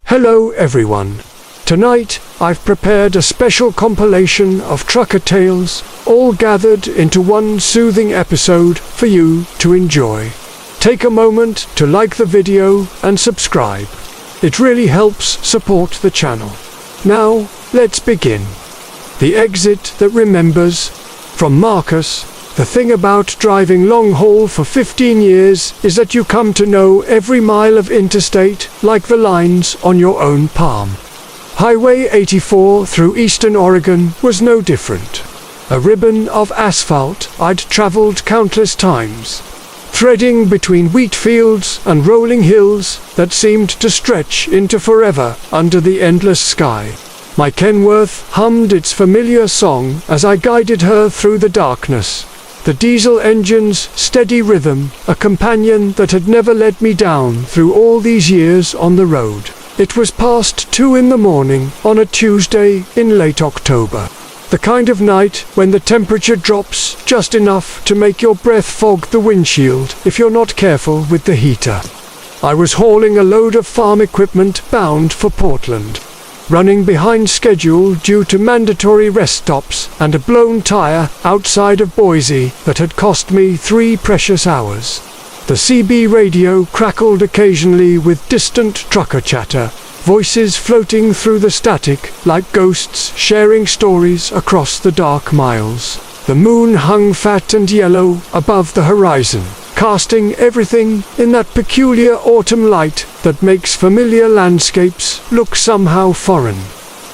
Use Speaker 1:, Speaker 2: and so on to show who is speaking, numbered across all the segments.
Speaker 1: Hello everyone. Tonight I've prepared a special compilation of trucker tales, all gathered into one soothing episode for you to enjoy. Take a moment to like the video and subscribe. It really helps support the channel. Now, let's begin. The exit that remembers. From Marcus. The thing about driving long haul for 15 years is that you come to know every mile of interstate like the lines on your own palm. Highway 84 through eastern Oregon was no different. A ribbon of asphalt I'd traveled countless times, threading between wheat fields and rolling hills that seemed to stretch into forever under the endless sky. My Kenworth hummed its familiar song as I guided her through the darkness. The diesel engine's steady rhythm, a companion that had never let me down through all these years on the road. It was past 2 in the morning on a Tuesday in late October. The kind of night when the temperature drops just enough to make your breath fog the windshield if you're not careful with the heater. I was hauling a load of farm equipment bound for Portland, running behind schedule due to mandatory rest stops and a blown tire outside of Boise that had cost me 3 precious hours. The CB radio crackled occasionally with distant trucker chatter, voices floating through the static like ghosts sharing stories across the dark miles. The moon hung fat and yellow above the horizon, casting everything in that peculiar autumn light that makes familiar landscapes look somehow foreign.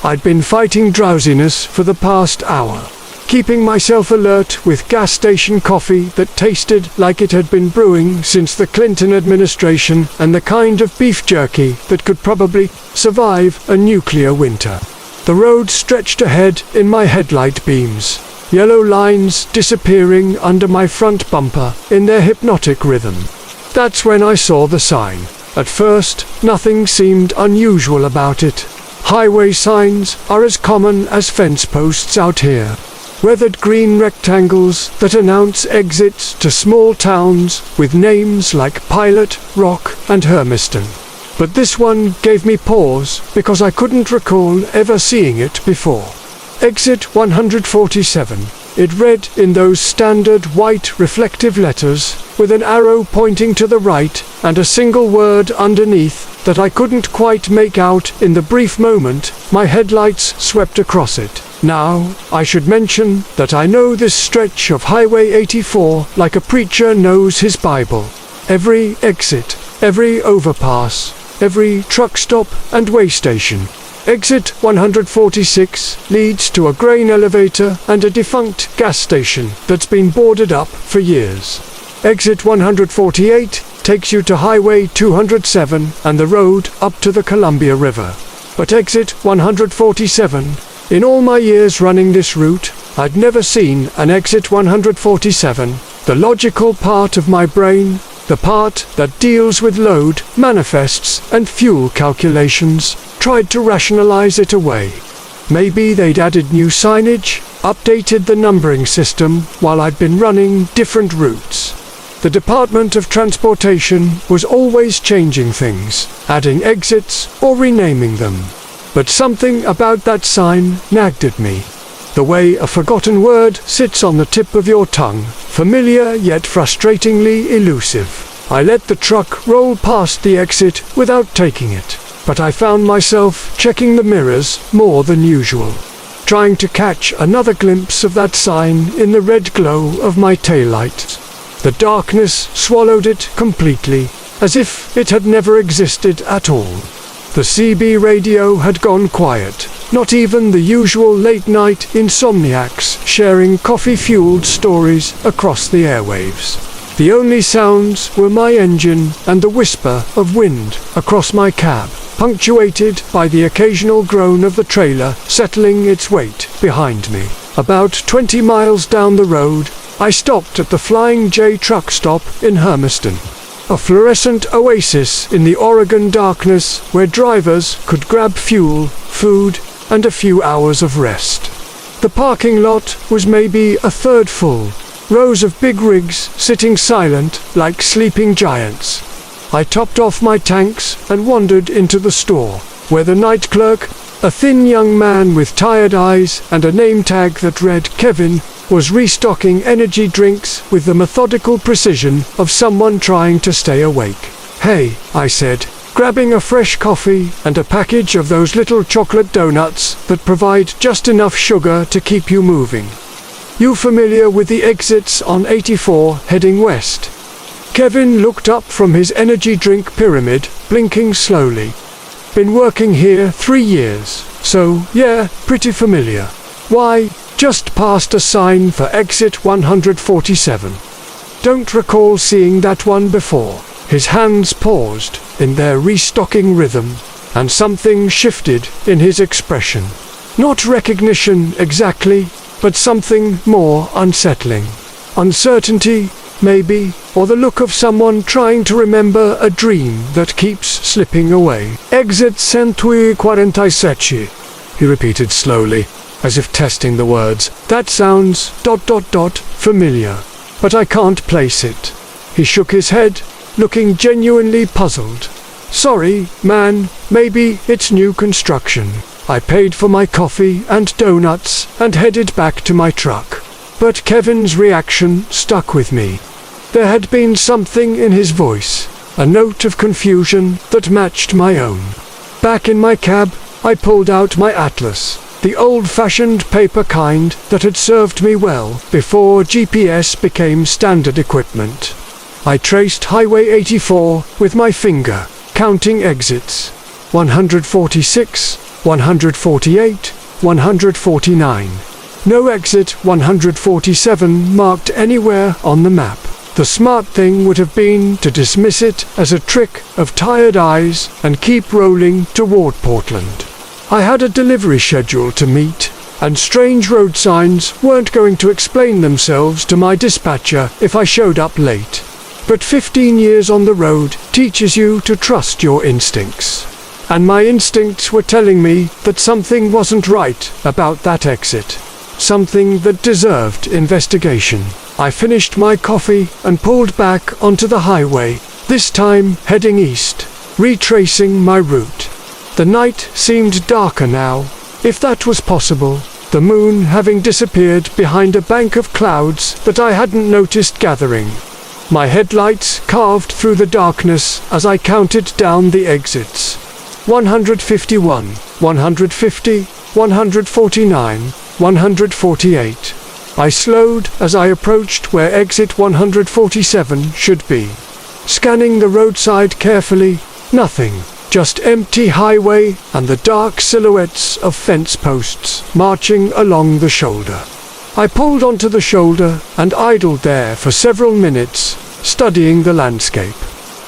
Speaker 1: I'd been fighting drowsiness for the past hour, keeping myself alert with gas station coffee that tasted like it had been brewing since the Clinton administration and the kind of beef jerky that could probably survive a nuclear winter. The road stretched ahead in my headlight beams, yellow lines disappearing under my front bumper in their hypnotic rhythm. That's when I saw the sign. At first, nothing seemed unusual about it. Highway signs are as common as fence posts out here. Weathered green rectangles that announce exits to small towns with names like Pilot, Rock, and Hermiston. But this one gave me pause because I couldn't recall ever seeing it before. Exit 147. It read in those standard white reflective letters, with an arrow pointing to the right and a single word underneath that I couldn't quite make out in the brief moment my headlights swept across it. Now, I should mention that I know this stretch of Highway 84 like a preacher knows his Bible. Every exit, every overpass, every truck stop and way station. Exit 146 leads to a grain elevator and a defunct gas station that's been boarded up for years. Exit 148 takes you to Highway 207 and the road up to the Columbia River. But exit 147, in all my years running this route, I'd never seen an exit 147. The logical part of my brain, the part that deals with load, manifests, and fuel calculations, tried to rationalize it away. Maybe they'd added new signage, updated the numbering system while I'd been running different routes. The Department of Transportation was always changing things, adding exits or renaming them. But something about that sign nagged at me. The way a forgotten word sits on the tip of your tongue, familiar yet frustratingly elusive. I let the truck roll past the exit without taking it, but I found myself checking the mirrors more than usual, trying to catch another glimpse of that sign in the red glow of my taillights. The darkness swallowed it completely, as if it had never existed at all. The CB radio had gone quiet, not even the usual late-night insomniacs sharing coffee-fueled stories across the airwaves. The only sounds were my engine and the whisper of wind across my cab, punctuated by the occasional groan of the trailer settling its weight behind me. About 20 miles down the road, I stopped at the Flying J truck stop in Hermiston, a fluorescent oasis in the Oregon darkness where drivers could grab fuel, food, and a few hours of rest. The parking lot was maybe a third full, rows of big rigs sitting silent like sleeping giants. I topped off my tanks and wandered into the store, where the night clerk, a thin young man with tired eyes and a name tag that read Kevin, was restocking energy drinks with the methodical precision of someone trying to stay awake. "Hey," I said, grabbing a fresh coffee and a package of those little chocolate donuts that provide just enough sugar to keep you moving. "You familiar with the exits on 84 heading west?" Kevin looked up from his energy drink pyramid, blinking slowly. "Been working here 3 years, so yeah, pretty familiar." "Why, just past a sign for exit 147. Don't recall seeing that one before." His hands paused in their restocking rhythm, and something shifted in his expression. Not recognition exactly, but something more unsettling. Uncertainty, maybe, or the look of someone trying to remember a dream that keeps slipping away. "Exit 147, he repeated slowly, as if testing the words. "That sounds ... familiar, but I can't place it." He shook his head, looking genuinely puzzled. "Sorry, man, maybe it's new construction." I paid for my coffee and donuts and headed back to my truck. But Kevin's reaction stuck with me. There had been something in his voice, a note of confusion that matched my own. Back in my cab, I pulled out my atlas, the old-fashioned paper kind that had served me well before GPS became standard equipment. I traced Highway 84 with my finger, counting exits. 146, 148, 149. No exit 147 marked anywhere on the map. The smart thing would have been to dismiss it as a trick of tired eyes and keep rolling toward Portland. I had a delivery schedule to meet, and strange road signs weren't going to explain themselves to my dispatcher if I showed up late. But 15 years on the road teaches you to trust your instincts. And my instincts were telling me that something wasn't right about that exit. Something that deserved investigation. I finished my coffee and pulled back onto the highway, this time heading east, retracing my route. The night seemed darker now, if that was possible, the moon having disappeared behind a bank of clouds that I hadn't noticed gathering. My headlights carved through the darkness as I counted down the exits. 151, 150, 149, 148. I slowed as I approached where exit 147 should be. Scanning the roadside carefully, nothing, just empty highway and the dark silhouettes of fence posts marching along the shoulder. I pulled onto the shoulder and idled there for several minutes, studying the landscape.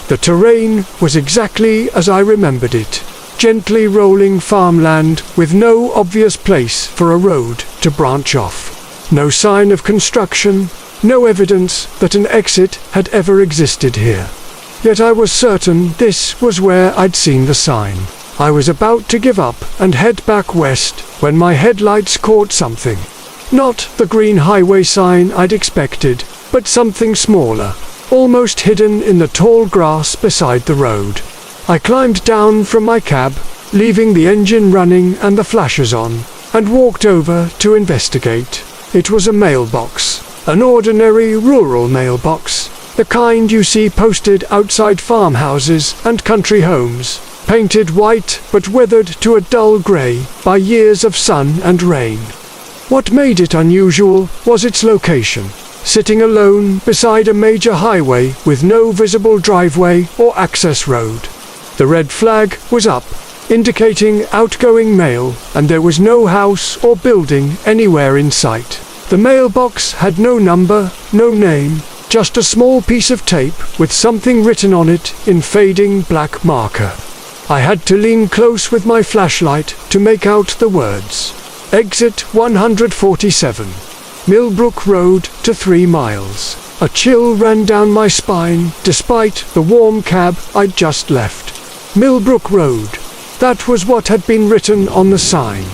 Speaker 1: The terrain was exactly as I remembered it, gently rolling farmland with no obvious place for a road to branch off. No sign of construction, no evidence that an exit had ever existed here. Yet I was certain this was where I'd seen the sign. I was about to give up and head back west when my headlights caught something. Not the green highway sign I'd expected, but something smaller, almost hidden in the tall grass beside the road. I climbed down from my cab, leaving the engine running and the flashers on, and walked over to investigate. It was a mailbox, an ordinary rural mailbox, the kind you see posted outside farmhouses and country homes, painted white but weathered to a dull grey by years of sun and rain. What made it unusual was its location, sitting alone beside a major highway with no visible driveway or access road. The red flag was up, indicating outgoing mail, and there was no house or building anywhere in sight. The mailbox had no number, no name, just a small piece of tape with something written on it in fading black marker. I had to lean close with my flashlight to make out the words. Exit 147. Millbrook Road to 3 miles. A chill ran down my spine despite the warm cab I'd just left. Millbrook Road. That was what had been written on the sign.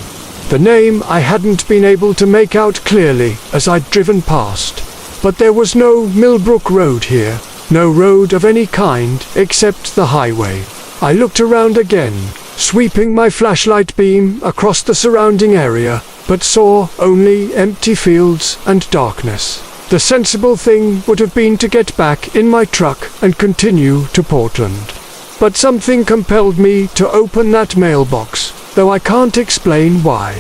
Speaker 1: The name I hadn't been able to make out clearly as I'd driven past. But there was no Millbrook Road here, no road of any kind except the highway. I looked around again, sweeping my flashlight beam across the surrounding area, but saw only empty fields and darkness. The sensible thing would have been to get back in my truck and continue to Portland. But something compelled me to open that mailbox, though I can't explain why.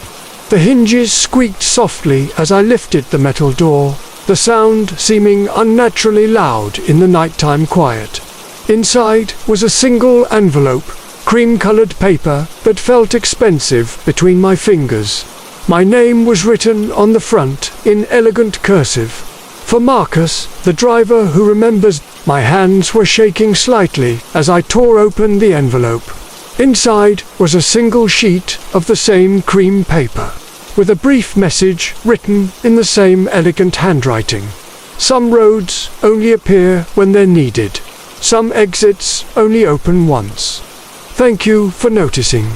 Speaker 1: The hinges squeaked softly as I lifted the metal door, the sound seeming unnaturally loud in the nighttime quiet. Inside was a single envelope, cream-colored paper that felt expensive between my fingers. My name was written on the front in elegant cursive. For Marcus, the driver who remembers. My hands were shaking slightly as I tore open the envelope. Inside was a single sheet of the same cream paper, with a brief message written in the same elegant handwriting. Some roads only appear when they're needed. Some exits only open once. Thank you for noticing.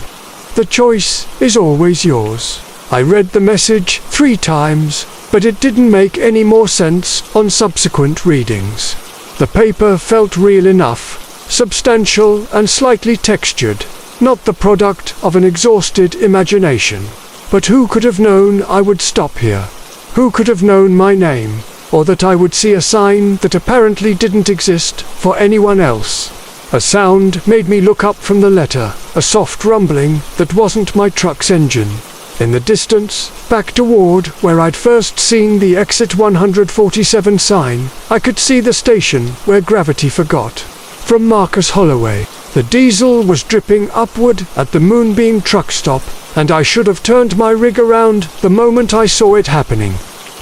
Speaker 1: The choice is always yours. I read the message 3 times, but it didn't make any more sense on subsequent readings. The paper felt real enough, substantial and slightly textured, not the product of an exhausted imagination. But who could have known I would stop here? Who could have known my name, or that I would see a sign that apparently didn't exist for anyone else? A sound made me look up from the letter, a soft rumbling that wasn't my truck's engine. In the distance, back toward where I'd first seen the exit 147 sign, I could see the station where gravity forgot. From Marcus Holloway, the diesel was dripping upward at the Moonbeam truck stop, and I should have turned my rig around the moment I saw it happening.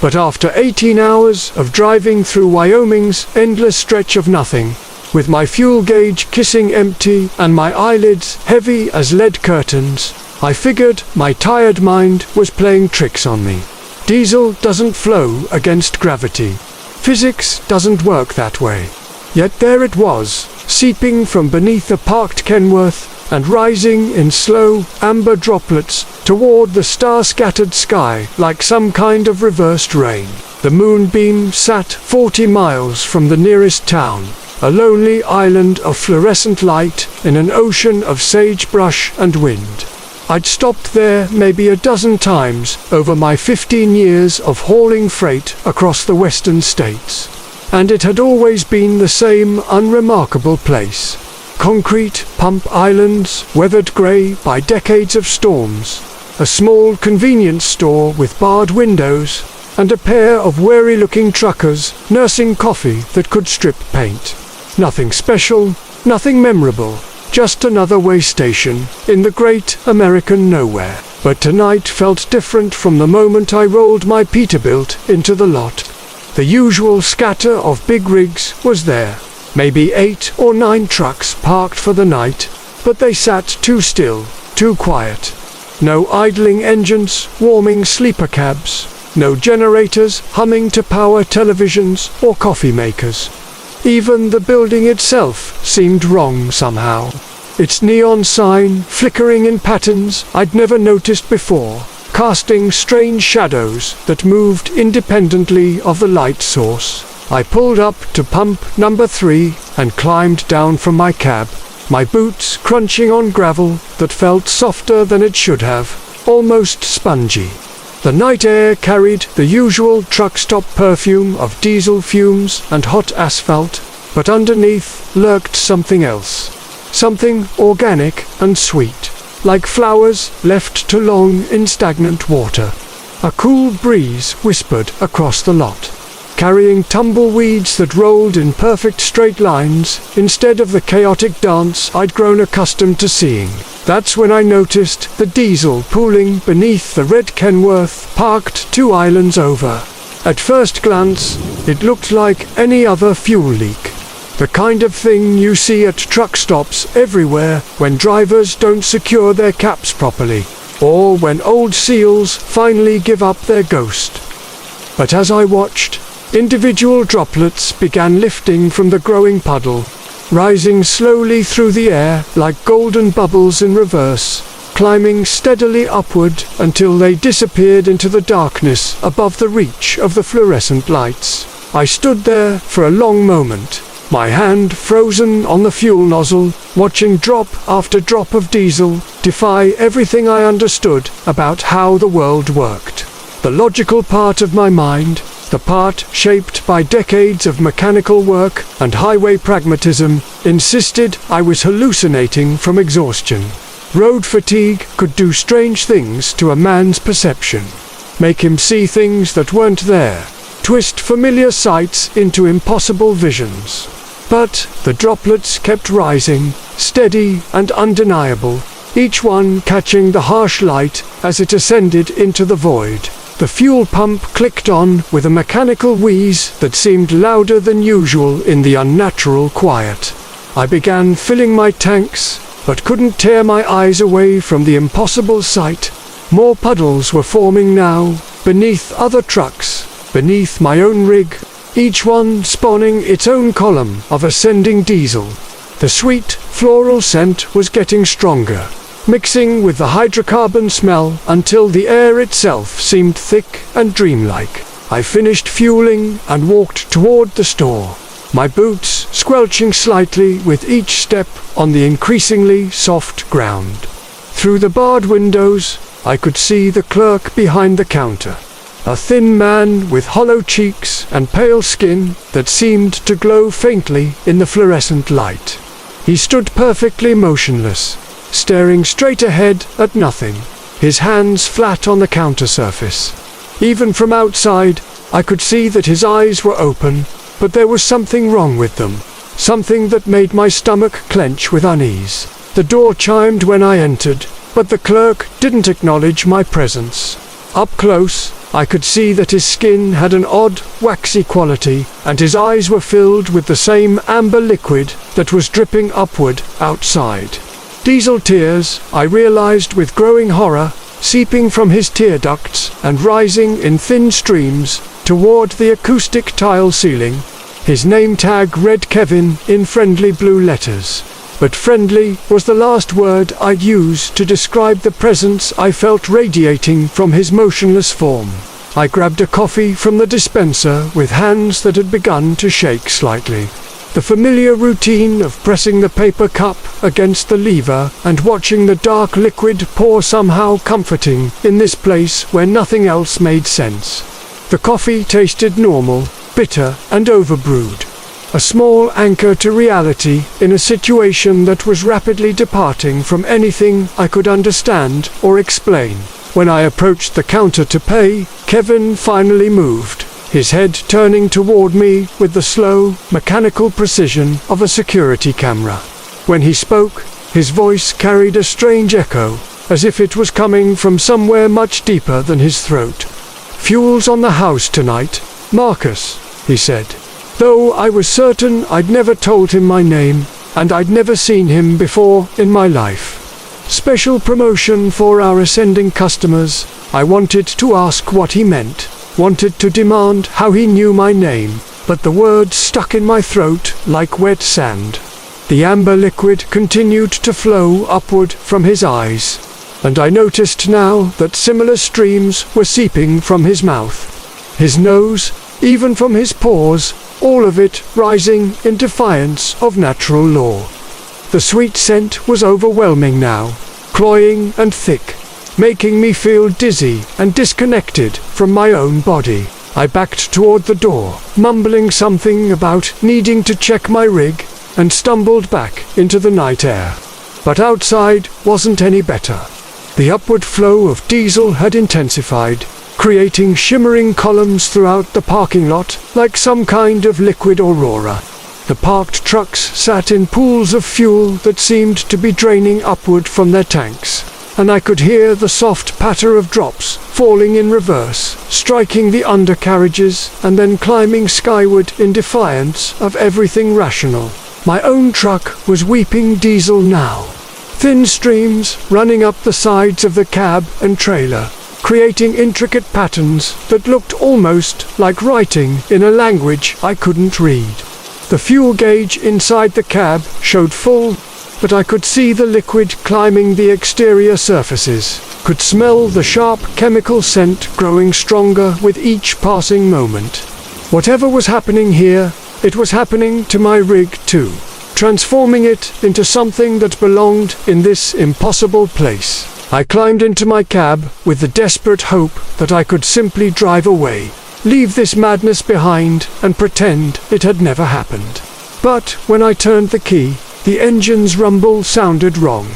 Speaker 1: But after 18 hours of driving through Wyoming's endless stretch of nothing, with my fuel gauge kissing empty and my eyelids heavy as lead curtains, I figured my tired mind was playing tricks on me. Diesel doesn't flow against gravity. Physics doesn't work that way. Yet there it was, seeping from beneath a parked Kenworth and rising in slow, amber droplets toward the star-scattered sky like some kind of reversed rain. The Moonbeam sat 40 miles from the nearest town, a lonely island of fluorescent light in an ocean of sagebrush and wind. I'd stopped there maybe a dozen times over my 15 years of hauling freight across the western states. And it had always been the same unremarkable place. Concrete pump islands, weathered grey by decades of storms, a small convenience store with barred windows, and a pair of weary-looking truckers nursing coffee that could strip paint. Nothing special, nothing memorable. Just another way station in the great American nowhere. But tonight felt different from the moment I rolled my Peterbilt into the lot. The usual scatter of big rigs was there. Maybe 8 or 9 trucks parked for the night, but they sat too still, too quiet. No idling engines warming sleeper cabs, no generators humming to power televisions or coffee makers. Even the building itself seemed wrong somehow. Its neon sign flickering in patterns I'd never noticed before, casting strange shadows that moved independently of the light source. I pulled up to pump number 3 and climbed down from my cab, my boots crunching on gravel that felt softer than it should have, almost spongy. The night air carried the usual truck stop perfume of diesel fumes and hot asphalt, but underneath lurked something else. Something organic and sweet, like flowers left too long in stagnant water. A cool breeze whispered across the lot, carrying tumbleweeds that rolled in perfect straight lines instead of the chaotic dance I'd grown accustomed to seeing. That's when I noticed the diesel pooling beneath the red Kenworth parked 2 islands over. At first glance, it looked like any other fuel leak. The kind of thing you see at truck stops everywhere when drivers don't secure their caps properly, or when old seals finally give up their ghost. But as I watched, individual droplets began lifting from the growing puddle, rising slowly through the air like golden bubbles in reverse, climbing steadily upward until they disappeared into the darkness above the reach of the fluorescent lights. I stood there for a long moment, my hand frozen on the fuel nozzle, watching drop after drop of diesel defy everything I understood about how the world worked. The logical part of my mind, the part shaped by decades of mechanical work and highway pragmatism, insisted I was hallucinating from exhaustion. Road fatigue could do strange things to a man's perception, make him see things that weren't there, twist familiar sights into impossible visions. But the droplets kept rising, steady and undeniable, each one catching the harsh light as it ascended into the void. The fuel pump clicked on with a mechanical wheeze that seemed louder than usual in the unnatural quiet. I began filling my tanks, but couldn't tear my eyes away from the impossible sight. More puddles were forming now, beneath other trucks, beneath my own rig, each one spawning its own column of ascending diesel. The sweet, floral scent was getting stronger, mixing with the hydrocarbon smell until the air itself seemed thick and dreamlike. I finished fueling and walked toward the store, my boots squelching slightly with each step on the increasingly soft ground. Through the barred windows, I could see the clerk behind the counter, a thin man with hollow cheeks and pale skin that seemed to glow faintly in the fluorescent light. He stood perfectly motionless, staring straight ahead at nothing, his hands flat on the counter surface. Even from outside, I could see that his eyes were open, but there was something wrong with them, something that made my stomach clench with unease. The door chimed when I entered, but the clerk didn't acknowledge my presence. Up close, I could see that his skin had an odd, waxy quality, and his eyes were filled with the same amber liquid that was dripping upward outside. Diesel tears, I realized with growing horror, seeping from his tear ducts and rising in thin streams toward the acoustic tile ceiling. His name tag read Kevin in friendly blue letters. But friendly was the last word I'd use to describe the presence I felt radiating from his motionless form. I grabbed a coffee from the dispenser with hands that had begun to shake slightly. The familiar routine of pressing the paper cup against the lever and watching the dark liquid pour somehow comforting in this place where nothing else made sense. The coffee tasted normal, bitter and overbrewed. A small anchor to reality in a situation that was rapidly departing from anything I could understand or explain. When I approached the counter to pay, Kevin finally moved, his head turning toward me with the slow, mechanical precision of a security camera. When he spoke, his voice carried a strange echo, as if it was coming from somewhere much deeper than his throat. "Fuel's on the house tonight, Marcus," he said. Though I was certain I'd never told him my name, and I'd never seen him before in my life. Special promotion for our ascending customers. I wanted to ask what he meant, wanted to demand how he knew my name, but the words stuck in my throat like wet sand. The amber liquid continued to flow upward from his eyes, and I noticed now that similar streams were seeping from his mouth, his nose, even from his pores, all of it rising in defiance of natural law. The sweet scent was overwhelming now, cloying and thick, making me feel dizzy and disconnected from my own body. I backed toward the door, mumbling something about needing to check my rig, and stumbled back into the night air. But outside wasn't any better. The upward flow of diesel had intensified, creating shimmering columns throughout the parking lot like some kind of liquid aurora. The parked trucks sat in pools of fuel that seemed to be draining upward from their tanks, and I could hear the soft patter of drops falling in reverse, striking the undercarriages and then climbing skyward in defiance of everything rational. My own truck was weeping diesel now, thin streams running up the sides of the cab and trailer, creating intricate patterns that looked almost like writing in a language I couldn't read. The fuel gauge inside the cab showed full, but I could see the liquid climbing the exterior surfaces, could smell the sharp chemical scent growing stronger with each passing moment. Whatever was happening here, It was happening to my rig too, transforming it into something that belonged in this impossible place. I climbed into my cab with the desperate hope that I could simply drive away, leave this madness behind, and pretend it had never happened. But when I turned the key, the engine's rumble sounded wrong,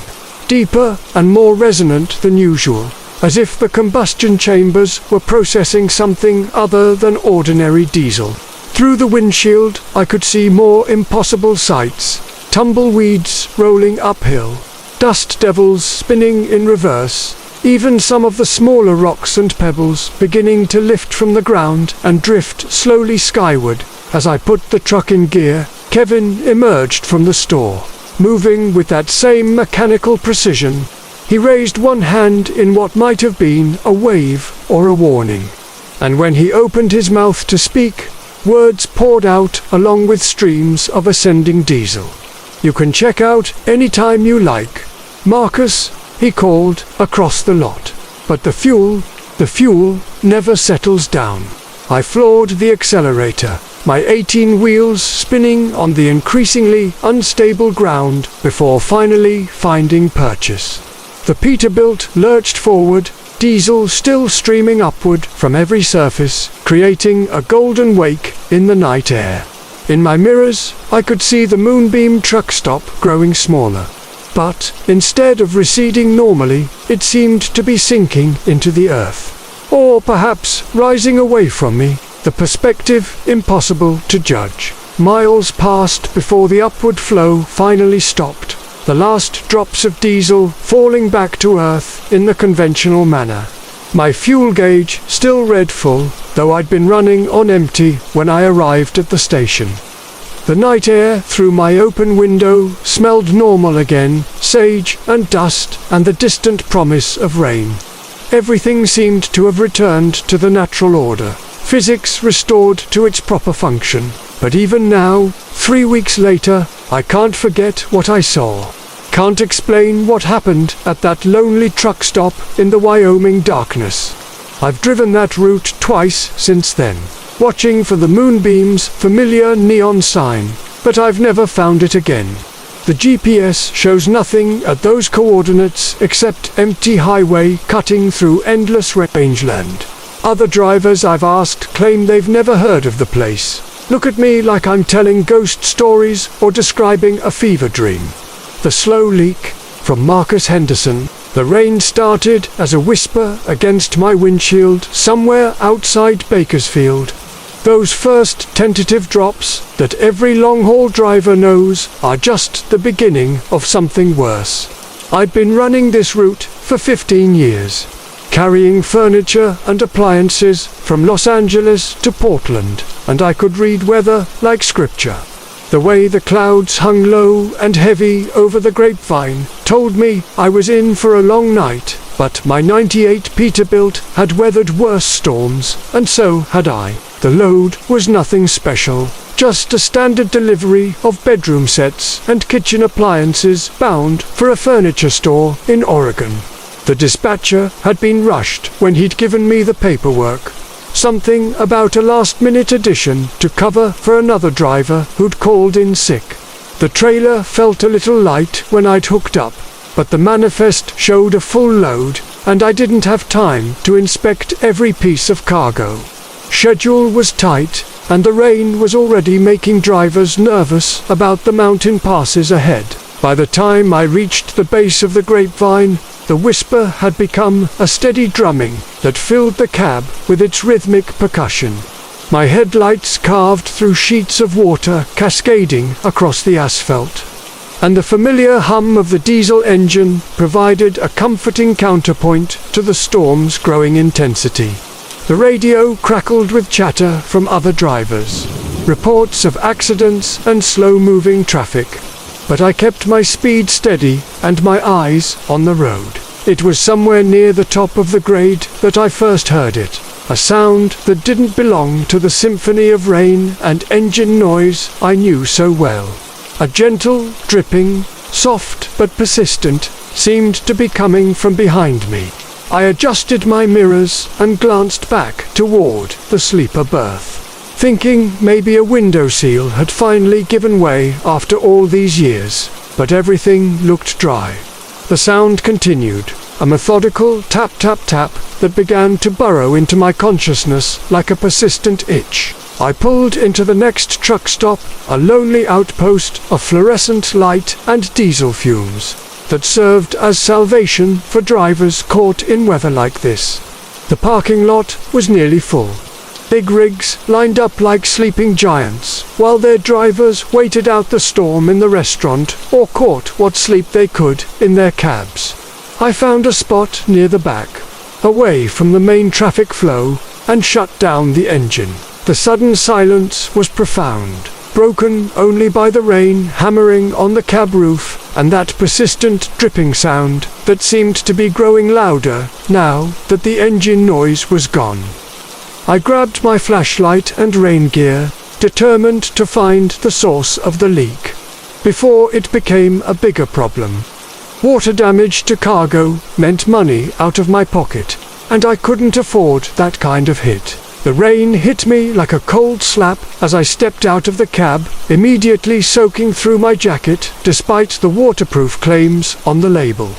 Speaker 1: deeper and more resonant than usual, as if the combustion chambers were processing something other than ordinary diesel. Through the windshield, I could see more impossible sights: tumbleweeds rolling uphill, dust devils spinning in reverse, even some of the smaller rocks and pebbles beginning to lift from the ground and drift slowly skyward. As I put the truck in gear, Kevin emerged from the store, moving with that same mechanical precision. He raised one hand in what might have been a wave or a warning, and when he opened his mouth to speak, words poured out along with streams of ascending diesel. "You can check out any time you like, Marcus," he called across the lot. But the fuel never settles down. I floored the accelerator, my 18 wheels spinning on the increasingly unstable ground before finally finding purchase. The Peterbilt lurched forward, diesel still streaming upward from every surface, creating a golden wake in the night air. In my mirrors, I could see the moonbeam truck stop growing smaller. But instead of receding normally, it seemed to be sinking into the earth. Or perhaps rising away from me, the perspective impossible to judge. Miles passed before the upward flow finally stopped, the last drops of diesel falling back to earth in the conventional manner. My fuel gauge still read full, though I'd been running on empty when I arrived at the station. The night air through my open window smelled normal again, sage and dust and the distant promise of rain. Everything seemed to have returned to the natural order, physics restored to its proper function. But even now, 3 weeks later, I can't forget what I saw. Can't explain what happened at that lonely truck stop in the Wyoming darkness. I've driven that route twice since then, watching for the moonbeam's familiar neon sign, but I've never found it again. The GPS shows nothing at those coordinates except empty highway cutting through endless rangeland. Other drivers I've asked claim they've never heard of the place. Look at me like I'm telling ghost stories or describing a fever dream. The slow leak, from Marcus Henderson. The rain started as a whisper against my windshield somewhere outside Bakersfield. Those first tentative drops that every long-haul driver knows are just the beginning of something worse. I'd been running this route for 15 years, carrying furniture and appliances from Los Angeles to Portland, and I could read weather like scripture. The way the clouds hung low and heavy over the grapevine told me I was in for a long night, but my '98 Peterbilt had weathered worse storms, and so had I. The load was nothing special, just a standard delivery of bedroom sets and kitchen appliances bound for a furniture store in Oregon. The dispatcher had been rushed when he'd given me the paperwork. Something about a last-minute addition to cover for another driver who'd called in sick. The trailer felt a little light when I'd hooked up, but the manifest showed a full load, and I didn't have time to inspect every piece of cargo. Schedule was tight, and the rain was already making drivers nervous about the mountain passes ahead. By the time I reached the base of the grapevine, the whisper had become a steady drumming that filled the cab with its rhythmic percussion. My headlights carved through sheets of water cascading across the asphalt, and the familiar hum of the diesel engine provided a comforting counterpoint to the storm's growing intensity. The radio crackled with chatter from other drivers, reports of accidents and slow-moving traffic. But I kept my speed steady and my eyes on the road. It was somewhere near the top of the grade that I first heard it, a sound that didn't belong to the symphony of rain and engine noise I knew so well. A gentle dripping, soft but persistent, seemed to be coming from behind me. I adjusted my mirrors and glanced back toward the sleeper berth. thinking maybe a window seal had finally given way after all these years, but everything looked dry. The sound continued, a methodical tap-tap-tap that began to burrow into my consciousness like a persistent itch. I pulled into the next truck stop, a lonely outpost of fluorescent light and diesel fumes that served as salvation for drivers caught in weather like this. The parking lot was nearly full. Big rigs lined up like sleeping giants, while their drivers waited out the storm in the restaurant or caught what sleep they could in their cabs. I found a spot near the back, away from the main traffic flow, and shut down the engine. The sudden silence was profound, broken only by the rain hammering on the cab roof and that persistent dripping sound that seemed to be growing louder now that the engine noise was gone. I grabbed my flashlight and rain gear, determined to find the source of the leak, before it became a bigger problem. Water damage to cargo meant money out of my pocket, and I couldn't afford that kind of hit. The rain hit me like a cold slap as I stepped out of the cab, immediately soaking through my jacket despite the waterproof claims on the label.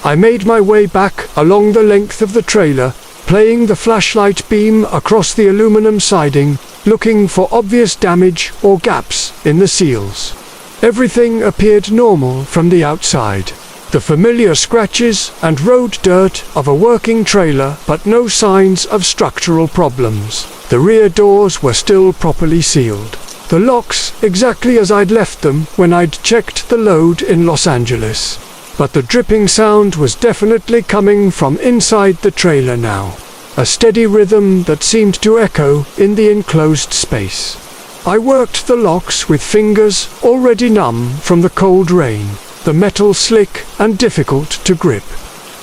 Speaker 1: I made my way back along the length of the trailer, playing the flashlight beam across the aluminum siding, looking for obvious damage or gaps in the seals. Everything appeared normal from the outside. The familiar scratches and road dirt of a working trailer, but no signs of structural problems. The rear doors were still properly sealed. The locks exactly as I'd left them when I'd checked the load in Los Angeles. But the dripping sound was definitely coming from inside the trailer now. A steady rhythm that seemed to echo in the enclosed space. I worked the locks with fingers already numb from the cold rain, the metal slick and difficult to grip.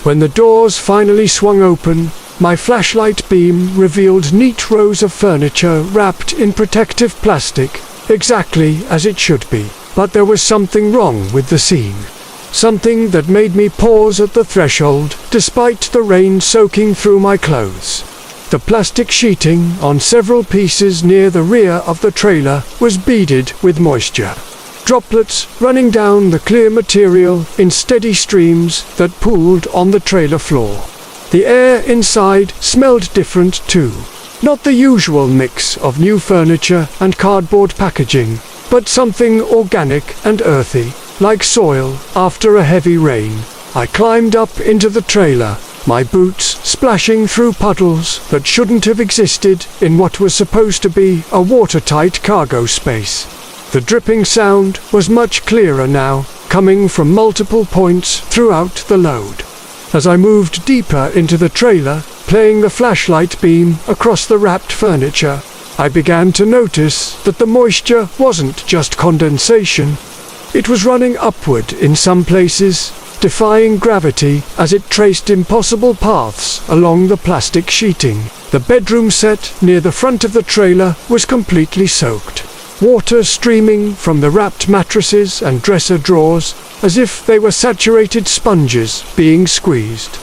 Speaker 1: When the doors finally swung open, my flashlight beam revealed neat rows of furniture wrapped in protective plastic, exactly as it should be. But there was something wrong with the scene. Something that made me pause at the threshold, despite the rain soaking through my clothes. The plastic sheeting on several pieces near the rear of the trailer was beaded with moisture. Droplets running down the clear material in steady streams that pooled on the trailer floor. The air inside smelled different too. Not the usual mix of new furniture and cardboard packaging, but something organic and earthy, like soil after a heavy rain. I climbed up into the trailer, my boots splashing through puddles that shouldn't have existed in what was supposed to be a watertight cargo space. The dripping sound was much clearer now, coming from multiple points throughout the load. As I moved deeper into the trailer, playing the flashlight beam across the wrapped furniture, I began to notice that the moisture wasn't just condensation. It was running upward in some places, defying gravity as it traced impossible paths along the plastic sheeting. The bedroom set near the front of the trailer was completely soaked. Water streaming from the wrapped mattresses and dresser drawers, as if they were saturated sponges being squeezed.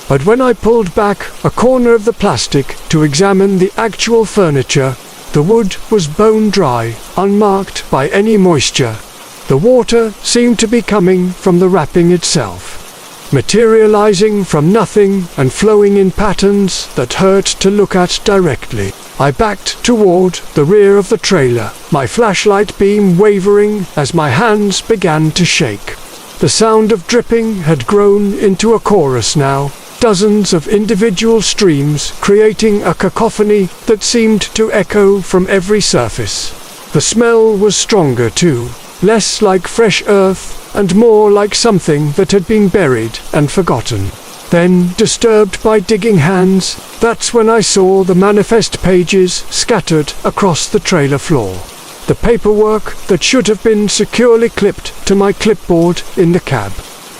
Speaker 1: But when I pulled back a corner of the plastic to examine the actual furniture, the wood was bone dry, unmarked by any moisture. The water seemed to be coming from the wrapping itself, materializing from nothing and flowing in patterns that hurt to look at directly. I backed toward the rear of the trailer, my flashlight beam wavering as my hands began to shake. The sound of dripping had grown into a chorus now, dozens of individual streams creating a cacophony that seemed to echo from every surface. The smell was stronger too, less like fresh earth and more like something that had been buried and forgotten. Then, disturbed by digging hands, that's when I saw the manifest pages scattered across the trailer floor. The paperwork that should have been securely clipped to my clipboard in the cab.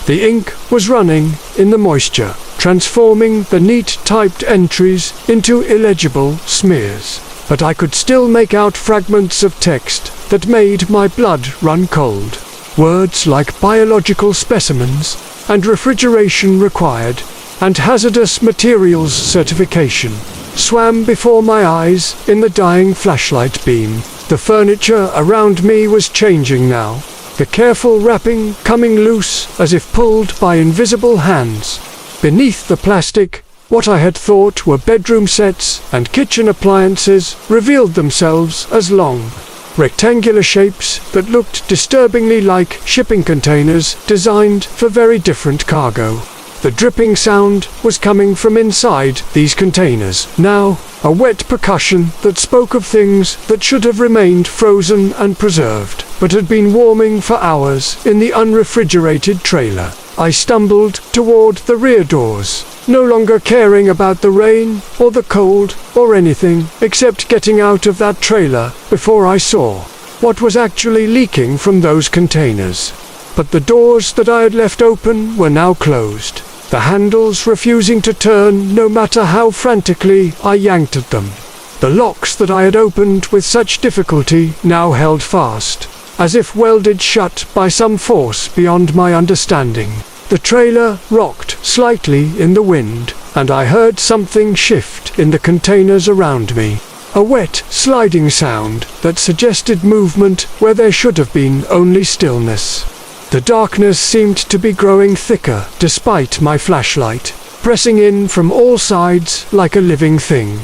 Speaker 1: The ink was running in the moisture, transforming the neat typed entries into illegible smears. But I could still make out fragments of text that made my blood run cold. Words like biological specimens, and refrigeration required, and hazardous materials certification. swam before my eyes in the dying flashlight beam. The furniture around me was changing now, the careful wrapping coming loose as if pulled by invisible hands. Beneath the plastic, what I had thought were bedroom sets and kitchen appliances revealed themselves as long, rectangular shapes that looked disturbingly like shipping containers designed for very different cargo. The dripping sound was coming from inside these containers now, a wet percussion that spoke of things that should have remained frozen and preserved, but had been warming for hours in the unrefrigerated trailer. I stumbled toward the rear doors, no longer caring about the rain or the cold or anything except getting out of that trailer before I saw what was actually leaking from those containers. But the doors that I had left open were now closed, the handles refusing to turn no matter how frantically I yanked at them. The locks that I had opened with such difficulty now held fast, as if welded shut by some force beyond my understanding. The trailer rocked slightly in the wind, and I heard something shift in the containers around me. A wet, sliding sound that suggested movement where there should have been only stillness. The darkness seemed to be growing thicker despite my flashlight, pressing in from all sides like a living thing.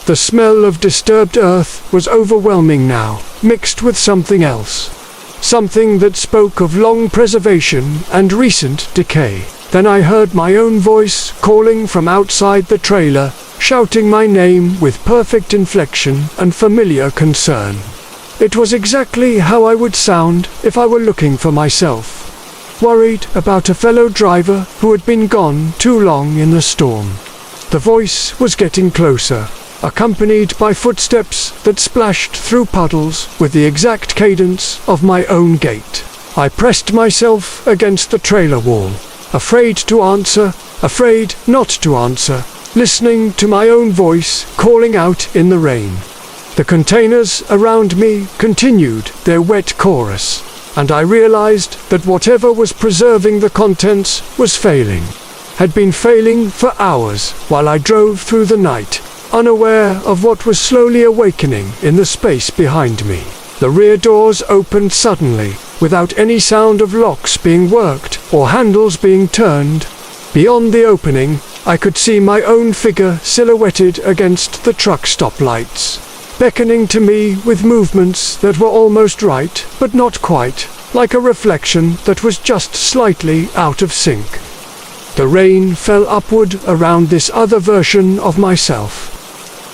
Speaker 1: The smell of disturbed earth was overwhelming now, mixed with something else. Something that spoke of long preservation and recent decay. Then I heard my own voice calling from outside the trailer, shouting my name with perfect inflection and familiar concern. It was exactly how I would sound if I were looking for myself, worried about a fellow driver who had been gone too long in the storm. The voice was getting closer, accompanied by footsteps that splashed through puddles with the exact cadence of my own gait. I pressed myself against the trailer wall, afraid to answer, afraid not to answer, listening to my own voice calling out in the rain. The containers around me continued their wet chorus, and I realized that whatever was preserving the contents was failing, had been failing for hours while I drove through the night, unaware of what was slowly awakening in the space behind me. The rear doors opened suddenly, without any sound of locks being worked or handles being turned. Beyond the opening, I could see my own figure silhouetted against the truck stoplights, beckoning to me with movements that were almost right, but not quite, like a reflection that was just slightly out of sync. The rain fell upward around this other version of myself,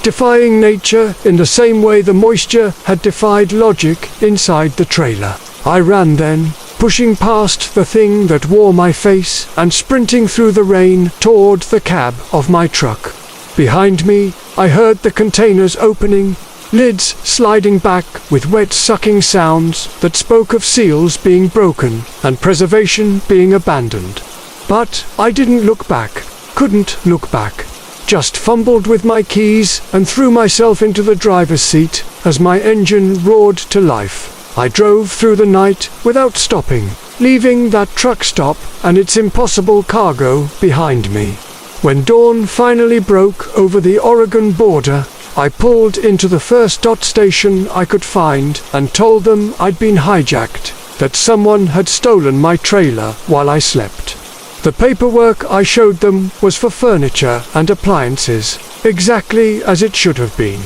Speaker 1: defying nature in the same way the moisture had defied logic inside the trailer. I ran then, pushing past the thing that wore my face and sprinting through the rain toward the cab of my truck. Behind me, I heard the containers opening, lids sliding back with wet sucking sounds that spoke of seals being broken and preservation being abandoned. But I didn't look back, couldn't look back. Just fumbled with my keys and threw myself into the driver's seat as my engine roared to life. I drove through the night without stopping, leaving that truck stop and its impossible cargo behind me. When dawn finally broke over the Oregon border, I pulled into the first dot station I could find and told them I'd been hijacked, that someone had stolen my trailer while I slept. The paperwork I showed them was for furniture and appliances, exactly as it should have been.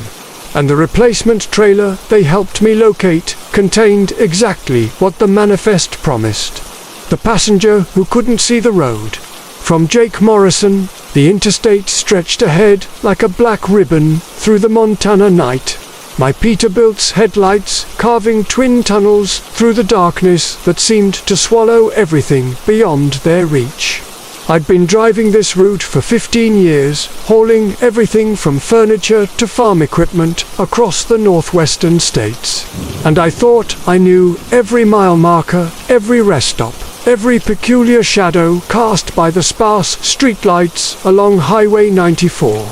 Speaker 1: And the replacement trailer they helped me locate contained exactly what the manifest promised. The passenger who couldn't see the road. From Jake Morrison, the interstate stretched ahead like a black ribbon through the Montana night. My Peterbilt's headlights carving twin tunnels through the darkness that seemed to swallow everything beyond their reach. I'd been driving this route for 15 years, hauling everything from furniture to farm equipment across the northwestern states. And I thought I knew every mile marker, every rest stop, every peculiar shadow cast by the sparse streetlights along Highway 94.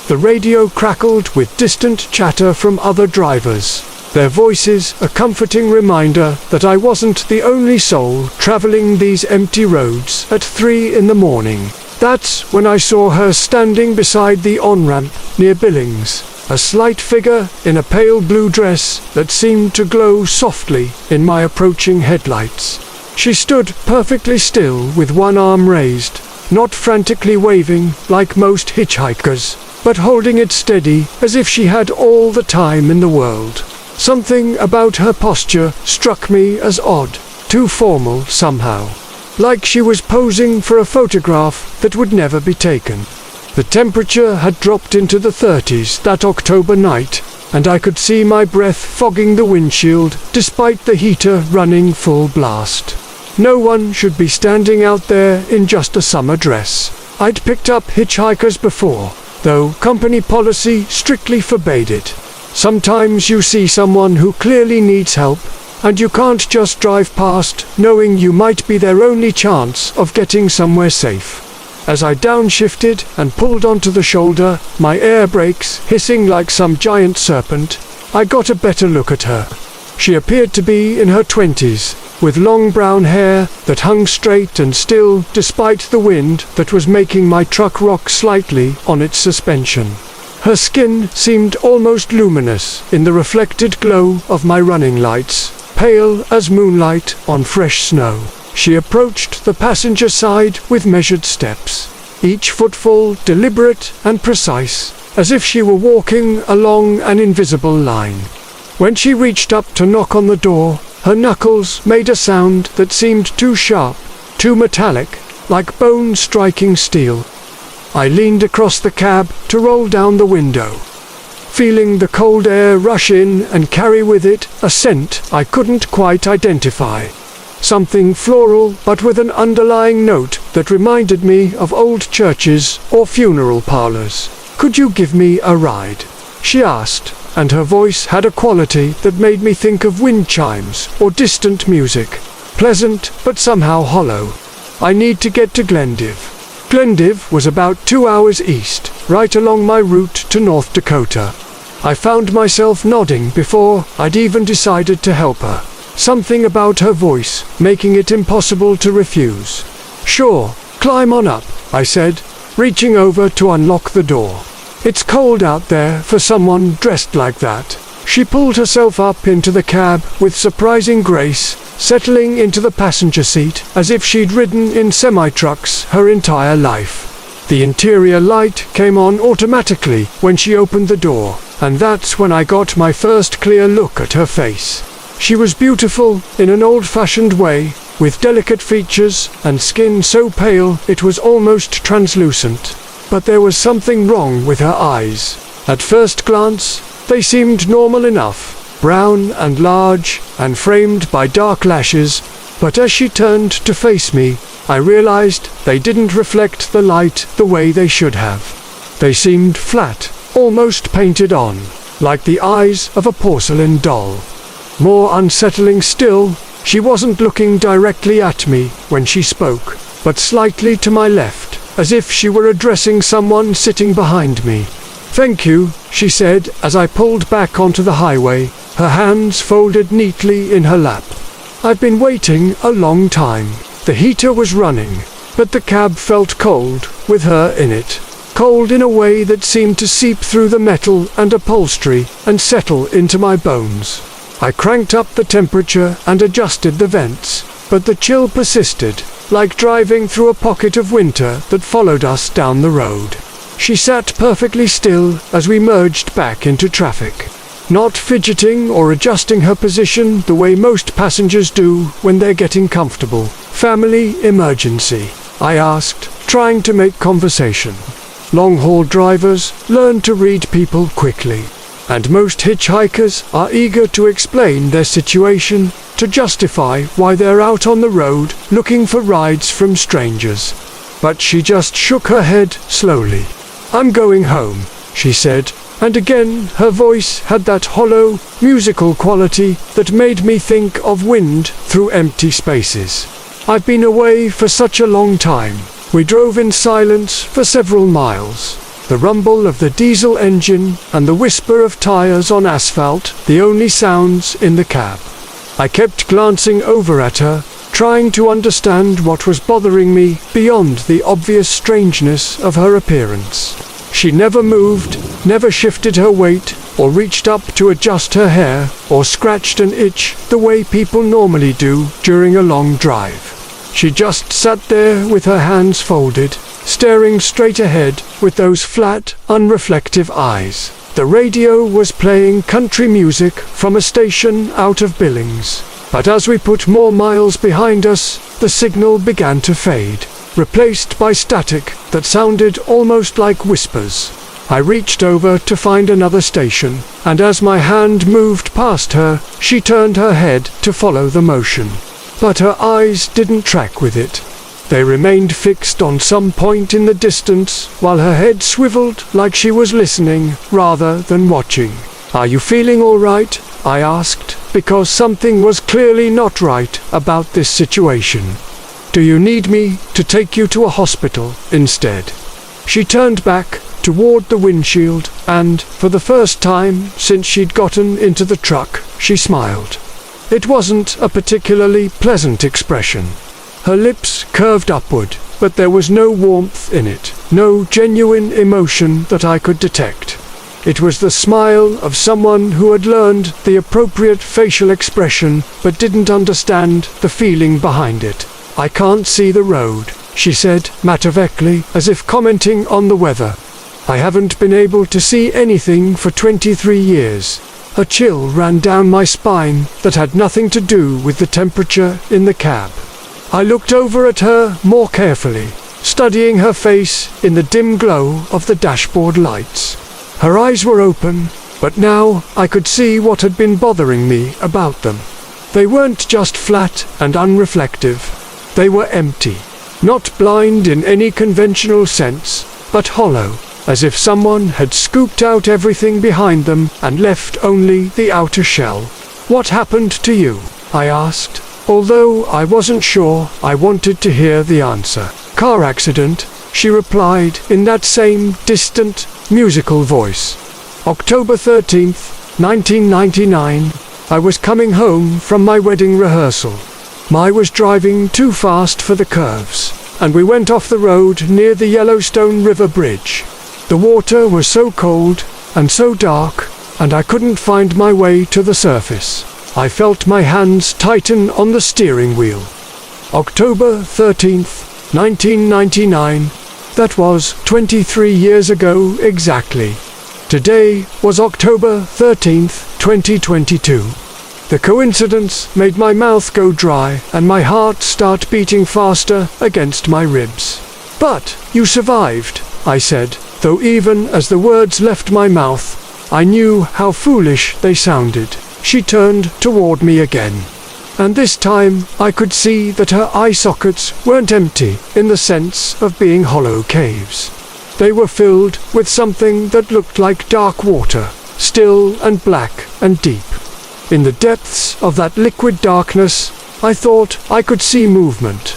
Speaker 1: The radio crackled with distant chatter from other drivers, their voices a comforting reminder that I wasn't the only soul traveling these empty roads at 3 in the morning. That's when I saw her standing beside the on-ramp near Billings, a slight figure in a pale blue dress that seemed to glow softly in my approaching headlights. She stood perfectly still with one arm raised, not frantically waving like most hitchhikers, but holding it steady as if she had all the time in the world. Something about her posture struck me as odd, too formal somehow, like she was posing for a photograph that would never be taken. The temperature had dropped into the 30s that October night, and I could see my breath fogging the windshield despite the heater running full blast. No one should be standing out there in just a summer dress. I'd picked up hitchhikers before, though company policy strictly forbade it. Sometimes you see someone who clearly needs help, and you can't just drive past knowing you might be their only chance of getting somewhere safe. As I downshifted and pulled onto the shoulder, my air brakes hissing like some giant serpent, I got a better look at her. She appeared to be in her 20s, with long brown hair that hung straight and still despite the wind that was making my truck rock slightly on its suspension. Her skin seemed almost luminous in the reflected glow of my running lights, pale as moonlight on fresh snow. She approached the passenger side with measured steps, each footfall deliberate and precise, as if she were walking along an invisible line. When she reached up to knock on the door, her knuckles made a sound that seemed too sharp, too metallic, like bone striking steel. I leaned across the cab to roll down the window, feeling the cold air rush in and carry with it a scent I couldn't quite identify. Something floral, but with an underlying note that reminded me of old churches or funeral parlors. "Could you give me a ride?" she asked, and her voice had a quality that made me think of wind chimes or distant music. Pleasant, but somehow hollow. "I need to get to Glendive." Glendive was about 2 hours east, right along my route to North Dakota. I found myself nodding before I'd even decided to help her. Something about her voice making it impossible to refuse. "Sure, climb on up," I said, reaching over to unlock the door. "It's cold out there for someone dressed like that." She pulled herself up into the cab with surprising grace, settling into the passenger seat as if she'd ridden in semi-trucks her entire life. The interior light came on automatically when she opened the door, and that's when I got my first clear look at her face. She was beautiful in an old-fashioned way, with delicate features and skin so pale it was almost translucent. But there was something wrong with her eyes. At first glance, they seemed normal enough, brown and large and framed by dark lashes, but as she turned to face me, I realized they didn't reflect the light the way they should have. They seemed flat, almost painted on, like the eyes of a porcelain doll. More unsettling still, she wasn't looking directly at me when she spoke, but slightly to my left, as if she were addressing someone sitting behind me. "Thank you," she said as I pulled back onto the highway, her hands folded neatly in her lap. I'd been waiting a long time. The heater was running, but the cab felt cold with her in it. Cold in a way that seemed to seep through the metal and upholstery and settle into my bones. I cranked up the temperature and adjusted the vents, but the chill persisted, like driving through a pocket of winter that followed us down the road. She sat perfectly still as we merged back into traffic, not fidgeting or adjusting her position the way most passengers do when they're getting comfortable. "Family emergency?" I asked, trying to make conversation. Long-haul drivers learn to read people quickly, and most hitchhikers are eager to explain their situation to justify why they're out on the road looking for rides from strangers. But she just shook her head slowly. "I'm going home," she said, and again her voice had that hollow, musical quality that made me think of wind through empty spaces. "I've been away for such a long time." We drove in silence for several miles, the rumble of the diesel engine and the whisper of tires on asphalt the only sounds in the cab. I kept glancing over at her, trying to understand what was bothering me beyond the obvious strangeness of her appearance. She never moved, never shifted her weight, or reached up to adjust her hair, or scratched an itch the way people normally do during a long drive. She just sat there with her hands folded, staring straight ahead with those flat, unreflective eyes. The radio was playing country music from a station out of Billings. But as we put more miles behind us, the signal began to fade, replaced by static that sounded almost like whispers. I reached over to find another station, and as my hand moved past her, she turned her head to follow the motion. But her eyes didn't track with it. They remained fixed on some point in the distance, while her head swiveled like she was listening rather than watching. "Are you feeling all right?" I asked, because something was clearly not right about this situation. "Do you need me to take you to a hospital instead?" She turned back toward the windshield, and, for the first time since she'd gotten into the truck, she smiled. It wasn't a particularly pleasant expression. Her lips curved upward, but there was no warmth in it, no genuine emotion that I could detect. It was the smile of someone who had learned the appropriate facial expression but didn't understand the feeling behind it. "I can't see the road," she said matter-of-factly, as if commenting on the weather. "I haven't been able to see anything for 23 years. A chill ran down my spine that had nothing to do with the temperature in the cab. I looked over at her more carefully, studying her face in the dim glow of the dashboard lights. Her eyes were open, but now I could see what had been bothering me about them. They weren't just flat and unreflective. They were empty. Not blind in any conventional sense, but hollow, as if someone had scooped out everything behind them and left only the outer shell. "What happened to you?" I asked, although I wasn't sure I wanted to hear the answer. "Car accident," she replied in that same distant, musical voice. "October 13th, 1999, I was coming home from my wedding rehearsal. I was driving too fast for the curves, and we went off the road near the Yellowstone River Bridge. The water was so cold and so dark, and I couldn't find my way to the surface. I felt my hands tighten on the steering wheel." October 13th, 1999. That was 23 years ago exactly. Today was October 13th, 2022. The coincidence made my mouth go dry and my heart start beating faster against my ribs. "But you survived," I said, though even as the words left my mouth, I knew how foolish they sounded. She turned toward me again, and this time I could see that her eye sockets weren't empty in the sense of being hollow caves. They were filled with something that looked like dark water, still and black and deep. In the depths of that liquid darkness, I thought I could see movement,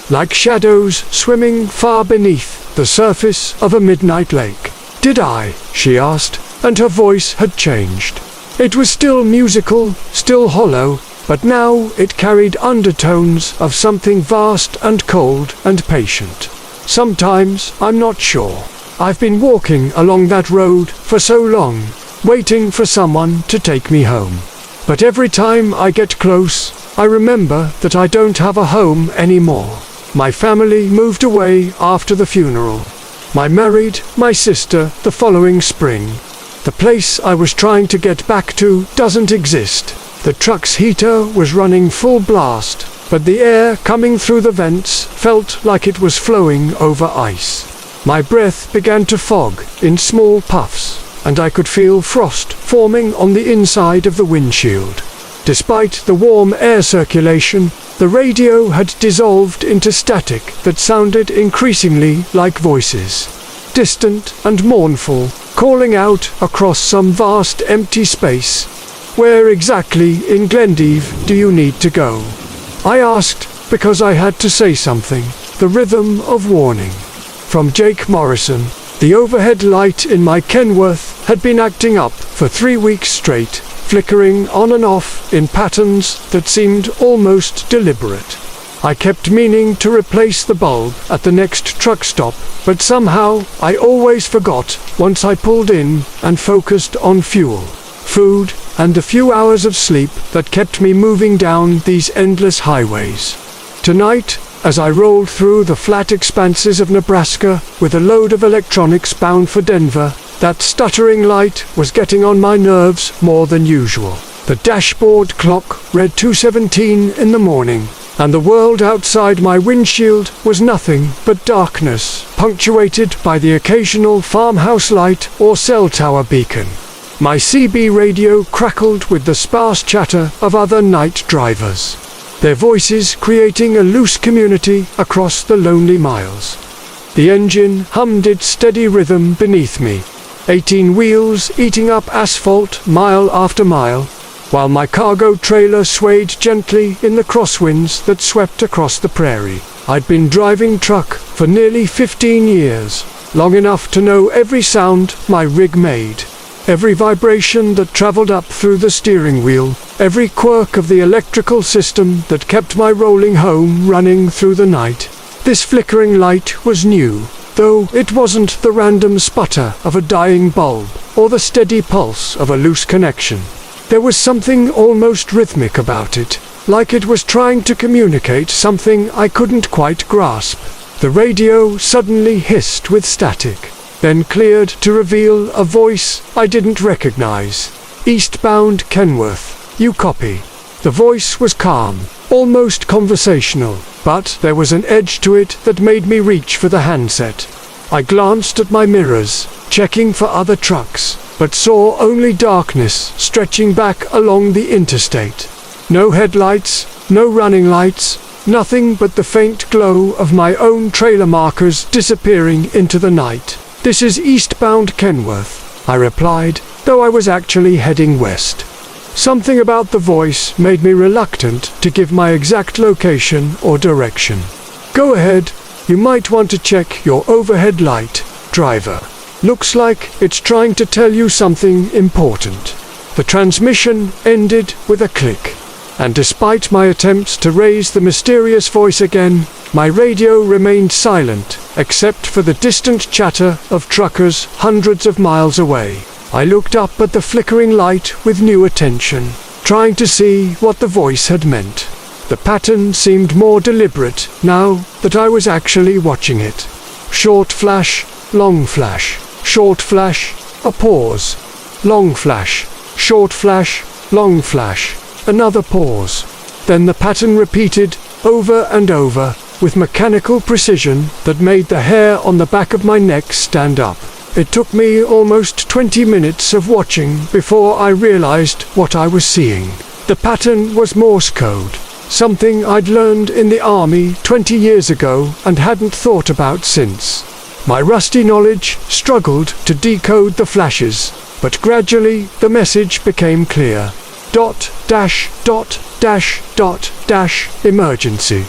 Speaker 1: like shadows swimming far beneath the surface of a midnight lake. "Did I?" she asked, and her voice had changed. It was still musical, still hollow, but now it carried undertones of something vast and cold and patient. "Sometimes I'm not sure. I've been walking along that road for so long, waiting for someone to take me home. But every time I get close, I remember that I don't have a home anymore. My family moved away after the funeral. I married my sister the following spring. The place I was trying to get back to doesn't exist. The truck's heater was running full blast, but the air coming through the vents felt like it was flowing over ice. My breath began to fog in small puffs, and I could feel frost forming on the inside of the windshield. Despite the warm air circulation, the radio had dissolved into static that sounded increasingly like voices, distant and mournful, calling out across some vast empty space. "Where exactly in Glendive do you need to go?" I asked because I had to say something, the rhythm of warning. From Jake Morrison. The overhead light in my Kenworth had been acting up for 3 weeks straight, flickering on and off in patterns that seemed almost deliberate. I kept meaning to replace the bulb at the next truck stop, but somehow I always forgot once I pulled in and focused on fuel, food, and a few hours of sleep that kept me moving down these endless highways. Tonight, as I rolled through the flat expanses of Nebraska with a load of electronics bound for Denver, that stuttering light was getting on my nerves more than usual. The dashboard clock read 2:17 in the morning, and the world outside my windshield was nothing but darkness, punctuated by the occasional farmhouse light or cell tower beacon. My CB radio crackled with the sparse chatter of other night drivers, their voices creating a loose community across the lonely miles. The engine hummed its steady rhythm beneath me, 18 wheels eating up asphalt mile after mile, while my cargo trailer swayed gently in the crosswinds that swept across the prairie. I'd been driving truck for nearly 15 years, long enough to know every sound my rig made, every vibration that traveled up through the steering wheel, every quirk of the electrical system that kept my rolling home running through the night. This flickering light was new, though it wasn't the random sputter of a dying bulb or the steady pulse of a loose connection. There was something almost rhythmic about it, like it was trying to communicate something I couldn't quite grasp. The radio suddenly hissed with static, then cleared to reveal a voice I didn't recognize. "Eastbound Kenworth, you copy." The voice was calm, almost conversational, but there was an edge to it that made me reach for the handset. I glanced at my mirrors, checking for other trucks, but saw only darkness stretching back along the interstate. No headlights, no running lights, nothing but the faint glow of my own trailer markers disappearing into the night. "This is eastbound Kenworth," I replied, though I was actually heading west. Something about the voice made me reluctant to give my exact location or direction. "Go ahead, you might want to check your overhead light, driver. Looks like it's trying to tell you something important." The transmission ended with a click, and despite my attempts to raise the mysterious voice again, my radio remained silent, except for the distant chatter of truckers hundreds of miles away. I looked up at the flickering light with new attention, trying to see what the voice had meant. The pattern seemed more deliberate now that I was actually watching it. Short flash, long flash, short flash, a pause, long flash, short flash, long flash, another pause. Then the pattern repeated over and over with mechanical precision that made the hair on the back of my neck stand up. It took me almost 20 minutes of watching before I realized what I was seeing. The pattern was Morse code, something I'd learned in the army 20 years ago and hadn't thought about since. My rusty knowledge struggled to decode the flashes, but gradually the message became clear. Dot, dash, dot, dash, dot, dash, emergency.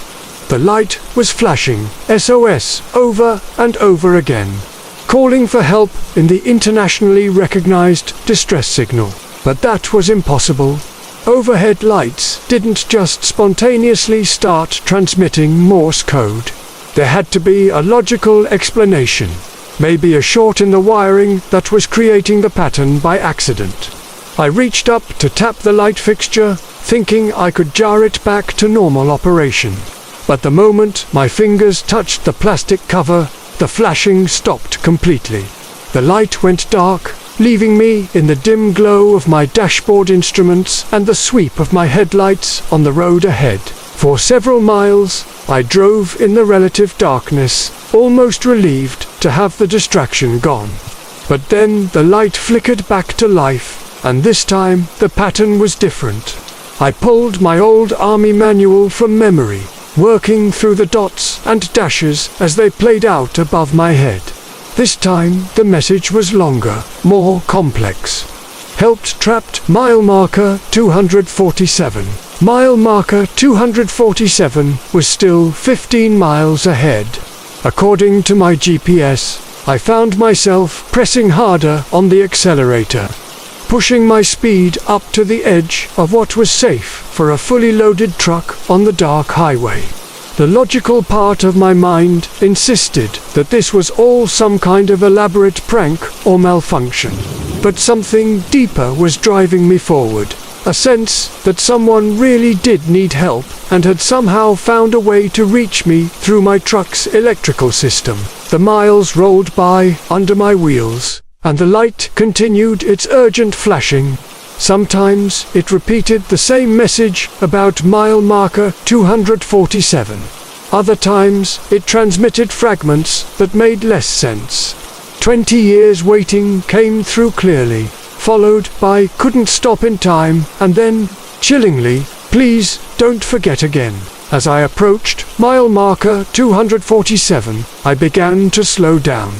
Speaker 1: The light was flashing SOS over and over again, calling for help in the internationally recognized distress signal. But that was impossible. Overhead lights didn't just spontaneously start transmitting Morse code. There had to be a logical explanation, maybe a short in the wiring that was creating the pattern by accident. I reached up to tap the light fixture, thinking I could jar it back to normal operation. But the moment my fingers touched the plastic cover, the flashing stopped completely. The light went dark, leaving me in the dim glow of my dashboard instruments and the sweep of my headlights on the road ahead. For several miles, I drove in the relative darkness, almost relieved to have the distraction gone. But then the light flickered back to life, and this time the pattern was different. I pulled my old army manual from memory, working through the dots and dashes as they played out above my head. This time the message was longer, more complex. Helped trapped mile marker 247. Mile marker 247 was still 15 miles ahead. According to my GPS, I found myself pressing harder on the accelerator, pushing my speed up to the edge of what was safe for a fully loaded truck on the dark highway. The logical part of my mind insisted that this was all some kind of elaborate prank or malfunction. But something deeper was driving me forward. A sense that someone really did need help and had somehow found a way to reach me through my truck's electrical system. The miles rolled by under my wheels, and the light continued its urgent flashing. Sometimes it repeated the same message about mile marker 247. Other times it transmitted fragments that made less sense. 20 years waiting came through clearly, followed by couldn't stop in time, and then, chillingly, please don't forget again. As I approached mile marker 247, I began to slow down,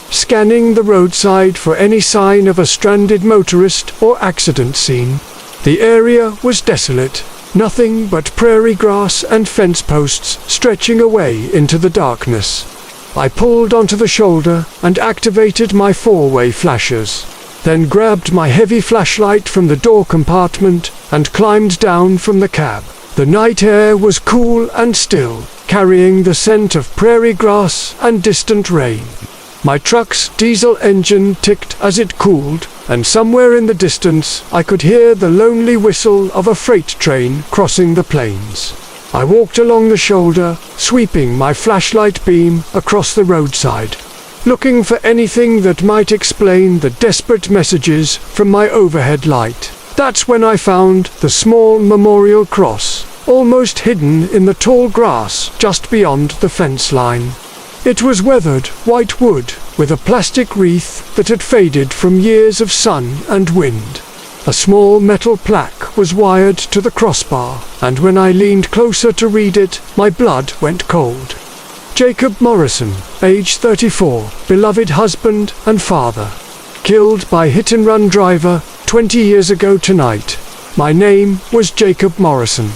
Speaker 1: scanning the roadside for any sign of a stranded motorist or accident scene. The area was desolate, nothing but prairie grass and fence posts stretching away into the darkness. I pulled onto the shoulder and activated my four-way flashers, then grabbed my heavy flashlight from the door compartment and climbed down from the cab. The night air was cool and still, carrying the scent of prairie grass and distant rain. My truck's diesel engine ticked as it cooled, and somewhere in the distance I could hear the lonely whistle of a freight train crossing the plains. I walked along the shoulder, sweeping my flashlight beam across the roadside, looking for anything that might explain the desperate messages from my overhead light. That's when I found the small memorial cross, almost hidden in the tall grass just beyond the fence line. It was weathered white wood with a plastic wreath that had faded from years of sun and wind. A small metal plaque was wired to the crossbar, and when I leaned closer to read it, my blood went cold. Jacob Morrison, age 34, beloved husband and father. Killed by hit-and-run driver 20 years ago tonight. My name was Jacob Morrison.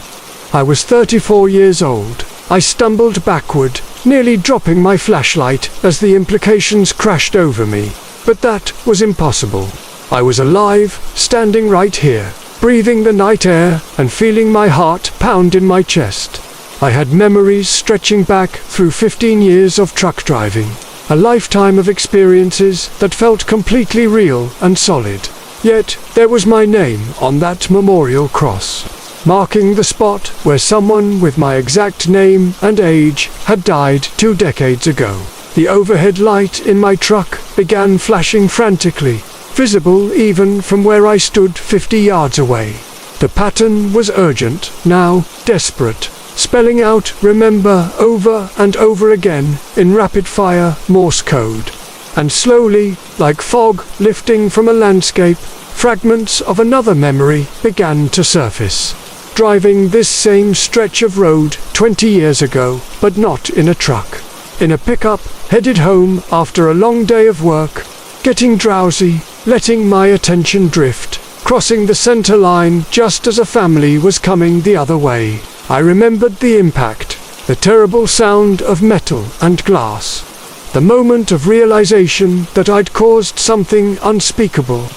Speaker 1: I was 34 years old. I stumbled backward, nearly dropping my flashlight as the implications crashed over me. But that was impossible. I was alive, standing right here, breathing the night air and feeling my heart pound in my chest. I had memories stretching back through 15 years of truck driving, a lifetime of experiences that felt completely real and solid. Yet there was my name on that memorial cross, marking the spot where someone with my exact name and age had died 2 decades ago. The overhead light in my truck began flashing frantically, visible even from where I stood 50 yards away. The pattern was urgent, now desperate, spelling out "remember" over and over again in rapid-fire Morse code. And slowly, like fog lifting from a landscape, fragments of another memory began to surface. Driving this same stretch of road 20 years ago, but not in a truck. In a pickup, headed home after a long day of work, getting drowsy, letting my attention drift, crossing the center line just as a family was coming the other way. I remembered the impact, the terrible sound of metal and glass, the moment of realization that I'd caused something unspeakable.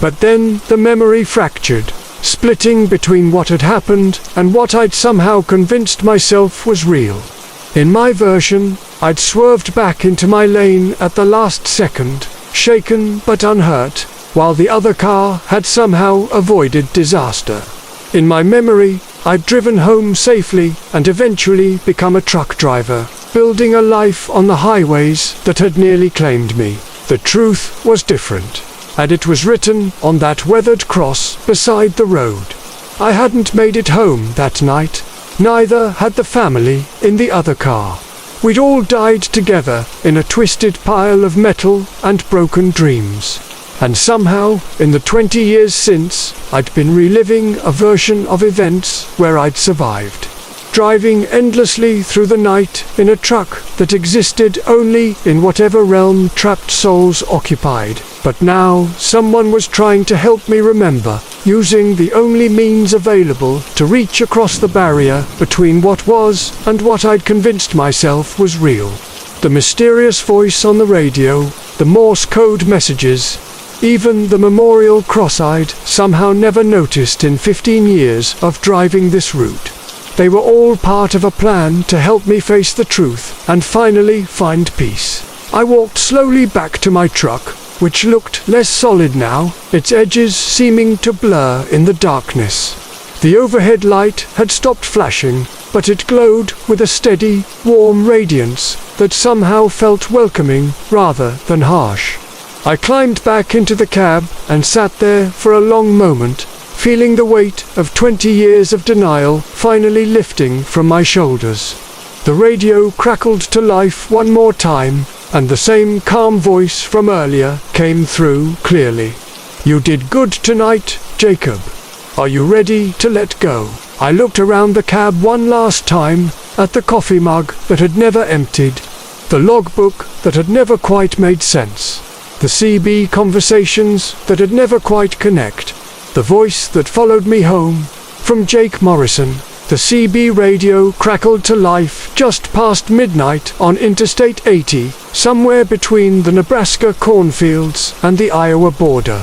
Speaker 1: But then the memory fractured, splitting between what had happened and what I'd somehow convinced myself was real. In my version, I'd swerved back into my lane at the last second, shaken but unhurt, while the other car had somehow avoided disaster. In my memory, I'd driven home safely and eventually become a truck driver, building a life on the highways that had nearly claimed me. The truth was different, and it was written on that weathered cross beside the road. I hadn't made it home that night, neither had the family in the other car. We'd all died together in a twisted pile of metal and broken dreams. And somehow, in the 20 years since, I'd been reliving a version of events where I'd survived. Driving endlessly through the night in a truck that existed only in whatever realm trapped souls occupied. But now, someone was trying to help me remember, using the only means available to reach across the barrier between what was and what I'd convinced myself was real. The mysterious voice on the radio, the Morse code messages, even the memorial cross I'd somehow never noticed in 15 years of driving this route. They were all part of a plan to help me face the truth and finally find peace. I walked slowly back to my truck, which looked less solid now, its edges seeming to blur in the darkness. The overhead light had stopped flashing, but it glowed with a steady, warm radiance that somehow felt welcoming rather than harsh. I climbed back into the cab and sat there for a long moment, feeling the weight of 20 years of denial finally lifting from my shoulders. The radio crackled to life one more time, and the same calm voice from earlier came through clearly. "You did good tonight, Jacob. Are you ready to let go?" I looked around the cab one last time, at the coffee mug that had never emptied, the logbook that had never quite made sense, the CB conversations that had never quite connect, the voice that followed me home, from Jake Morrison. The CB radio crackled to life just past midnight on Interstate 80, somewhere between the Nebraska cornfields and the Iowa border.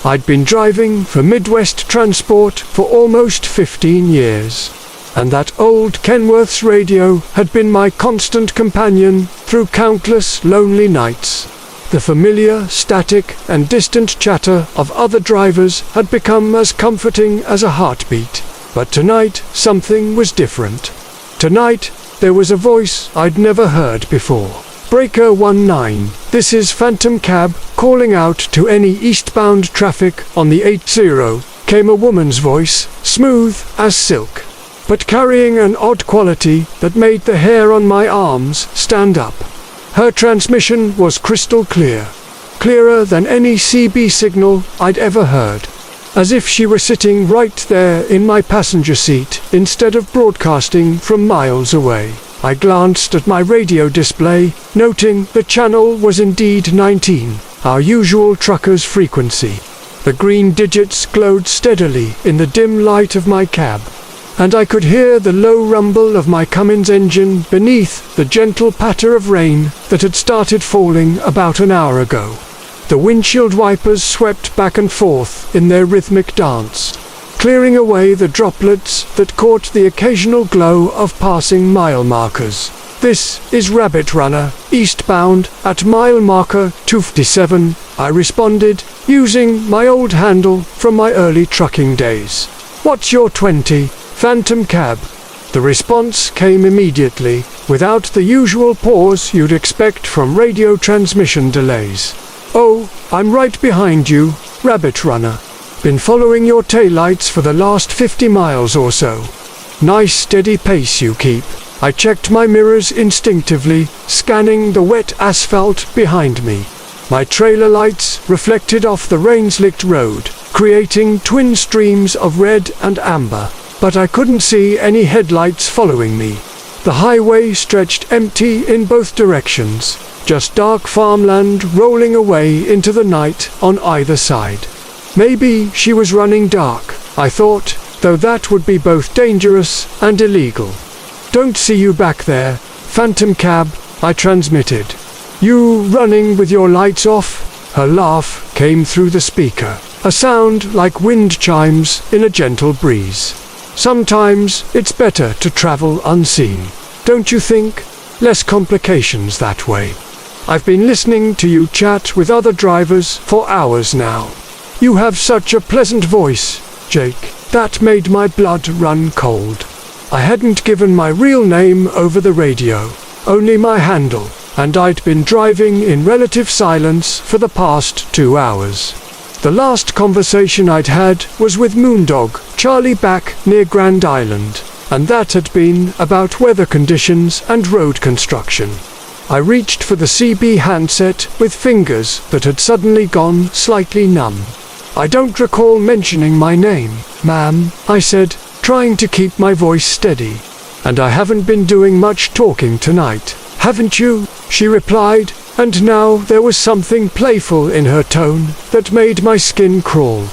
Speaker 1: I'd been driving for Midwest Transport for almost 15 years, and that old Kenworth's radio had been my constant companion through countless lonely nights. The familiar, static, and distant chatter of other drivers had become as comforting as a heartbeat. But tonight, something was different. Tonight, there was a voice I'd never heard before. Breaker 19, this is Phantom Cab calling out to any eastbound traffic on the 80, came a woman's voice, smooth as silk, but carrying an odd quality that made the hair on my arms stand up. Her transmission was crystal clear, clearer than any CB signal I'd ever heard. As if she were sitting right there in my passenger seat instead of broadcasting from miles away. I glanced at my radio display, noting the channel was indeed 19, our usual trucker's frequency. The green digits glowed steadily in the dim light of my cab, and I could hear the low rumble of my Cummins engine beneath the gentle patter of rain that had started falling about an hour ago. The windshield wipers swept back and forth in their rhythmic dance, clearing away the droplets that caught the occasional glow of passing mile markers. "This is Rabbit Runner, eastbound, at mile marker 257, I responded, using my old handle from my early trucking days. "What's your 20, Phantom Cab?" The response came immediately, without the usual pause you'd expect from radio transmission delays. "Oh, I'm right behind you, Rabbit Runner. Been following your taillights for the last 50 miles or so. Nice steady pace you keep." I checked my mirrors instinctively, scanning the wet asphalt behind me. My trailer lights reflected off the rain-slicked road, creating twin streams of red and amber, but I couldn't see any headlights following me. The highway stretched empty in both directions, just dark farmland rolling away into the night on either side. Maybe she was running dark, I thought, though that would be both dangerous and illegal. "Don't see you back there, Phantom Cab," I transmitted. "You running with your lights off?" Her laugh came through the speaker, a sound like wind chimes in a gentle breeze. "Sometimes it's better to travel unseen, don't you think? Less complications that way. I've been listening to you chat with other drivers for hours now. You have such a pleasant voice, Jake, that made my blood run cold. I hadn't given my real name over the radio, only my handle, and I'd been driving in relative silence for the past 2 hours. The last conversation I'd had was with Moondog, Charlie back near Grand Island, and that had been about weather conditions and road construction. I reached for the CB handset with fingers that had suddenly gone slightly numb. "I don't recall mentioning my name, ma'am," I said, trying to keep my voice steady. "And I haven't been doing much talking tonight, haven't you?" she replied, and now there was something playful in her tone that made my skin crawl.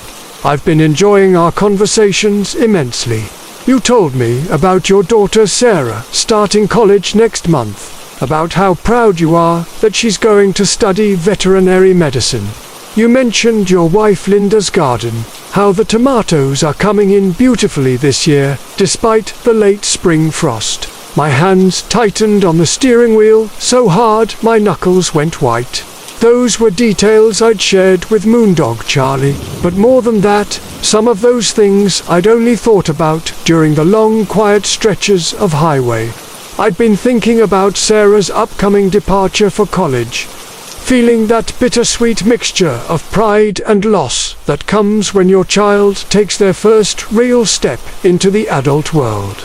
Speaker 1: "I've been enjoying our conversations immensely. You told me about your daughter Sarah starting college next month, about how proud you are that she's going to study veterinary medicine. You mentioned your wife Linda's garden, how the tomatoes are coming in beautifully this year, despite the late spring frost. My hands tightened on the steering wheel so hard my knuckles went white. Those were details I'd shared with Moondog Charlie, but more than that, some of those things I'd only thought about during the long quiet stretches of highway. I'd been thinking about Sarah's upcoming departure for college, feeling that bittersweet mixture of pride and loss that comes when your child takes their first real step into the adult world.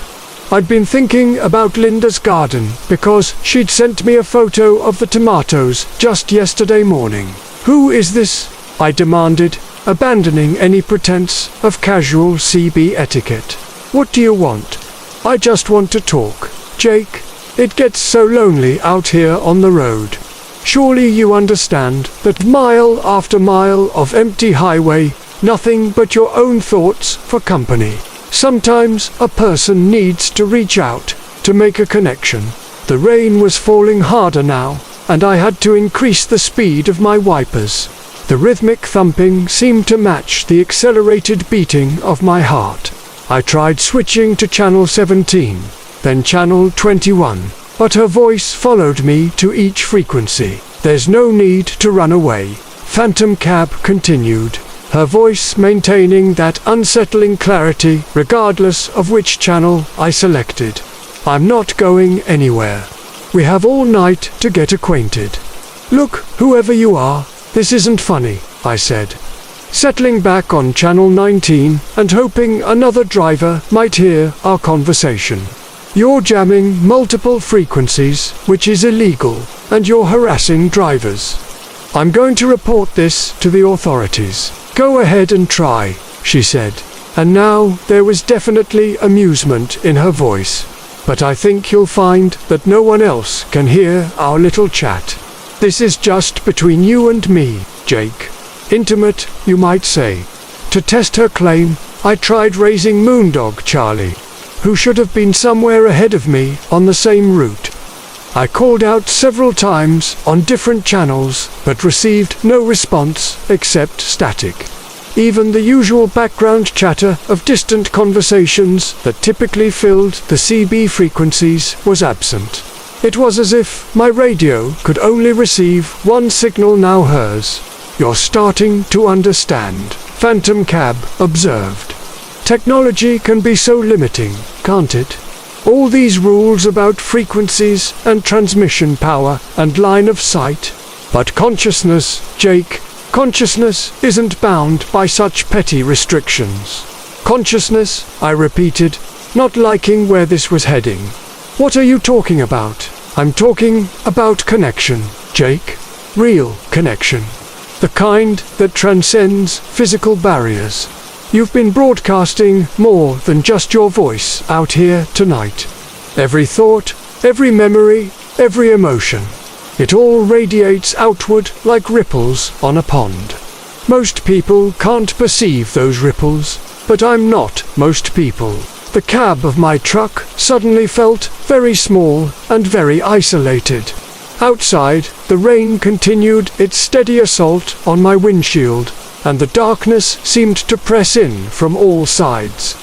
Speaker 1: I'd been thinking about Linda's garden because she'd sent me a photo of the tomatoes just yesterday morning. "Who is this?" I demanded, abandoning any pretense of casual CB etiquette. "What do you want?" "I just want to talk, Jake. It gets so lonely out here on the road. Surely you understand that mile after mile of empty highway, nothing but your own thoughts for company. Sometimes a person needs to reach out to make a connection." The rain was falling harder now, and I had to increase the speed of my wipers. The rhythmic thumping seemed to match the accelerated beating of my heart. I tried switching to channel 17, then channel 21, but her voice followed me to each frequency. "There's no need to run away," Phantom Cab continued, her voice maintaining that unsettling clarity regardless of which channel I selected. "I'm not going anywhere. We have all night to get acquainted. Look, whoever you are, this isn't funny," I said, settling back on channel 19 and hoping another driver might hear our conversation. "You're jamming multiple frequencies, which is illegal, and you're harassing drivers. I'm going to report this to the authorities." "Go ahead and try," she said, and now there was definitely amusement in her voice. "But I think you'll find that no one else can hear our little chat. This is just between you and me, Jake. Intimate, you might say." To test her claim, I tried raising Moondog Charlie, who should have been somewhere ahead of me on the same route. I called out several times on different channels, but received no response except static. Even the usual background chatter of distant conversations that typically filled the CB frequencies was absent. It was as if my radio could only receive one signal, now hers. "You're starting to understand," Phantom Cab observed. "Technology can be so limiting, can't it? All these rules about frequencies and transmission power and line of sight. But consciousness, Jake, consciousness isn't bound by such petty restrictions." "Consciousness," I repeated, not liking where this was heading. "What are you talking about?" "I'm talking about connection, Jake. Real connection. The kind that transcends physical barriers. You've been broadcasting more than just your voice out here tonight. Every thought, every memory, every emotion. It all radiates outward like ripples on a pond. Most people can't perceive those ripples, but I'm not most people." The cab of my truck suddenly felt very small and very isolated. Outside, the rain continued its steady assault on my windshield, and the darkness seemed to press in from all sides.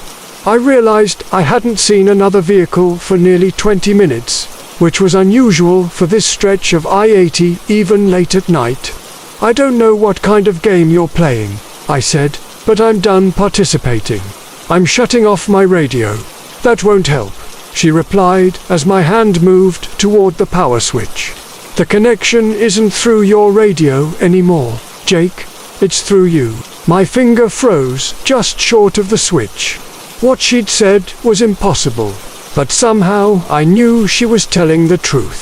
Speaker 1: I realized I hadn't seen another vehicle for nearly 20 minutes, which was unusual for this stretch of I-80 even late at night. "I don't know what kind of game you're playing," I said, "but I'm done participating. I'm shutting off my radio." "That won't help," she replied as my hand moved toward the power switch. "The connection isn't through your radio anymore, Jake. It's through you." My finger froze just short of the switch. What she'd said was impossible, but somehow I knew she was telling the truth.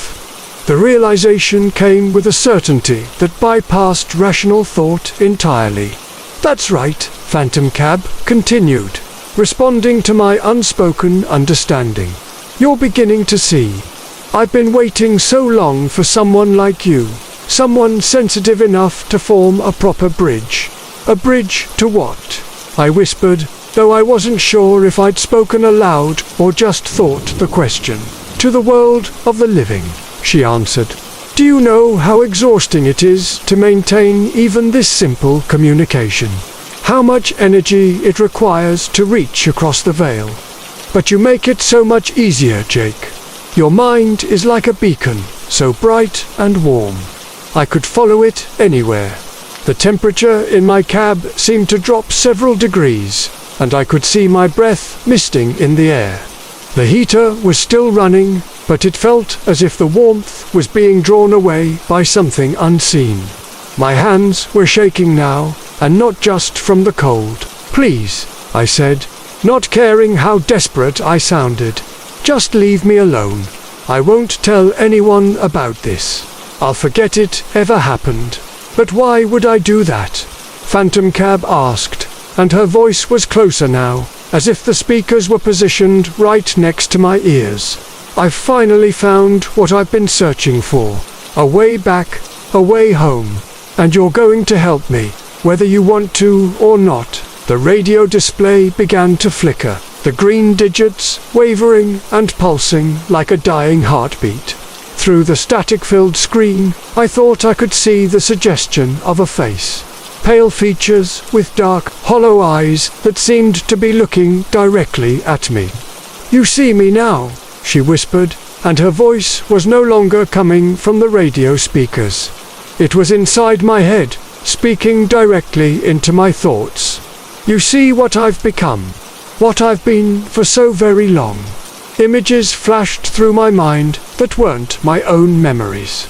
Speaker 1: The realization came with a certainty that bypassed rational thought entirely. "That's right," Phantom Cab continued, responding to my unspoken understanding. "You're beginning to see. I've been waiting so long for someone like you. Someone sensitive enough to form a proper bridge." "A bridge to what?" I whispered, though I wasn't sure if I'd spoken aloud or just thought the question. "To the world of the living," she answered. Do you know how exhausting it is to maintain even this simple communication? How much energy it requires to reach across the veil? But you make it so much easier, Jake. Your mind is like a beacon, so bright and warm. I could follow it anywhere. The temperature in my cab seemed to drop several degrees, and I could see my breath misting in the air. The heater was still running, but it felt as if the warmth was being drawn away by something unseen. My hands were shaking now, and not just from the cold. "Please," I said, not caring how desperate I sounded. "Just leave me alone. I won't tell anyone about this. I'll forget it ever happened." "But why would I do that?" Phantom Cab asked, and her voice was closer now, as if the speakers were positioned right next to my ears. "I've finally found what I've been searching for. A way back, a way home. And you're going to help me, whether you want to or not." The radio display began to flicker, the green digits wavering and pulsing like a dying heartbeat. Through the static-filled screen, I thought I could see the suggestion of a face. Pale features with dark, hollow eyes that seemed to be looking directly at me. "You see me now," she whispered, and her voice was no longer coming from the radio speakers. It was inside my head, speaking directly into my thoughts. "You see what I've become, what I've been for so very long." Images flashed through my mind that weren't my own memories.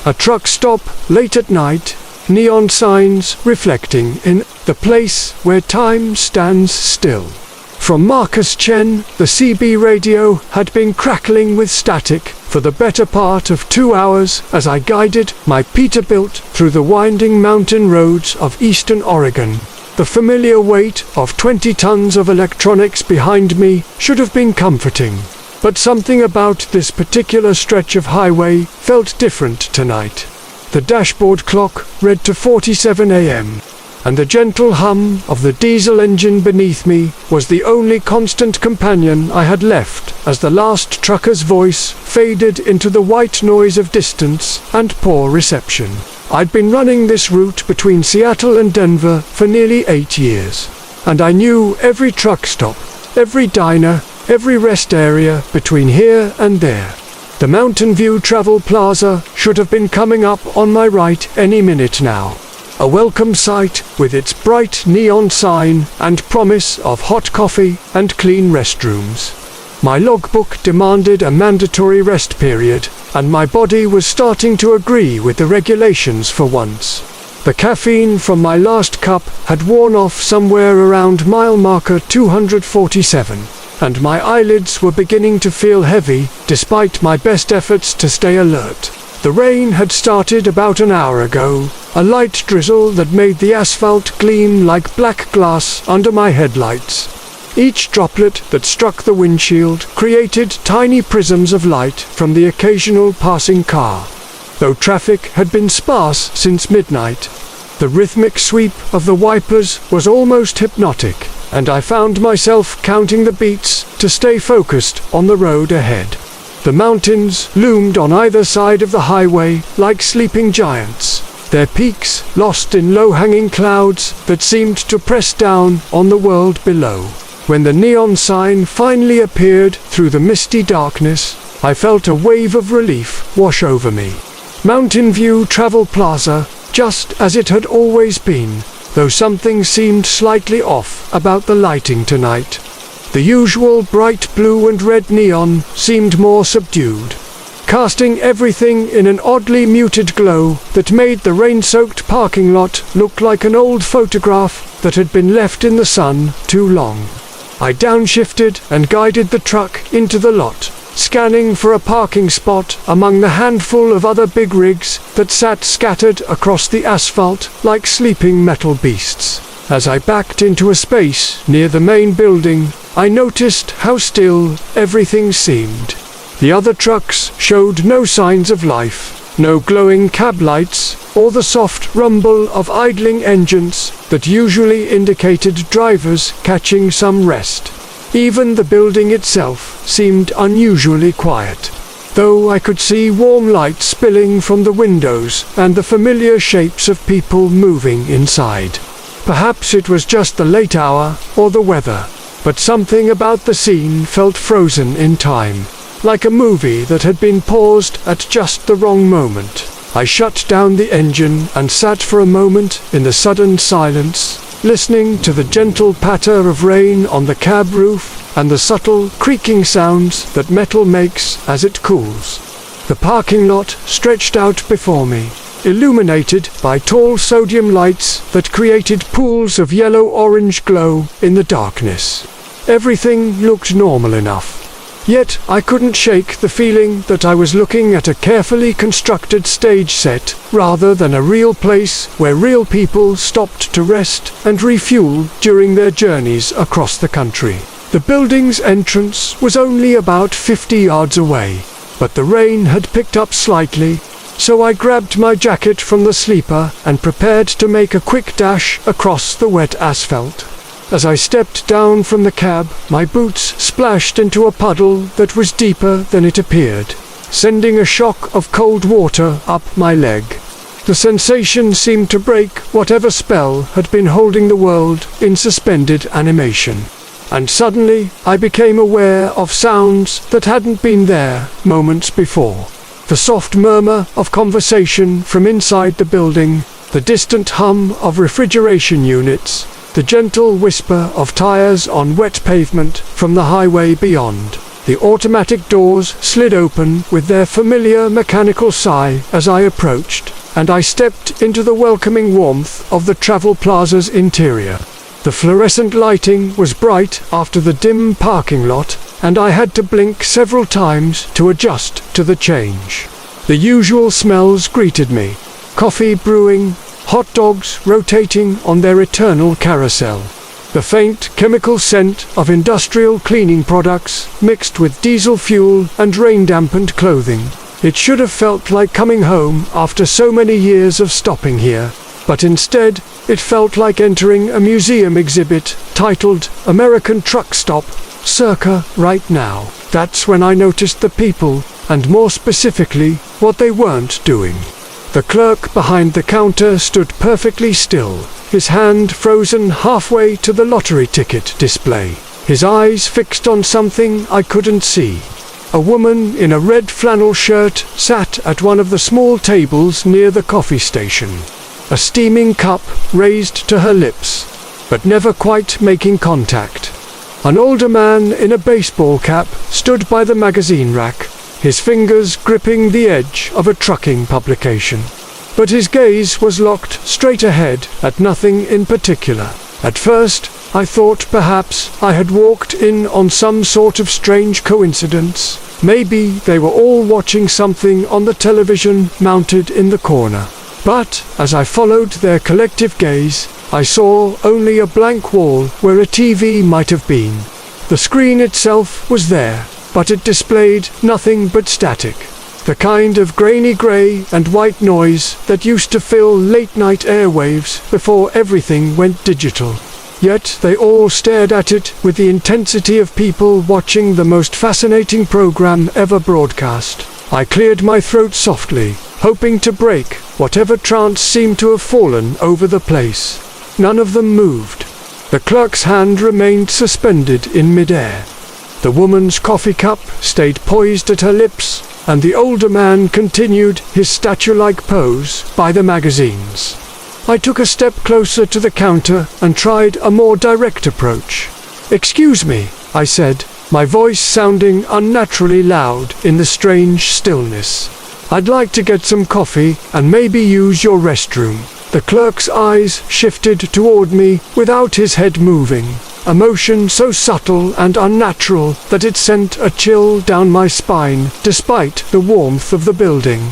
Speaker 1: A truck stop late at night, neon signs reflecting in the place where time stands still. From Marcus Chen, the CB radio had been crackling with static for the better part of 2 hours as I guided my Peterbilt through the winding mountain roads of eastern Oregon. The familiar weight of 20 tons of electronics behind me should have been comforting. But something about this particular stretch of highway felt different tonight. The dashboard clock read to 47 a.m., and the gentle hum of the diesel engine beneath me was the only constant companion I had left as the last trucker's voice faded into the white noise of distance and poor reception. I'd been running this route between Seattle and Denver for nearly 8 years, and I knew every truck stop, every diner, every rest area between here and there. The Mountain View Travel Plaza should have been coming up on my right any minute now. A welcome sight with its bright neon sign and promise of hot coffee and clean restrooms. My logbook demanded a mandatory rest period, and my body was starting to agree with the regulations for once. The caffeine from my last cup had worn off somewhere around mile marker 247, and my eyelids were beginning to feel heavy despite my best efforts to stay alert. The rain had started about an hour ago, a light drizzle that made the asphalt gleam like black glass under my headlights. Each droplet that struck the windshield created tiny prisms of light from the occasional passing car. Though traffic had been sparse since midnight, the rhythmic sweep of the wipers was almost hypnotic, and I found myself counting the beats to stay focused on the road ahead. The mountains loomed on either side of the highway like sleeping giants, their peaks lost in low-hanging clouds that seemed to press down on the world below. When the neon sign finally appeared through the misty darkness, I felt a wave of relief wash over me. Mountain View Travel Plaza, just as it had always been, though something seemed slightly off about the lighting tonight. The usual bright blue and red neon seemed more subdued, casting everything in an oddly muted glow that made the rain-soaked parking lot look like an old photograph that had been left in the sun too long. I downshifted and guided the truck into the lot, scanning for a parking spot among the handful of other big rigs that sat scattered across the asphalt like sleeping metal beasts. As I backed into a space near the main building, I noticed how still everything seemed. The other trucks showed no signs of life, no glowing cab lights, or the soft rumble of idling engines that usually indicated drivers catching some rest. Even the building itself seemed unusually quiet. though I could see warm light spilling from the windows and the familiar shapes of people moving inside. Perhaps it was just the late hour or the weather, but something about the scene felt frozen in time, like a movie that had been paused at just the wrong moment. I shut down the engine and sat for a moment in the sudden silence, listening to the gentle patter of rain on the cab roof and the subtle creaking sounds that metal makes as it cools. The parking lot stretched out before me, illuminated by tall sodium lights that created pools of yellow-orange glow in the darkness. Everything looked normal enough. Yet I couldn't shake the feeling that I was looking at a carefully constructed stage set rather than a real place where real people stopped to rest and refuel during their journeys across the country. The building's entrance was only about 50 yards away, but the rain had picked up slightly, so I grabbed my jacket from the sleeper and prepared to make a quick dash across the wet asphalt. As I stepped down from the cab, my boots splashed into a puddle that was deeper than it appeared, sending a shock of cold water up my leg. The sensation seemed to break whatever spell had been holding the world in suspended animation. And suddenly I became aware of sounds that hadn't been there moments before. The soft murmur of conversation from inside the building, the distant hum of refrigeration units, the gentle whisper of tires on wet pavement from the highway beyond. The automatic doors slid open with their familiar mechanical sigh as I approached, and I stepped into the welcoming warmth of the Travel Plaza's interior. The fluorescent lighting was bright after the dim parking lot, and I had to blink several times to adjust to the change. The usual smells greeted me: coffee brewing, hot dogs rotating on their eternal carousel, the faint chemical scent of industrial cleaning products mixed with diesel fuel and rain-dampened clothing. It should have felt like coming home after so many years of stopping here, but instead it felt like entering a museum exhibit titled American Truck Stop, circa right now. That's when I noticed the people, and more specifically, what they weren't doing. The clerk behind the counter stood perfectly still, his hand frozen halfway to the lottery ticket display, his eyes fixed on something I couldn't see. A woman in a red flannel shirt sat at one of the small tables near the coffee station, a steaming cup raised to her lips, but never quite making contact. An older man in a baseball cap stood by the magazine rack, his fingers gripping the edge of a trucking publication. But his gaze was locked straight ahead at nothing in particular. At first, I thought perhaps I had walked in on some sort of strange coincidence. Maybe they were all watching something on the television mounted in the corner. But as I followed their collective gaze, I saw only a blank wall where a TV might have been. The screen itself was there, but it displayed nothing but static. The kind of grainy grey and white noise that used to fill late-night airwaves before everything went digital. Yet they all stared at it with the intensity of people watching the most fascinating program ever broadcast. I cleared my throat softly, hoping to break whatever trance seemed to have fallen over the place. None of them moved. The clerk's hand remained suspended in midair. The woman's coffee cup stayed poised at her lips, and the older man continued his statue-like pose by the magazines. I took a step closer to the counter and tried a more direct approach. "Excuse me," I said, my voice sounding unnaturally loud in the strange stillness. "I'd like to get some coffee and maybe use your restroom." The clerk's eyes shifted toward me without his head moving, a motion so subtle and unnatural that it sent a chill down my spine despite the warmth of the building.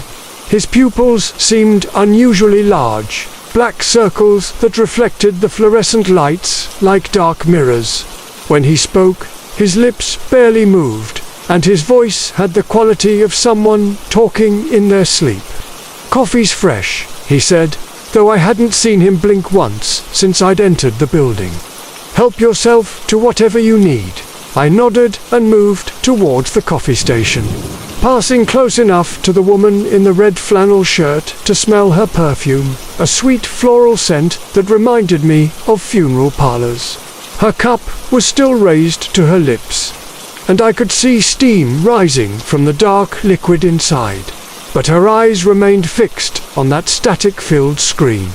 Speaker 1: His pupils seemed unusually large, black circles that reflected the fluorescent lights like dark mirrors. When he spoke, his lips barely moved, and his voice had the quality of someone talking in their sleep. "Coffee's fresh," he said, though I hadn't seen him blink once since I'd entered the building. "Help yourself to whatever you need." I nodded and moved towards the coffee station. passing close enough to the woman in the red flannel shirt to smell her perfume, a sweet floral scent that reminded me of funeral parlors. Her cup was still raised to her lips, and I could see steam rising from the dark liquid inside. But her eyes remained fixed on that static-filled screen.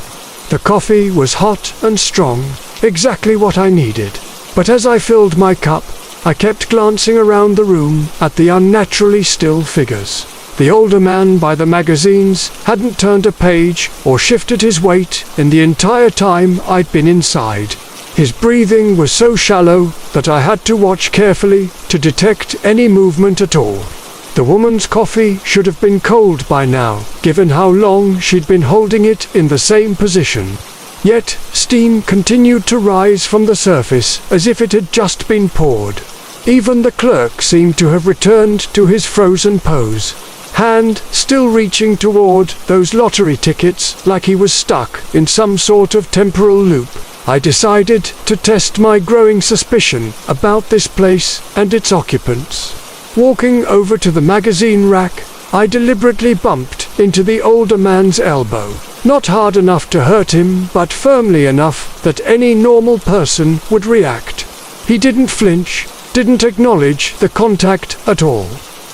Speaker 1: The coffee was hot and strong, exactly what I needed. But as I filled my cup, I kept glancing around the room at the unnaturally still figures. The older man by the magazines hadn't turned a page or shifted his weight in the entire time I'd been inside. His breathing was so shallow that I had to watch carefully to detect any movement at all. The woman's coffee should have been cold by now, given how long she'd been holding it in the same position. Yet, steam continued to rise from the surface as if it had just been poured. Even the clerk seemed to have returned to his frozen pose, hand still reaching toward those lottery tickets like he was stuck in some sort of temporal loop. I decided to test my growing suspicion about this place and its occupants. Walking over to the magazine rack, I deliberately bumped into the older man's elbow. Not hard enough to hurt him, but firmly enough that any normal person would react. He didn't flinch, didn't acknowledge the contact at all.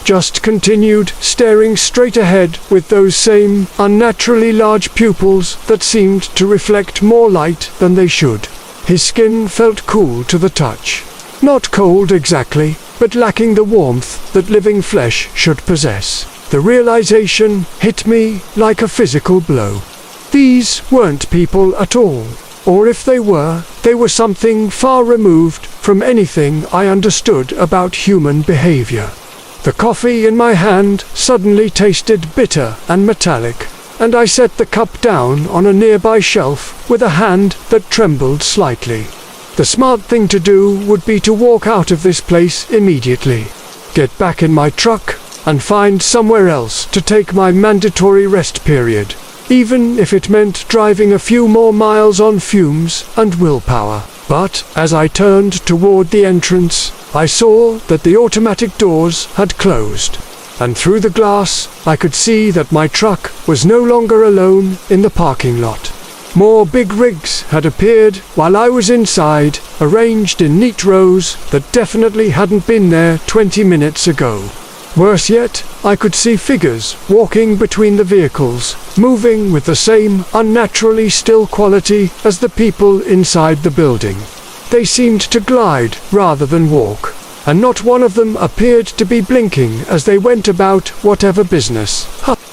Speaker 1: Just continued staring straight ahead with those same unnaturally large pupils that seemed to reflect more light than they should. His skin felt cool to the touch. Not cold exactly, but lacking the warmth that living flesh should possess. The realization hit me like a physical blow. These weren't people at all, or if they were something far removed from anything I understood about human behavior. The coffee in my hand suddenly tasted bitter and metallic, and I set the cup down on a nearby shelf with a hand that trembled slightly. The smart thing to do would be to walk out of this place immediately, get back in my truck, and find somewhere else to take my mandatory rest period, even if it meant driving a few more miles on fumes and willpower. But as I turned toward the entrance, I saw that the automatic doors had closed, and through the glass I could see that my truck was no longer alone in the parking lot. More big rigs had appeared while I was inside, arranged in neat rows that definitely hadn't been there 20 minutes ago. Worse yet, I could see figures walking between the vehicles, moving with the same unnaturally still quality as the people inside the building. They seemed to glide rather than walk, and not one of them appeared to be blinking as they went about whatever business.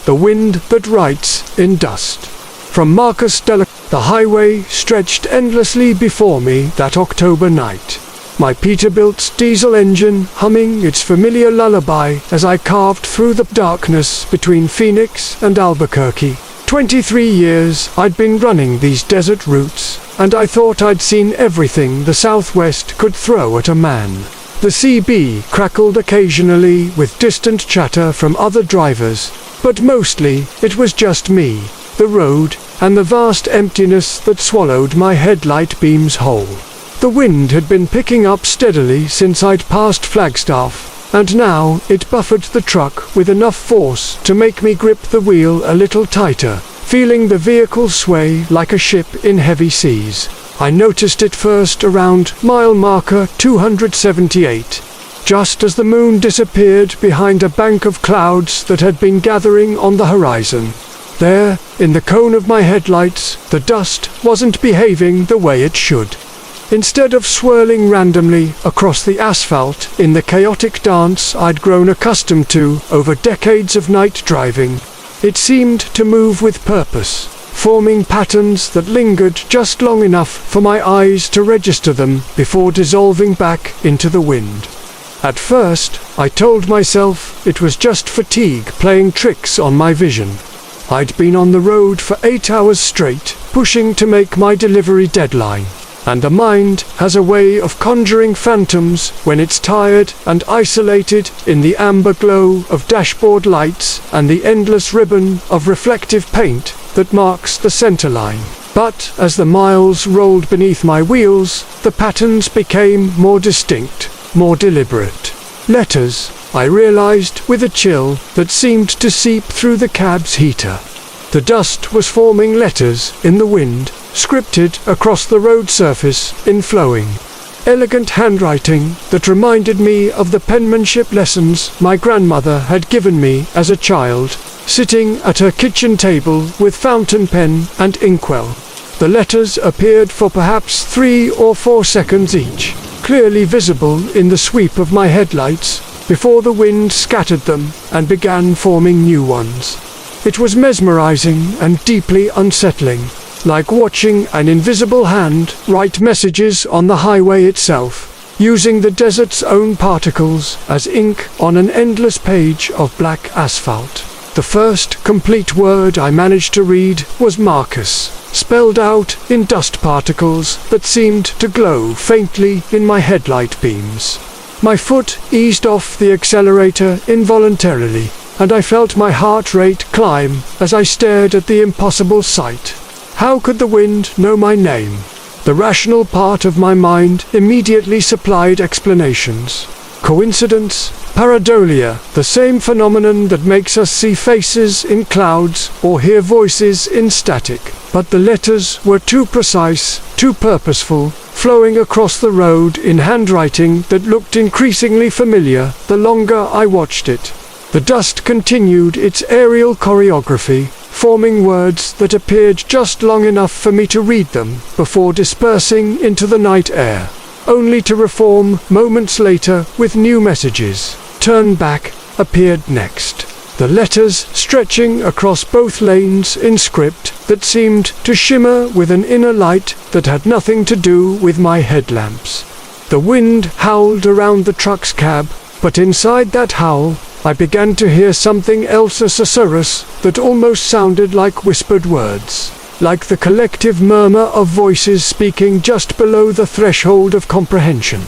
Speaker 1: The wind that writes in dust. From Marcus Della, the highway stretched endlessly before me that October night. My Peterbilt's diesel engine humming its familiar lullaby as I carved through the darkness between Phoenix and Albuquerque. 23 years I'd been running these desert routes, and I thought I'd seen everything the Southwest could throw at a man. The CB crackled occasionally with distant chatter from other drivers, but mostly it was just me, the road, and the vast emptiness that swallowed my headlight beams whole. The wind had been picking up steadily since I'd passed Flagstaff, and now it buffeted the truck with enough force to make me grip the wheel a little tighter, feeling the vehicle sway like a ship in heavy seas. I noticed it first around mile marker 278, just as the moon disappeared behind a bank of clouds that had been gathering on the horizon. There, in the cone of my headlights, the dust wasn't behaving the way it should. Instead of swirling randomly across the asphalt in the chaotic dance I'd grown accustomed to over decades of night driving, it seemed to move with purpose, forming patterns that lingered just long enough for my eyes to register them before dissolving back into the wind. At first, I told myself it was just fatigue playing tricks on my vision. I'd been on the road for 8 hours straight, pushing to make my delivery deadline. And the mind has a way of conjuring phantoms when it's tired and isolated in the amber glow of dashboard lights and the endless ribbon of reflective paint that marks the center line. But as the miles rolled beneath my wheels, the patterns became more distinct, more deliberate. Letters, I realized with a chill that seemed to seep through the cab's heater. The dust was forming letters in the wind, scripted across the road surface in flowing, elegant handwriting that reminded me of the penmanship lessons my grandmother had given me as a child, sitting at her kitchen table with fountain pen and inkwell. The letters appeared for perhaps 3 or 4 seconds each, clearly visible in the sweep of my headlights, before the wind scattered them and began forming new ones. It was mesmerizing and deeply unsettling, like watching an invisible hand write messages on the highway itself, using the desert's own particles as ink on an endless page of black asphalt. The first complete word I managed to read was Marcus, spelled out in dust particles that seemed to glow faintly in my headlight beams. My foot eased off the accelerator involuntarily, and I felt my heart rate climb as I stared at the impossible sight. How could the wind know my name? The rational part of my mind immediately supplied explanations. Coincidence? Pareidolia, the same phenomenon that makes us see faces in clouds or hear voices in static. But the letters were too precise, too purposeful, flowing across the road in handwriting that looked increasingly familiar the longer I watched it. The dust continued its aerial choreography, forming words that appeared just long enough for me to read them before dispersing into the night air, only to reform moments later with new messages. Turn back appeared next, the letters stretching across both lanes in script that seemed to shimmer with an inner light that had nothing to do with my headlamps. The wind howled around the truck's cab, but inside that howl, I began to hear something else, a susurrus that almost sounded like whispered words, like the collective murmur of voices speaking just below the threshold of comprehension.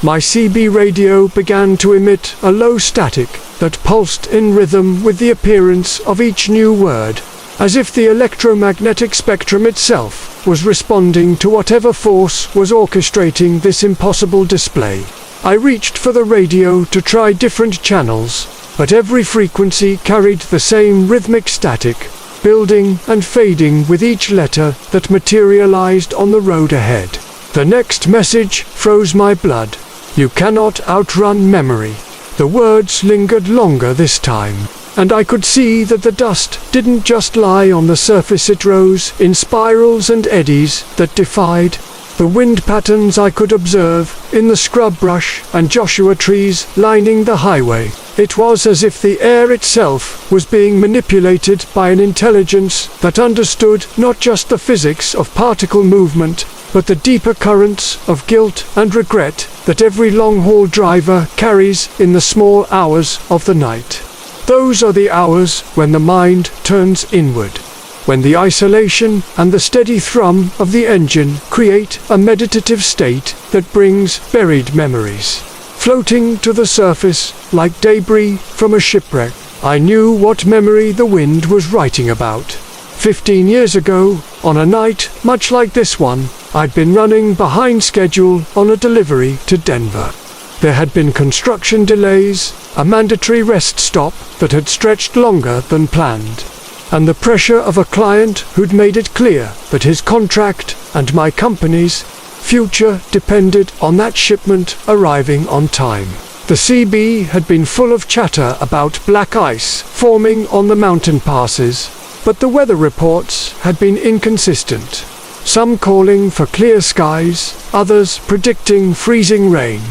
Speaker 1: My CB radio began to emit a low static that pulsed in rhythm with the appearance of each new word, as if the electromagnetic spectrum itself was responding to whatever force was orchestrating this impossible display. I reached for the radio to try different channels, but every frequency carried the same rhythmic static, building and fading with each letter that materialized on the road ahead. The next message froze my blood. You cannot outrun memory. The words lingered longer this time, and I could see that the dust didn't just lie on the surface, it rose in spirals and eddies that defied the wind patterns I could observe in the scrub brush and Joshua trees lining the highway. It was as if the air itself was being manipulated by an intelligence that understood not just the physics of particle movement, but the deeper currents of guilt and regret that every long-haul driver carries in the small hours of the night. Those are the hours when the mind turns inward, when the isolation and the steady thrum of the engine create a meditative state that brings buried memories floating to the surface like debris from a shipwreck. I knew what memory the wind was writing about. 15 years ago, on a night much like this one, I'd been running behind schedule on a delivery to Denver. There had been construction delays, a mandatory rest stop that had stretched longer than planned, and the pressure of a client who'd made it clear that his contract and my company's future depended on that shipment arriving on time. The CB had been full of chatter about black ice forming on the mountain passes, but the weather reports had been inconsistent. Some calling for clear skies, others predicting freezing rain.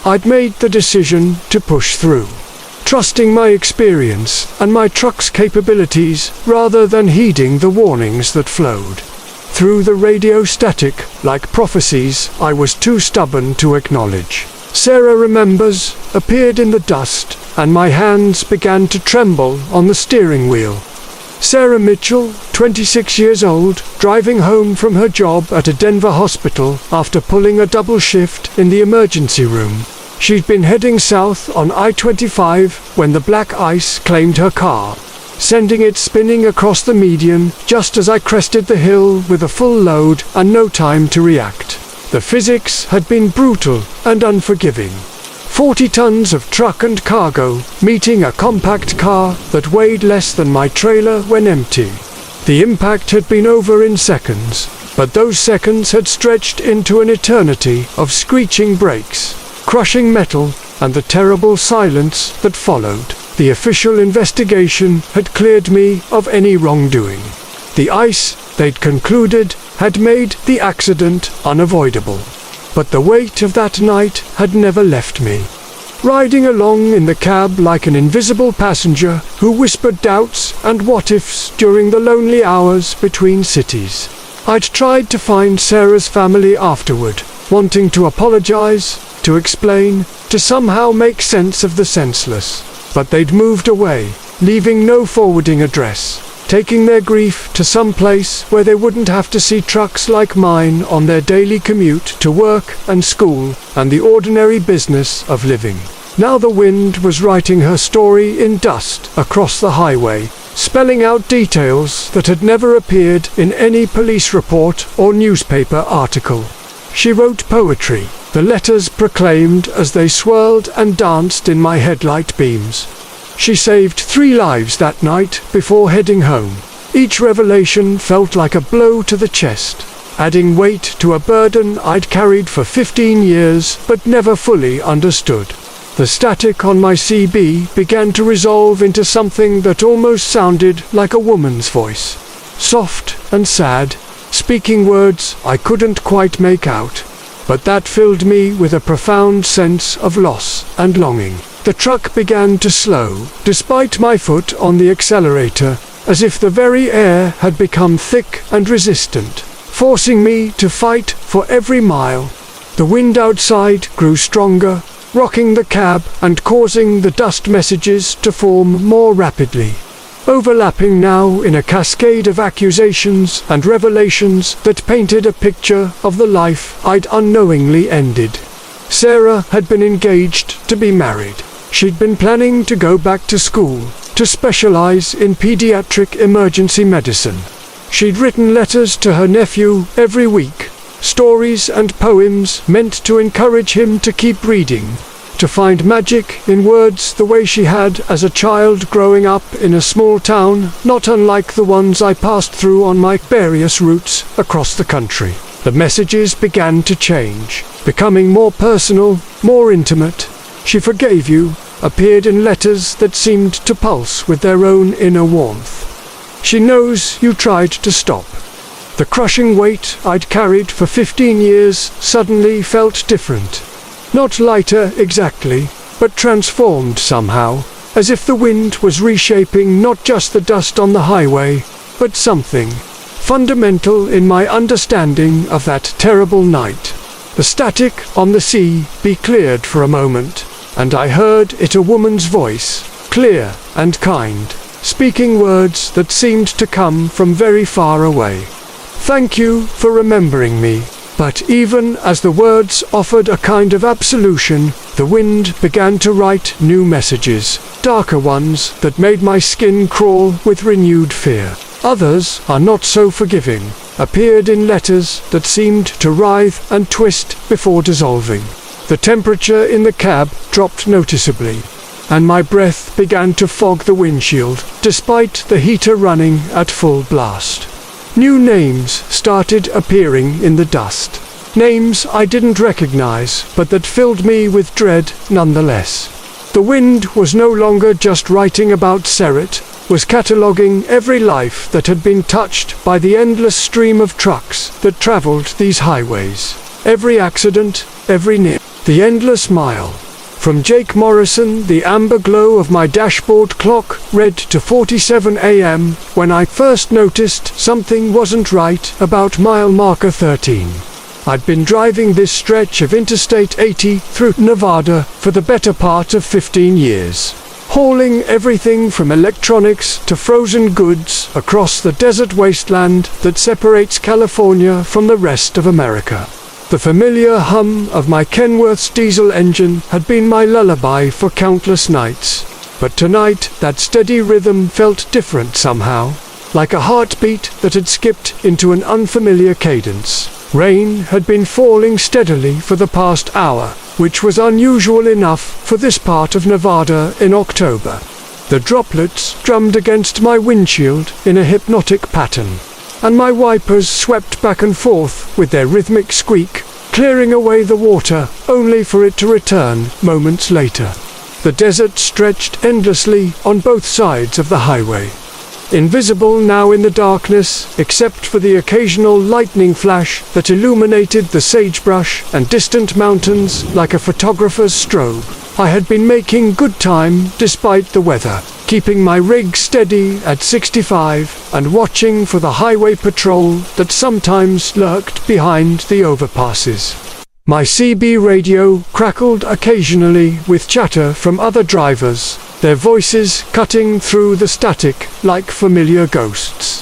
Speaker 1: I'd made the decision to push through, trusting my experience and my truck's capabilities rather than heeding the warnings that flowed through the radio static like prophecies I was too stubborn to acknowledge. Sarah Remembers appeared in the dust, and my hands began to tremble on the steering wheel. Sarah Mitchell, 26 years old, driving home from her job at a Denver hospital after pulling a double shift in the emergency room. She'd been heading south on I-25 when the black ice claimed her car, sending it spinning across the median just as I crested the hill with a full load and no time to react. The physics had been brutal and unforgiving. 40 tons of truck and cargo, meeting a compact car that weighed less than my trailer when empty. The impact had been over in seconds, but those seconds had stretched into an eternity of screeching brakes, crushing metal, and the terrible silence that followed. The official investigation had cleared me of any wrongdoing. The ice, they'd concluded, had made the accident unavoidable. But the weight of that night had never left me. Riding along in the cab like an invisible passenger who whispered doubts and what-ifs during the lonely hours between cities. I'd tried to find Sarah's family afterward, wanting to apologize, to explain, to somehow make sense of the senseless. But they'd moved away, leaving no forwarding address, taking their grief to some place where they wouldn't have to see trucks like mine on their daily commute to work and school and the ordinary business of living. Now the wind was writing her story in dust across the highway, spelling out details that had never appeared in any police report or newspaper article. She wrote poetry, the letters proclaimed as they swirled and danced in my headlight beams. She saved 3 lives that night before heading home. Each revelation felt like a blow to the chest, adding weight to a burden I'd carried for 15 years but never fully understood. The static on my CB began to resolve into something that almost sounded like a woman's voice. Soft and sad, speaking words I couldn't quite make out. But that filled me with a profound sense of loss and longing. The truck began to slow, despite my foot on the accelerator, as if the very air had become thick and resistant, forcing me to fight for every mile. The wind outside grew stronger, rocking the cab and causing the dust messages to form more rapidly, overlapping now in a cascade of accusations and revelations that painted a picture of the life I'd unknowingly ended. Sarah had been engaged to be married. She'd been planning to go back to school, to specialize in pediatric emergency medicine. She'd written letters to her nephew every week, stories and poems meant to encourage him to keep reading, to find magic in words the way she had as a child growing up in a small town not unlike the ones I passed through on my various routes across the country. The messages began to change, becoming more personal, more intimate. She forgave you appeared in letters that seemed to pulse with their own inner warmth. She knows you tried to stop. The crushing weight I'd carried for 15 years suddenly felt different. Not lighter exactly, but transformed somehow, as if the wind was reshaping not just the dust on the highway, but something fundamental in my understanding of that terrible night. The static on the sea be cleared for a moment, and I heard it a woman's voice, clear and kind, speaking words that seemed to come from very far away. Thank you for remembering me. But even as the words offered a kind of absolution, the wind began to write new messages, darker ones that made my skin crawl with renewed fear. Others, are not so forgiving, appeared in letters that seemed to writhe and twist before dissolving. The temperature in the cab dropped noticeably, and my breath began to fog the windshield, despite the heater running at full blast. New names started appearing in the dust. Names I didn't recognize, but that filled me with dread nonetheless. The wind was no longer just writing about Seret, was cataloguing every life that had been touched by the endless stream of trucks that traveled these highways. Every accident, every near. The endless mile. From Jake Morrison, the amber glow of my dashboard clock read to 47 a.m. when I first noticed something wasn't right about mile marker 13. I'd been driving this stretch of Interstate 80 through Nevada for the better part of 15 years, hauling everything from electronics to frozen goods across the desert wasteland that separates California from the rest of America. The familiar hum of my Kenworth's diesel engine had been my lullaby for countless nights, but tonight that steady rhythm felt different somehow, like a heartbeat that had skipped into an unfamiliar cadence. Rain had been falling steadily for the past hour, which was unusual enough for this part of Nevada in October. The droplets drummed against my windshield in a hypnotic pattern, and my wipers swept back and forth with their rhythmic squeak, clearing away the water only for it to return moments later. The desert stretched endlessly on both sides of the highway, invisible now in the darkness except for the occasional lightning flash that illuminated the sagebrush and distant mountains like a photographer's strobe. I had been making good time despite the weather, keeping my rig steady at 65 and watching for the highway patrol that sometimes lurked behind the overpasses. My CB radio crackled occasionally with chatter from other drivers, their voices cutting through the static like familiar ghosts.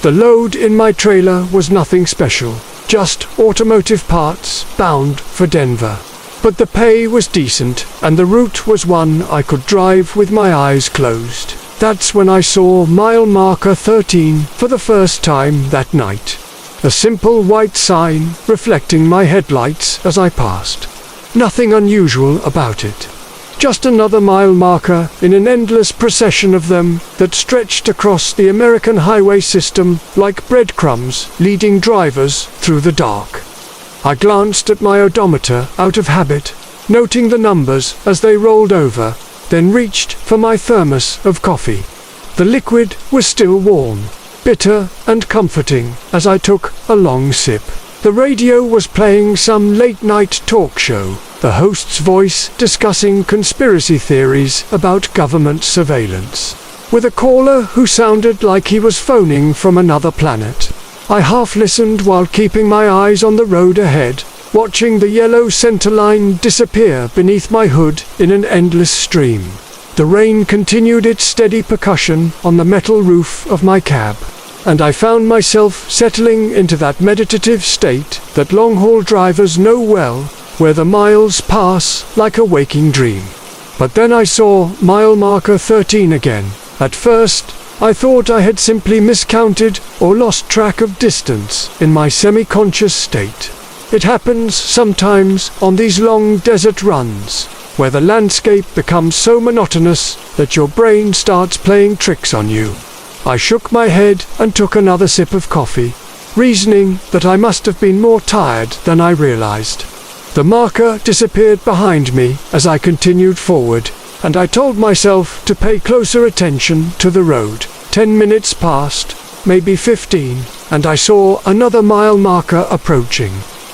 Speaker 1: The load in my trailer was nothing special, just automotive parts bound for Denver. But the pay was decent, and the route was one I could drive with my eyes closed. That's when I saw mile marker 13 for the first time that night. A simple white sign reflecting my headlights as I passed. Nothing unusual about it. Just another mile marker in an endless procession of them that stretched across the American highway system like breadcrumbs leading drivers through the dark. I glanced at my odometer out of habit, noting the numbers as they rolled over, then reached for my thermos of coffee. The liquid was still warm, bitter and comforting as I took a long sip. The radio was playing some late-night talk show, the host's voice discussing conspiracy theories about government surveillance, with a caller who sounded like he was phoning from another planet. I half-listened while keeping my eyes on the road ahead, watching the yellow centerline disappear beneath my hood in an endless stream. The rain continued its steady percussion on the metal roof of my cab, and I found myself settling into that meditative state that long-haul drivers know well, where the miles pass like a waking dream. But then I saw mile marker 13 again. At first, I thought I had simply miscounted or lost track of distance in my semi-conscious state. It happens sometimes on these long desert runs, where the landscape becomes so monotonous that your brain starts playing tricks on you. I shook my head and took another sip of coffee, reasoning that I must have been more tired than I realized. The marker disappeared behind me as I continued forward, and I told myself to pay closer attention to the road. 10 minutes passed, maybe 15, and I saw another mile marker approaching.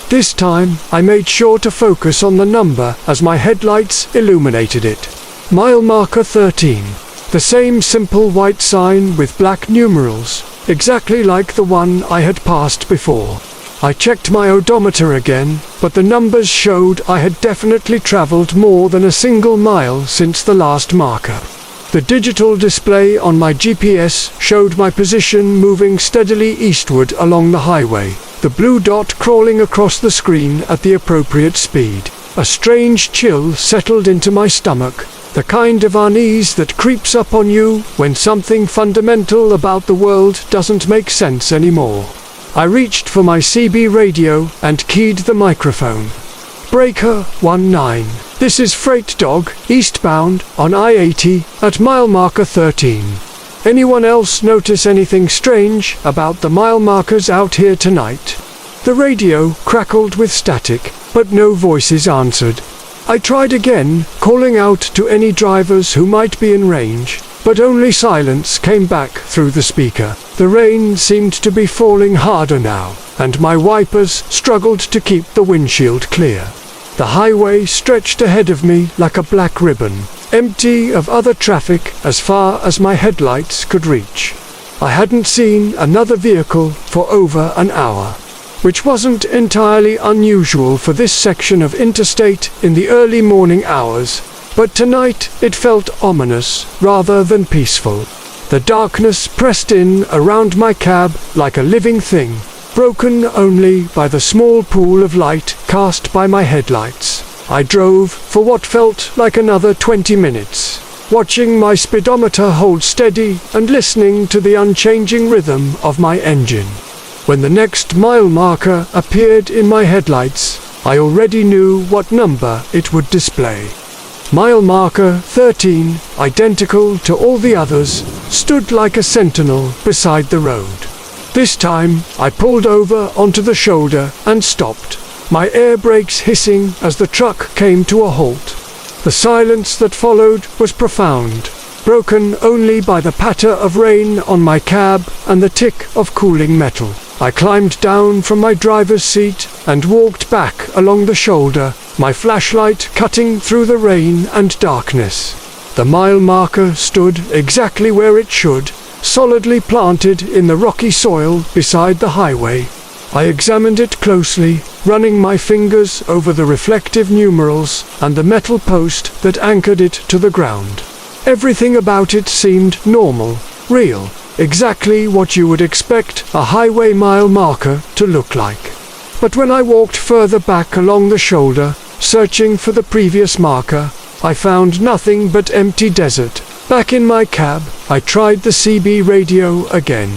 Speaker 1: This time, I made sure to focus on the number as my headlights illuminated it. Mile marker 13. The same simple white sign with black numerals, exactly like the one I had passed before. I checked my odometer again, but the numbers showed I had definitely traveled more than a single mile since the last marker. The digital display on my GPS showed my position moving steadily eastward along the highway, the blue dot crawling across the screen at the appropriate speed. A strange chill settled into my stomach, the kind of unease that creeps up on you when something fundamental about the world doesn't make sense anymore. I reached for my CB radio and keyed the microphone. Breaker 19. This is Freight Dog, eastbound, on I-80, at mile marker 13. Anyone else notice anything strange about the mile markers out here tonight? The radio crackled with static, but no voices answered. I tried again, calling out to any drivers who might be in range, but only silence came back through the speaker. The rain seemed to be falling harder now, and my wipers struggled to keep the windshield clear. The highway stretched ahead of me like a black ribbon, empty of other traffic as far as my headlights could reach. I hadn't seen another vehicle for over an hour, which wasn't entirely unusual for this section of interstate in the early morning hours, but tonight it felt ominous rather than peaceful. The darkness pressed in around my cab like a living thing, broken only by the small pool of light cast by my headlights. I drove for what felt like another 20 minutes, watching my speedometer hold steady and listening to the unchanging rhythm of my engine. When the next mile marker appeared in my headlights, I already knew what number it would display. Mile marker 13, identical to all the others, stood like a sentinel beside the road. This time, I pulled over onto the shoulder and stopped, my air brakes hissing as the truck came to a halt. The silence that followed was profound, broken only by the patter of rain on my cab and the tick of cooling metal. I climbed down from my driver's seat and walked back along the shoulder, my flashlight cutting through the rain and darkness. The mile marker stood exactly where it should, solidly planted in the rocky soil beside the highway. I examined it closely, running my fingers over the reflective numerals and the metal post that anchored it to the ground. Everything about it seemed normal, real, exactly what you would expect a highway mile marker to look like. But when I walked further back along the shoulder, searching for the previous marker, I found nothing but empty desert. Back in my cab, I tried the CB radio again,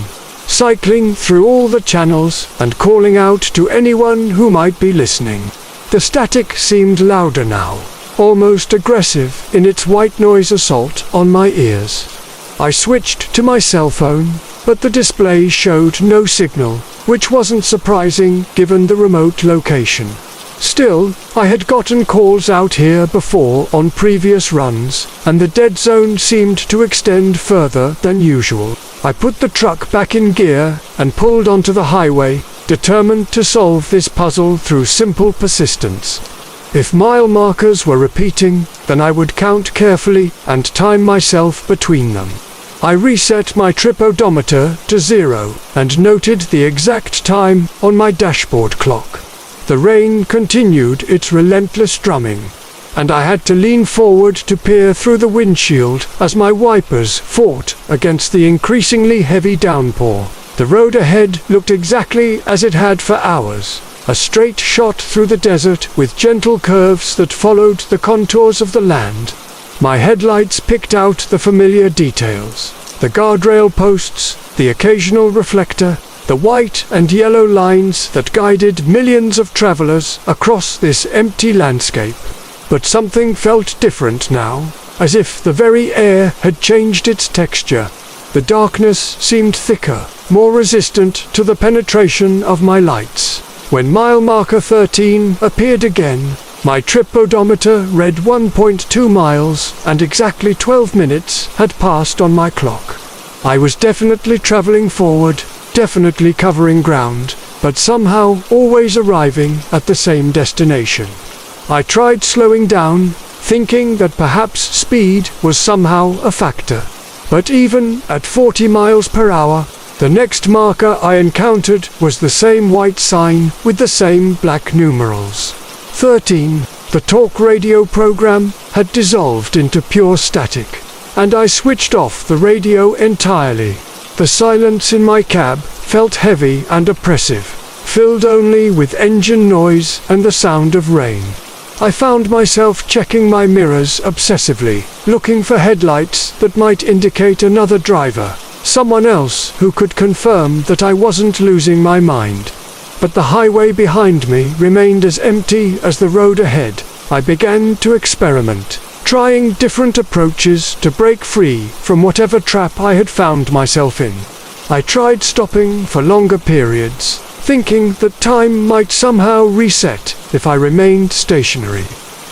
Speaker 1: cycling through all the channels and calling out to anyone who might be listening. The static seemed louder now, almost aggressive in its white noise assault on my ears. I switched to my cell phone, but the display showed no signal, which wasn't surprising given the remote location. Still, I had gotten calls out here before on previous runs, and the dead zone seemed to extend further than usual. I put the truck back in gear and pulled onto the highway, determined to solve this puzzle through simple persistence. If mile markers were repeating, then I would count carefully and time myself between them. I reset my trip odometer to 0 and noted the exact time on my dashboard clock. The rain continued its relentless drumming, and I had to lean forward to peer through the windshield as my wipers fought against the increasingly heavy downpour. The road ahead looked exactly as it had for hours, a straight shot through the desert with gentle curves that followed the contours of the land. My headlights picked out the familiar details: the guardrail posts, the occasional reflector, the white and yellow lines that guided millions of travelers across this empty landscape. But something felt different now, as if the very air had changed its texture. The darkness seemed thicker, more resistant to the penetration of my lights. When mile marker 13 appeared again, my trip odometer read 1.2 miles and exactly 12 minutes had passed on my clock. I was definitely traveling forward, definitely covering ground, but somehow always arriving at the same destination. I tried slowing down, thinking that perhaps speed was somehow a factor. But even at 40 miles per hour, the next marker I encountered was the same white sign with the same black numerals. 13. The talk radio program had dissolved into pure static, and I switched off the radio entirely. The silence in my cab felt heavy and oppressive, filled only with engine noise and the sound of rain. I found myself checking my mirrors obsessively, looking for headlights that might indicate another driver, someone else who could confirm that I wasn't losing my mind. But the highway behind me remained as empty as the road ahead. I began to experiment, trying different approaches to break free from whatever trap I had found myself in. I tried stopping for longer periods, thinking that time might somehow reset if I remained stationary.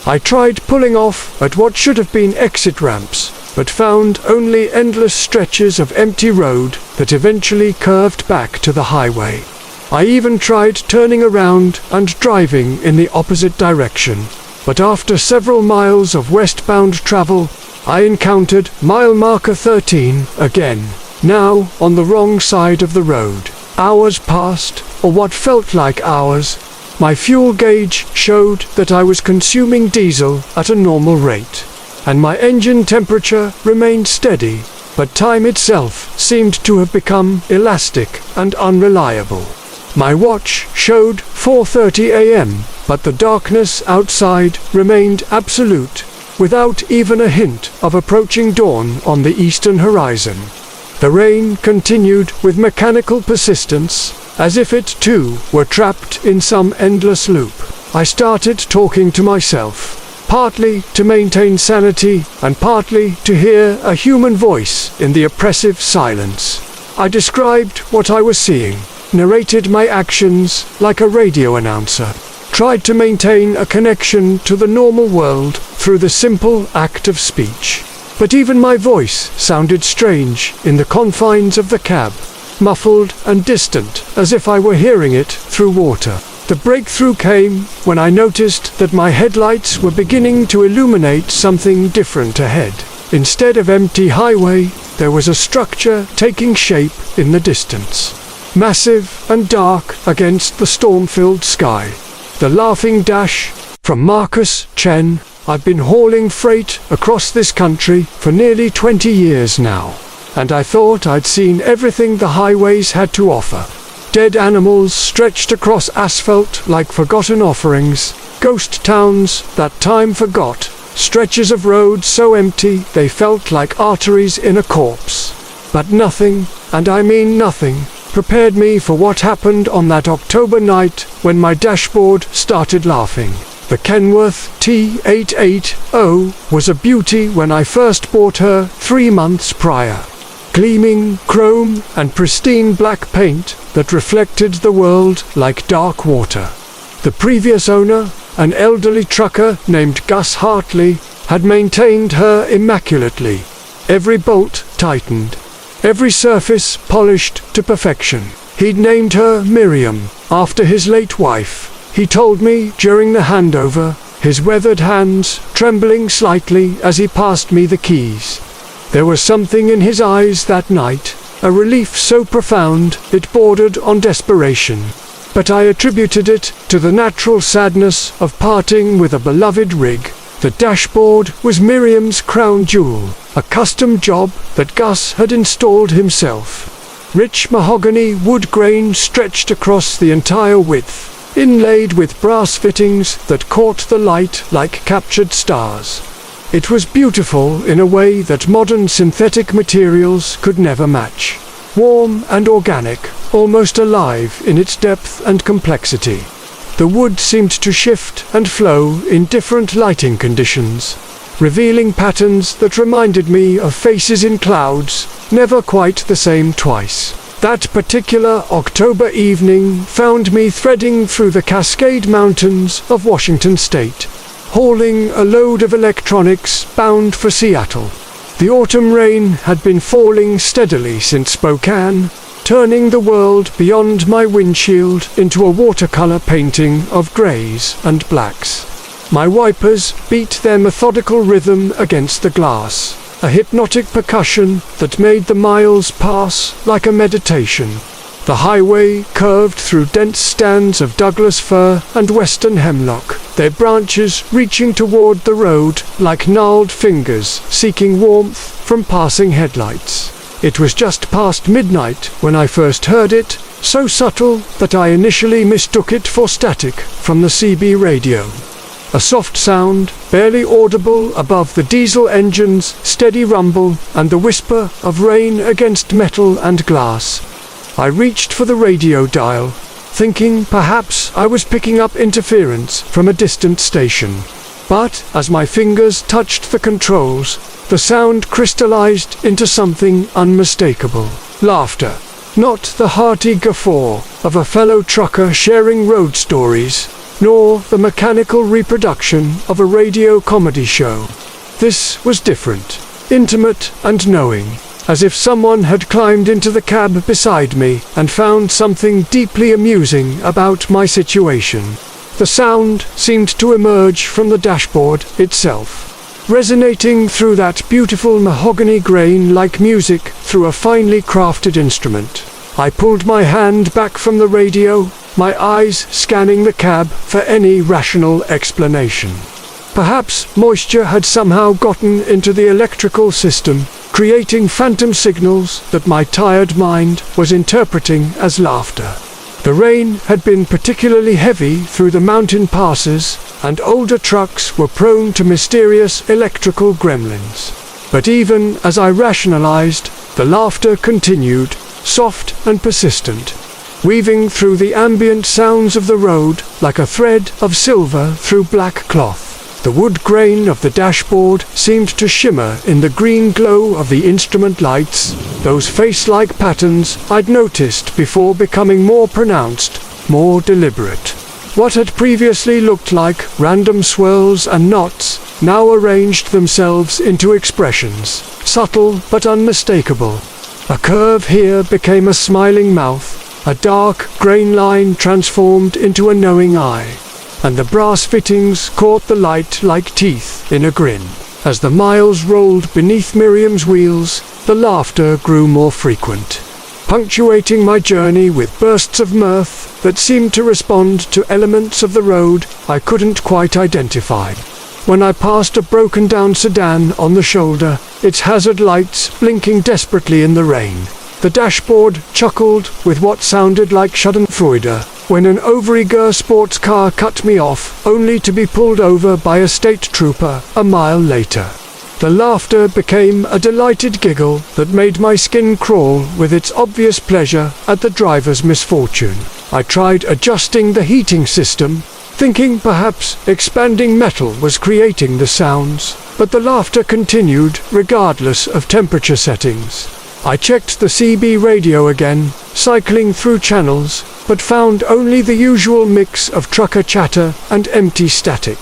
Speaker 1: I tried pulling off at what should have been exit ramps, but found only endless stretches of empty road that eventually curved back to the highway. I even tried turning around and driving in the opposite direction, but after several miles of westbound travel, I encountered mile marker 13 again, now on the wrong side of the road. Hours passed, or what felt like hours. My fuel gauge showed that I was consuming diesel at a normal rate, and my engine temperature remained steady, but time itself seemed to have become elastic and unreliable. My watch showed 4:30 a.m., but the darkness outside remained absolute, without even a hint of approaching dawn on the eastern horizon. The rain continued with mechanical persistence, as if it too were trapped in some endless loop. I started talking to myself, partly to maintain sanity and partly to hear a human voice in the oppressive silence. I described what I was seeing, narrated my actions like a radio announcer, tried to maintain a connection to the normal world through the simple act of speech. But even my voice sounded strange in the confines of the cab, muffled and distant, as if I were hearing it through water. The breakthrough came when I noticed that my headlights were beginning to illuminate something different ahead. Instead of empty highway, there was a structure taking shape in the distance, massive and dark against the storm-filled sky. The Laughing Dash. From Marcus Chen. I've been hauling freight across this country for nearly 20 years now, and I thought I'd seen everything the highways had to offer. Dead animals stretched across asphalt like forgotten offerings, ghost towns that time forgot, stretches of road so empty they felt like arteries in a corpse. But nothing, and I mean nothing, prepared me for what happened on that October night when my dashboard started laughing. The Kenworth T880 was a beauty when I first bought her 3 months prior. Gleaming chrome and pristine black paint that reflected the world like dark water. The previous owner, an elderly trucker named Gus Hartley, had maintained her immaculately. Every bolt tightened, every surface polished to perfection. He'd named her Miriam, after his late wife. He told me during the handover, his weathered hands trembling slightly as he passed me the keys. There was something in his eyes that night, a relief so profound it bordered on desperation. But I attributed it to the natural sadness of parting with a beloved rig. The dashboard was Miriam's crown jewel, a custom job that Gus had installed himself. Rich mahogany wood grain stretched across the entire width, inlaid with brass fittings that caught the light like captured stars. It was beautiful in a way that modern synthetic materials could never match. Warm and organic, almost alive in its depth and complexity. The wood seemed to shift and flow in different lighting conditions, revealing patterns that reminded me of faces in clouds, never quite the same twice. That particular October evening found me threading through the Cascade Mountains of Washington State, hauling a load of electronics bound for Seattle. The autumn rain had been falling steadily since Spokane, turning the world beyond my windshield into a watercolor painting of grays and blacks. My wipers beat their methodical rhythm against the glass, a hypnotic percussion that made the miles pass like a meditation. The highway curved through dense stands of Douglas fir and western hemlock, their branches reaching toward the road like gnarled fingers seeking warmth from passing headlights. It was just past midnight when I first heard it, so subtle that I initially mistook it for static from the CB radio. A soft sound, barely audible above the diesel engine's steady rumble and the whisper of rain against metal and glass. I reached for the radio dial, thinking perhaps I was picking up interference from a distant station. But as my fingers touched the controls, the sound crystallized into something unmistakable. Laughter. Not the hearty guffaw of a fellow trucker sharing road stories, nor the mechanical reproduction of a radio comedy show. This was different, intimate and knowing, as if someone had climbed into the cab beside me and found something deeply amusing about my situation. The sound seemed to emerge from the dashboard itself, resonating through that beautiful mahogany grain like music through a finely crafted instrument. I pulled my hand back from the radio, my eyes scanning the cab for any rational explanation. Perhaps moisture had somehow gotten into the electrical system, creating phantom signals that my tired mind was interpreting as laughter. The rain had been particularly heavy through the mountain passes, and older trucks were prone to mysterious electrical gremlins. But even as I rationalized, the laughter continued, soft and persistent. weaving through the ambient sounds of the road like a thread of silver through black cloth. The wood grain of the dashboard seemed to shimmer in the green glow of the instrument lights, those face-like patterns I'd noticed before becoming more pronounced, more deliberate. What had previously looked like random swirls and knots now arranged themselves into expressions, subtle but unmistakable. A curve here became a smiling mouth, a dark grain line transformed into a knowing eye, and the brass fittings caught the light like teeth in a grin. As the miles rolled beneath Miriam's wheels, the laughter grew more frequent, punctuating my journey with bursts of mirth that seemed to respond to elements of the road I couldn't quite identify. When I passed a broken-down sedan on the shoulder, its hazard lights blinking desperately in the rain, the dashboard chuckled with what sounded like schadenfreude when an overeager sports car cut me off, only to be pulled over by a state trooper a mile later. The laughter became a delighted giggle that made my skin crawl with its obvious pleasure at the driver's misfortune. I tried adjusting the heating system, thinking perhaps expanding metal was creating the sounds, but the laughter continued regardless of temperature settings. I checked the CB radio again, cycling through channels, but found only the usual mix of trucker chatter and empty static.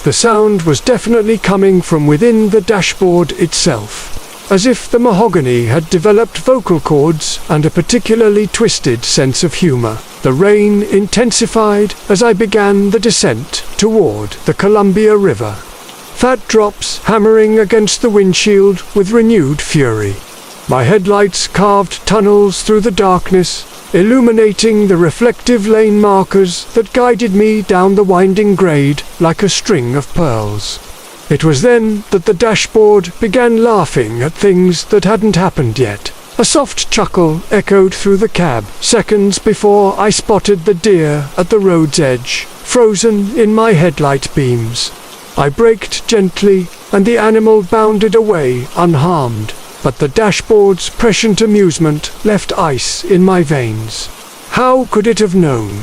Speaker 1: The sound was definitely coming from within the dashboard itself, as if the mahogany had developed vocal cords and a particularly twisted sense of humor. The rain intensified as I began the descent toward the Columbia River, fat drops hammering against the windshield with renewed fury. My headlights carved tunnels through the darkness, illuminating the reflective lane markers that guided me down the winding grade like a string of pearls. It was then that the dashboard began laughing at things that hadn't happened yet. A soft chuckle echoed through the cab, seconds before I spotted the deer at the road's edge, frozen in my headlight beams. I braked gently, and the animal bounded away unharmed. But the dashboard's prescient amusement left ice in my veins. How could it have known?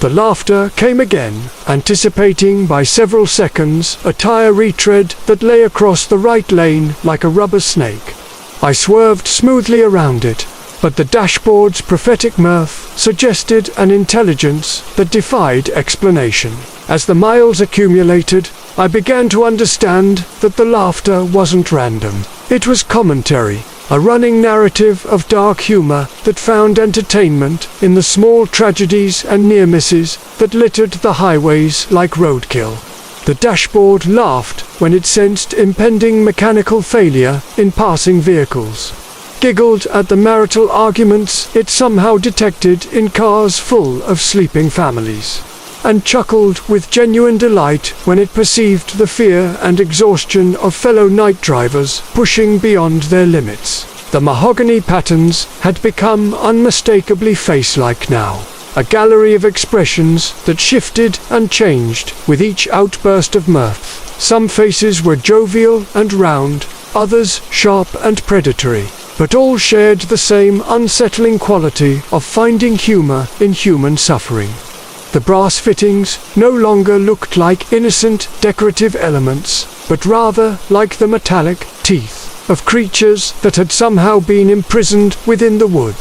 Speaker 1: The laughter came again, anticipating by several seconds a tire retread that lay across the right lane like a rubber snake. I swerved smoothly around it, but the dashboard's prophetic mirth suggested an intelligence that defied explanation. As the miles accumulated, I began to understand that the laughter wasn't random. It was commentary, a running narrative of dark humor that found entertainment in the small tragedies and near-misses that littered the highways like roadkill. The dashboard laughed when it sensed impending mechanical failure in passing vehicles, giggled at the marital arguments it somehow detected in cars full of sleeping families, and chuckled with genuine delight when it perceived the fear and exhaustion of fellow night drivers pushing beyond their limits. The mahogany patterns had become unmistakably face-like now, a gallery of expressions that shifted and changed with each outburst of mirth. Some faces were jovial and round, others sharp and predatory, but all shared the same unsettling quality of finding humor in human suffering. The brass fittings no longer looked like innocent decorative elements, but rather like the metallic teeth of creatures that had somehow been imprisoned within the wood,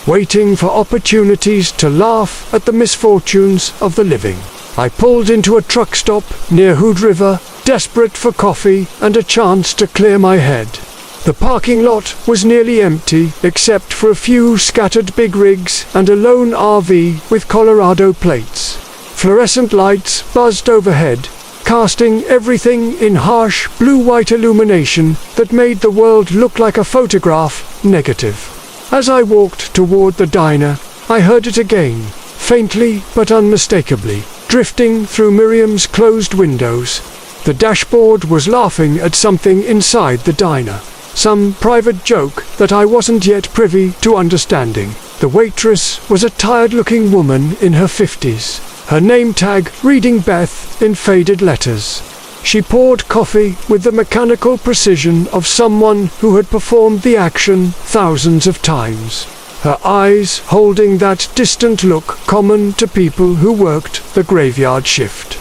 Speaker 1: waiting for opportunities to laugh at the misfortunes of the living. I pulled into a truck stop near Hood River, desperate for coffee and a chance to clear my head. The parking lot was nearly empty except for a few scattered big rigs and a lone RV with Colorado plates. Fluorescent lights buzzed overhead, casting everything in harsh blue-white illumination that made the world look like a photograph negative. As I walked toward the diner, I heard it again, faintly but unmistakably, drifting through Miriam's closed windows. The dashboard was laughing at something inside the diner. Some private joke that I wasn't yet privy to understanding. The waitress was a tired-looking woman in her 50s, her name tag reading Beth in faded letters. She poured coffee with the mechanical precision of someone who had performed the action thousands of times. her eyes holding that distant look common to people who worked the graveyard shift.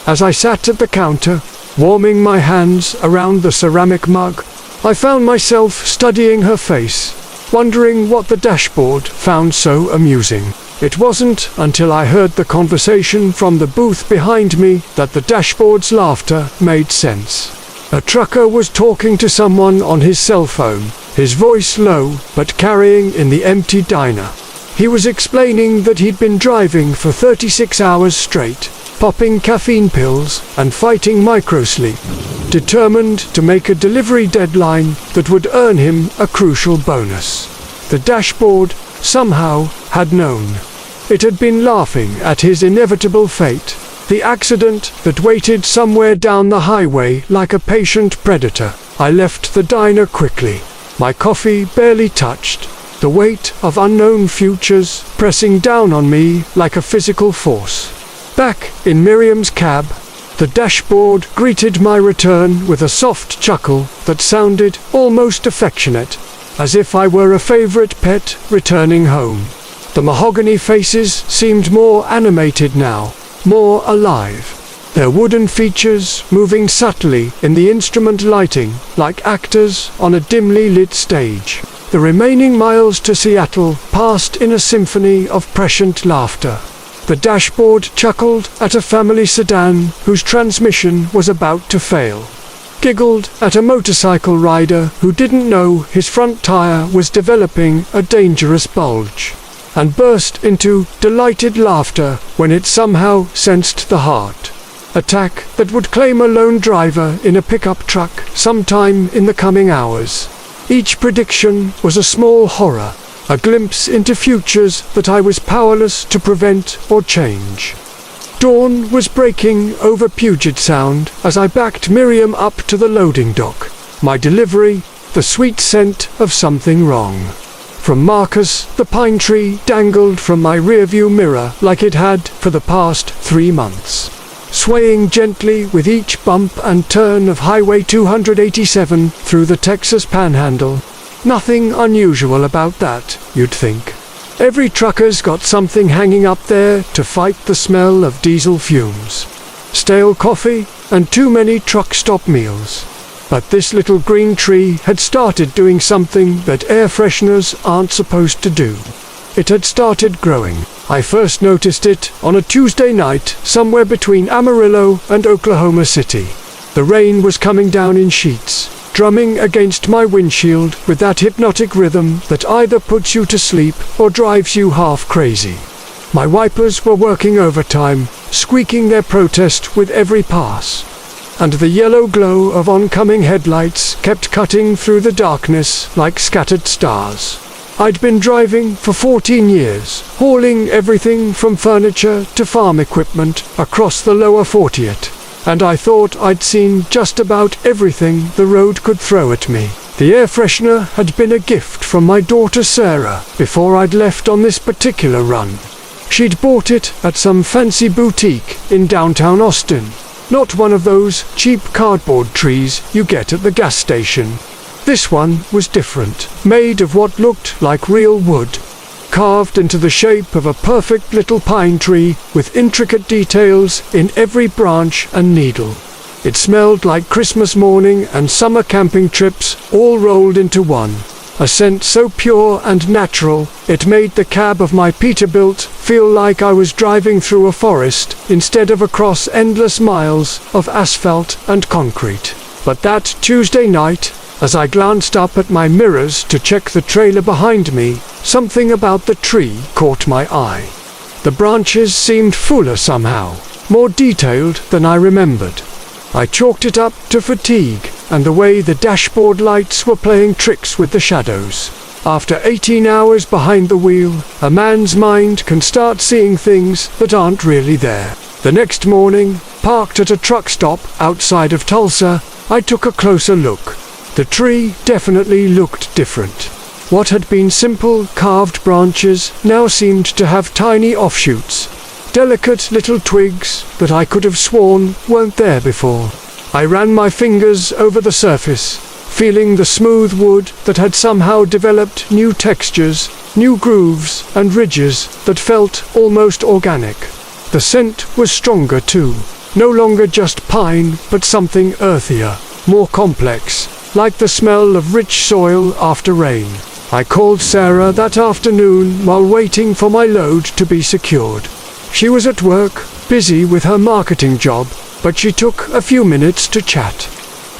Speaker 1: As I sat at the counter, warming my hands around the ceramic mug, I found myself studying her face, wondering what the dashboard found so amusing. It wasn't until I heard the conversation from the booth behind me that the dashboard's laughter made sense. A trucker was talking to someone on his cell phone, his voice low but carrying in the empty diner. He was explaining that he'd been driving for 36 hours straight, popping caffeine pills and fighting microsleep, determined to make a delivery deadline that would earn him a crucial bonus. The dashboard, somehow, had known. It had been laughing at his inevitable fate, the accident that waited somewhere down the highway like a patient predator. I left the diner quickly, my coffee barely touched, the weight of unknown futures pressing down on me like a physical force. Back in Miriam's cab, the dashboard greeted my return with a soft chuckle that sounded almost affectionate, as if I were a favorite pet returning home. The mahogany faces seemed more animated now, more alive, their wooden features moving subtly in the instrument lighting like actors on a dimly lit stage. The remaining miles to Seattle passed in a symphony of prescient laughter. The dashboard chuckled at a family sedan whose transmission was about to fail, giggled at a motorcycle rider who didn't know his front tire was developing a dangerous bulge, and burst into delighted laughter when it somehow sensed the heart attack that would claim a lone driver in a pickup truck sometime in the coming hours. Each prediction was a small horror, a glimpse into futures that I was powerless to prevent or change. Dawn was breaking over Puget Sound as I backed Miriam up to the loading dock. My delivery, the sweet scent of something wrong. From Marcus, the pine tree dangled from my rearview mirror like it had for the past 3 months, swaying gently with each bump and turn of Highway 287 through the Texas Panhandle. Nothing unusual about that, you'd think. Every trucker's got something hanging up there to fight the smell of diesel fumes, stale coffee, and too many truck stop meals. But this little green tree had started doing something that air fresheners aren't supposed to do. It had started growing. I first noticed it on a Tuesday night somewhere between Amarillo and Oklahoma City. The rain was coming down in sheets, drumming against my windshield with that hypnotic rhythm that either puts you to sleep or drives you half crazy. My wipers were working overtime, squeaking their protest with every pass, and the yellow glow of oncoming headlights kept cutting through the darkness like scattered stars. I'd been driving for 14 years, hauling everything from furniture to farm equipment across the lower 40th, and I thought I'd seen just about everything the road could throw at me. The air freshener had been a gift from my daughter Sarah before I'd left on this particular run. She'd bought it at some fancy boutique in downtown Austin, not one of those cheap cardboard trees you get at the gas station. This one was different, made of what looked like real wood, carved into the shape of a perfect little pine tree with intricate details in every branch and needle. It smelled like Christmas morning and summer camping trips all rolled into one, a scent so pure and natural it made the cab of my Peterbilt feel like I was driving through a forest instead of across endless miles of asphalt and concrete. But that Tuesday night, as I glanced up at my mirrors to check the trailer behind me, something about the tree caught my eye. The branches seemed fuller somehow, more detailed than I remembered. I chalked it up to fatigue and the way the dashboard lights were playing tricks with the shadows. After 18 hours behind the wheel, a man's mind can start seeing things that aren't really there. The next morning, parked at a truck stop outside of Tulsa, I took a closer look. The tree definitely looked different. What had been simple carved branches now seemed to have tiny offshoots, delicate little twigs that I could have sworn weren't there before. I ran my fingers over the surface, feeling the smooth wood that had somehow developed new textures, new grooves and ridges that felt almost organic. The scent was stronger too, no longer just pine but something earthier, more complex, like the smell of rich soil after rain. I called Sarah that afternoon while waiting for my load to be secured. She was at work, busy with her marketing job, but she took a few minutes to chat.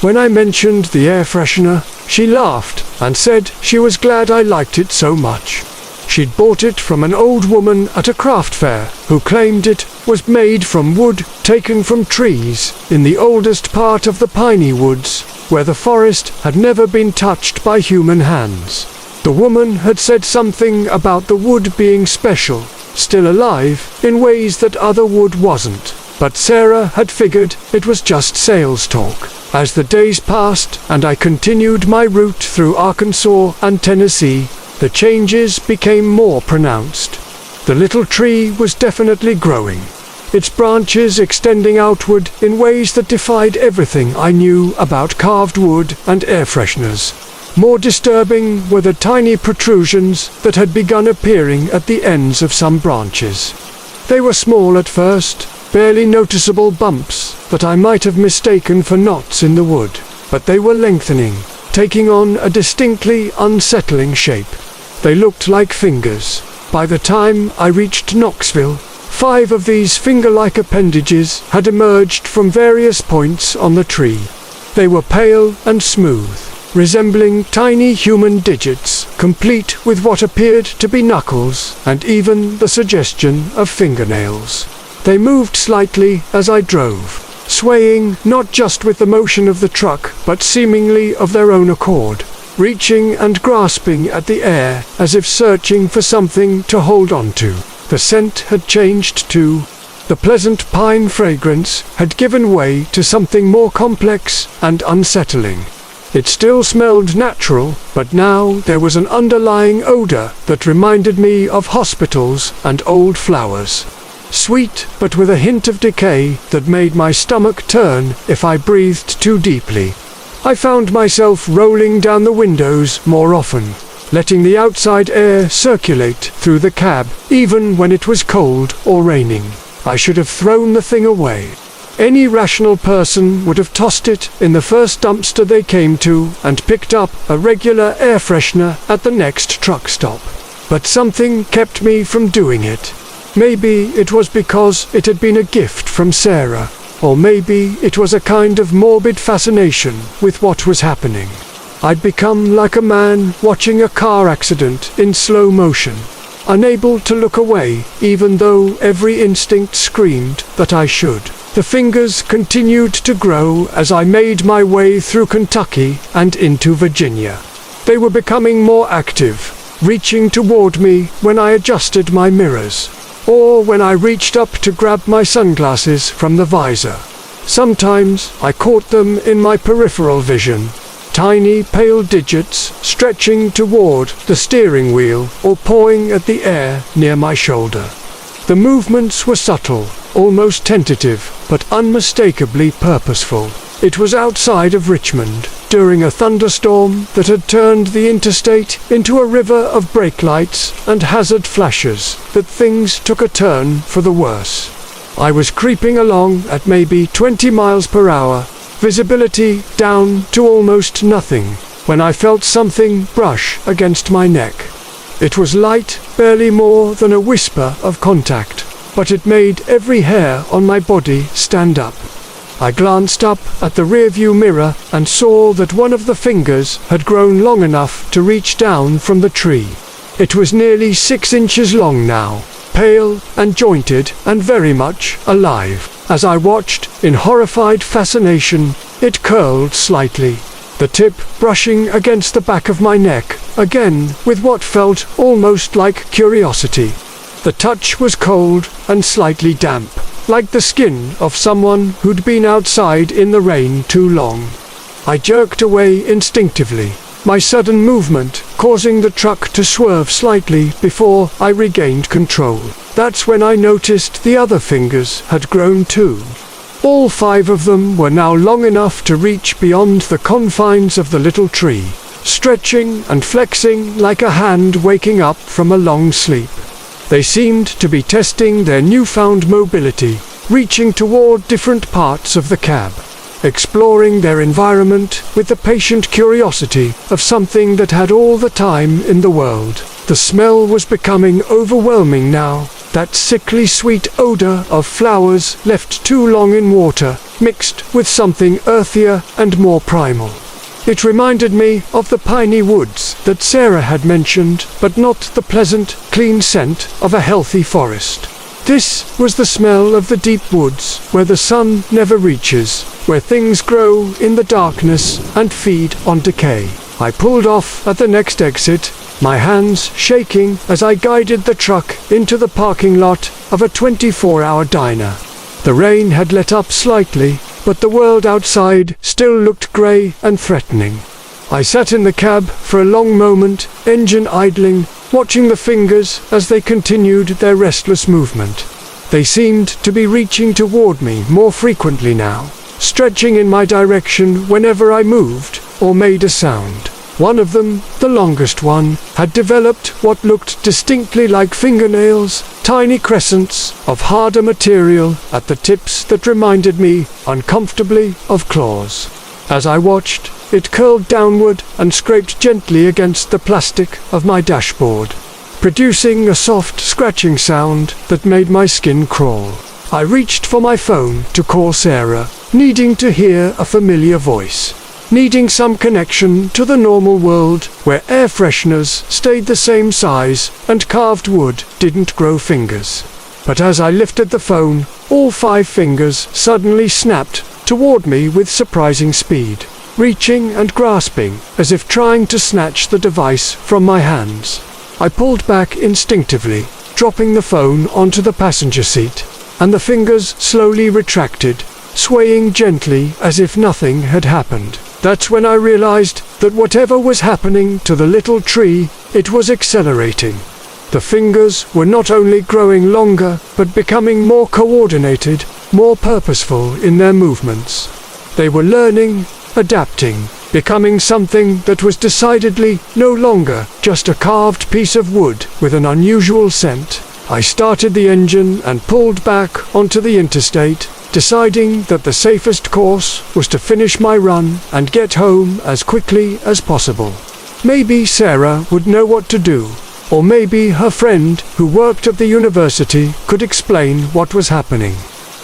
Speaker 1: When I mentioned the air freshener, she laughed and said she was glad I liked it so much. She'd bought it from an old woman at a craft fair who claimed it was made from wood taken from trees in the oldest part of the piney woods, where the forest had never been touched by human hands. The woman had said something about the wood being special, still alive, in ways that other wood wasn't. But Sarah had figured it was just sales talk. As the days passed and I continued my route through Arkansas and Tennessee, the changes became more pronounced. The little tree was definitely growing, its branches extending outward in ways that defied everything I knew about carved wood and air fresheners. More disturbing were the tiny protrusions that had begun appearing at the ends of some branches. They were small at first, barely noticeable bumps that I might have mistaken for knots in the wood, but they were lengthening, taking on a distinctly unsettling shape. They looked like fingers. By the time I reached Knoxville, 5 of these finger-like appendages had emerged from various points on the tree. They were pale and smooth, resembling tiny human digits, complete with what appeared to be knuckles and even the suggestion of fingernails. They moved slightly as I drove, swaying not just with the motion of the truck but seemingly of their own accord, reaching and grasping at the air as if searching for something to hold on to. The scent had changed too. The pleasant pine fragrance had given way to something more complex and unsettling. It still smelled natural, but now there was an underlying odor that reminded me of hospitals and old flowers. Sweet, but with a hint of decay that made my stomach turn if I breathed too deeply. I found myself rolling down the windows more often, letting the outside air circulate through the cab, even when it was cold or raining. I should have thrown the thing away. Any rational person would have tossed it in the first dumpster they came to and picked up a regular air freshener at the next truck stop. But something kept me from doing it. Maybe it was because it had been a gift from Sarah, or maybe it was a kind of morbid fascination with what was happening. I'd become like a man watching a car accident in slow motion, unable to look away even though every instinct screamed that I should. The fingers continued to grow as I made my way through Kentucky and into Virginia. They were becoming more active, reaching toward me when I adjusted my mirrors, or when I reached up to grab my sunglasses from the visor. Sometimes I caught them in my peripheral vision, tiny pale digits stretching toward the steering wheel or pawing at the air near my shoulder. The movements were subtle, almost tentative, but unmistakably purposeful. It was outside of Richmond, during a thunderstorm that had turned the interstate into a river of brake lights and hazard flashes, that things took a turn for the worse. I was creeping along at maybe 20 miles per hour, visibility down to almost nothing, when I felt something brush against my neck. It was light, barely more than a whisper of contact, but it made every hair on my body stand up. I glanced up at the rearview mirror and saw that one of the fingers had grown long enough to reach down from the tree. It was nearly 6 inches long now, pale and jointed and very much alive. As I watched, in horrified fascination, it curled slightly, the tip brushing against the back of my neck, again with what felt almost like curiosity. The touch was cold and slightly damp, like the skin of someone who'd been outside in the rain too long. I jerked away instinctively, my sudden movement causing the truck to swerve slightly before I regained control. That's when I noticed the other fingers had grown too. All 5 of them were now long enough to reach beyond the confines of the little tree, stretching and flexing like a hand waking up from a long sleep. They seemed to be testing their newfound mobility, reaching toward different parts of the cab, exploring their environment with the patient curiosity of something that had all the time in the world. The smell was becoming overwhelming now, that sickly sweet odor of flowers left too long in water, mixed with something earthier and more primal. It reminded me of the piney woods that Sarah had mentioned, but not the pleasant, clean scent of a healthy forest. This was the smell of the deep woods, where the sun never reaches, where things grow in the darkness and feed on decay. I pulled off at the next exit, my hands shaking as I guided the truck into the parking lot of a 24-hour diner. The rain had let up slightly, but the world outside still looked grey and threatening. I sat in the cab for a long moment, engine idling, watching the fingers as they continued their restless movement. They seemed to be reaching toward me more frequently now, stretching in my direction whenever I moved or made a sound. One of them, the longest one, had developed what looked distinctly like fingernails, tiny crescents of harder material at the tips that reminded me uncomfortably of claws. As I watched, it curled downward and scraped gently against the plastic of my dashboard, producing a soft scratching sound that made my skin crawl. I reached for my phone to call Sarah, needing to hear a familiar voice, needing some connection to the normal world where air fresheners stayed the same size and carved wood didn't grow fingers. But as I lifted the phone, all 5 fingers suddenly snapped toward me with surprising speed, reaching and grasping as if trying to snatch the device from my hands. I pulled back instinctively, dropping the phone onto the passenger seat, and the fingers slowly retracted, swaying gently as if nothing had happened. That's when I realized that whatever was happening to the little tree, it was accelerating. The fingers were not only growing longer, but becoming more coordinated, more purposeful in their movements. They were learning, adapting, becoming something that was decidedly no longer just a carved piece of wood with an unusual scent. I started the engine and pulled back onto the interstate, deciding that the safest course was to finish my run and get home as quickly as possible. Maybe Sarah would know what to do, or maybe her friend who worked at the university could explain what was happening.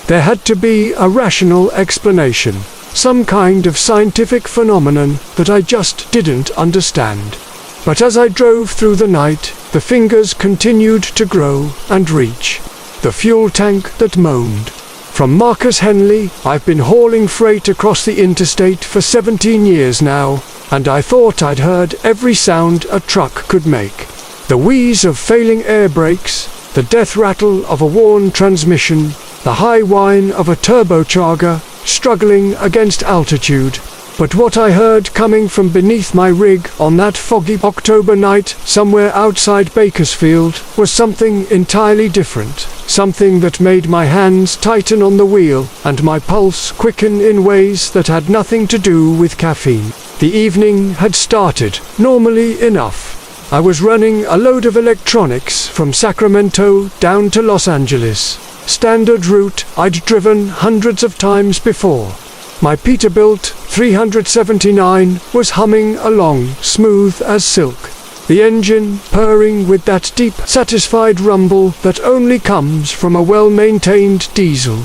Speaker 1: There had to be a rational explanation, some kind of scientific phenomenon that I just didn't understand. But as I drove through the night, the fingers continued to grow and reach. The fuel tank that moaned. From Marcus Henley, I've been hauling freight across the interstate for 17 years now, and I thought I'd heard every sound a truck could make. The wheeze of failing air brakes, the death rattle of a worn transmission, the high whine of a turbocharger struggling against altitude. But what I heard coming from beneath my rig on that foggy October night somewhere outside Bakersfield was something entirely different, something that made my hands tighten on the wheel and my pulse quicken in ways that had nothing to do with caffeine. The evening had started, normally enough. I was running a load of electronics from Sacramento down to Los Angeles. Standard route I'd driven hundreds of times before. My Peterbilt 379 was humming along, smooth as silk. The engine purring with that deep, satisfied rumble that only comes from a well-maintained diesel.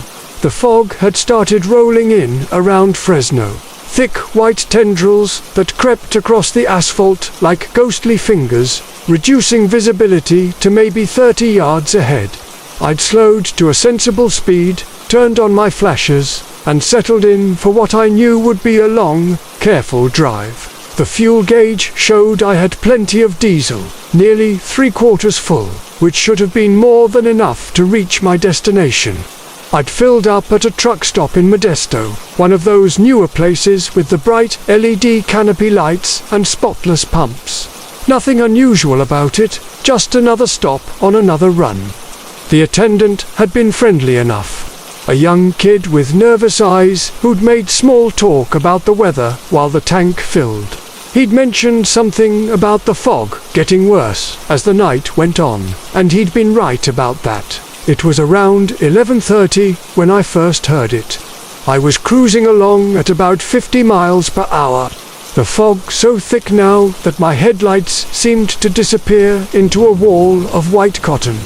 Speaker 1: The fog had started rolling in around Fresno. Thick white tendrils that crept across the asphalt like ghostly fingers, reducing visibility to maybe 30 yards ahead. I'd slowed to a sensible speed, turned on my flashers, and settled in for what I knew would be a long, careful drive. The fuel gauge showed I had plenty of diesel, nearly 3/4 full, which should have been more than enough to reach my destination. I'd filled up at a truck stop in Modesto, one of those newer places with the bright LED canopy lights and spotless pumps. Nothing unusual about it, just another stop on another run. The attendant had been friendly enough. a young kid with nervous eyes who'd made small talk about the weather while the tank filled. He'd mentioned something about the fog getting worse as the night went on, and he'd been right about that. It was around 11:30 when I first heard it. I was cruising along at about 50 miles per hour. The fog so thick now that my headlights seemed to disappear into a wall of white cotton.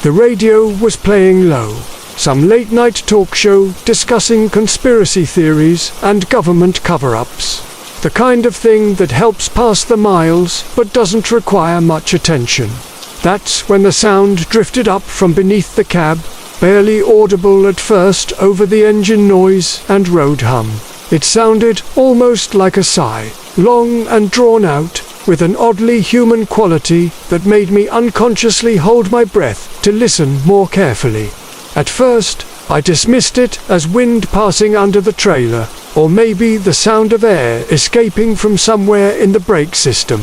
Speaker 1: The radio was playing low, some late-night talk show discussing conspiracy theories and government cover-ups. The kind of thing that helps pass the miles but doesn't require much attention. That's when the sound drifted up from beneath the cab, barely audible at first over the engine noise and road hum. It sounded almost like a sigh, long and drawn out, with an oddly human quality that made me unconsciously hold my breath to listen more carefully. At first, I dismissed it as wind passing under the trailer, or maybe the sound of air escaping from somewhere in the brake system.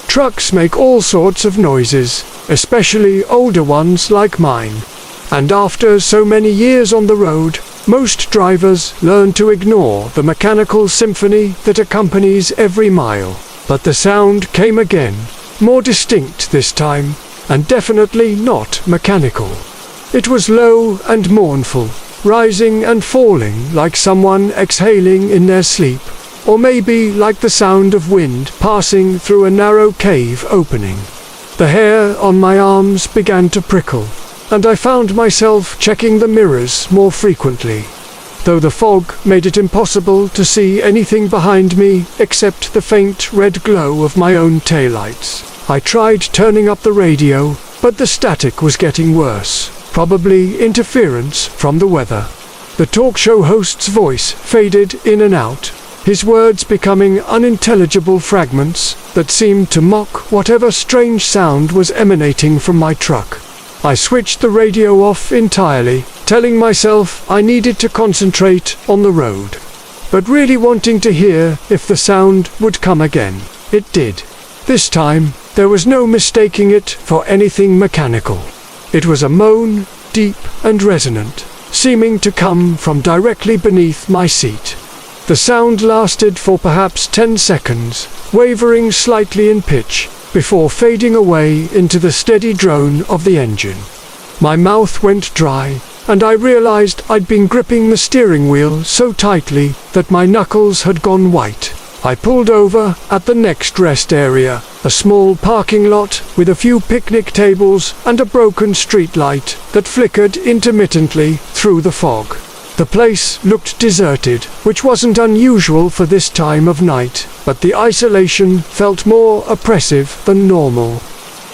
Speaker 1: Trucks make all sorts of noises, especially older ones like mine. And after so many years on the road, most drivers learn to ignore the mechanical symphony that accompanies every mile. But the sound came again, more distinct this time, and definitely not mechanical. It was low and mournful, rising and falling like someone exhaling in their sleep, or maybe like the sound of wind passing through a narrow cave opening. The hair on my arms began to prickle, and I found myself checking the mirrors more frequently, though the fog made it impossible to see anything behind me except the faint red glow of my own taillights. I tried turning up the radio, but the static was getting worse, probably interference from the weather. The talk show host's voice faded in and out, his words becoming unintelligible fragments that seemed to mock whatever strange sound was emanating from my truck. I switched the radio off entirely, telling myself I needed to concentrate on the road, but really wanting to hear if the sound would come again. It did. This time, there was no mistaking it for anything mechanical. It was a moan, deep and resonant, seeming to come from directly beneath my seat. The sound lasted for perhaps 10 seconds, wavering slightly in pitch, before fading away into the steady drone of the engine. My mouth went dry, and I realized I'd been gripping the steering wheel so tightly that my knuckles had gone white. I pulled over at the next rest area, a small parking lot with a few picnic tables and a broken street light that flickered intermittently through the fog. The place looked deserted, which wasn't unusual for this time of night, but the isolation felt more oppressive than normal.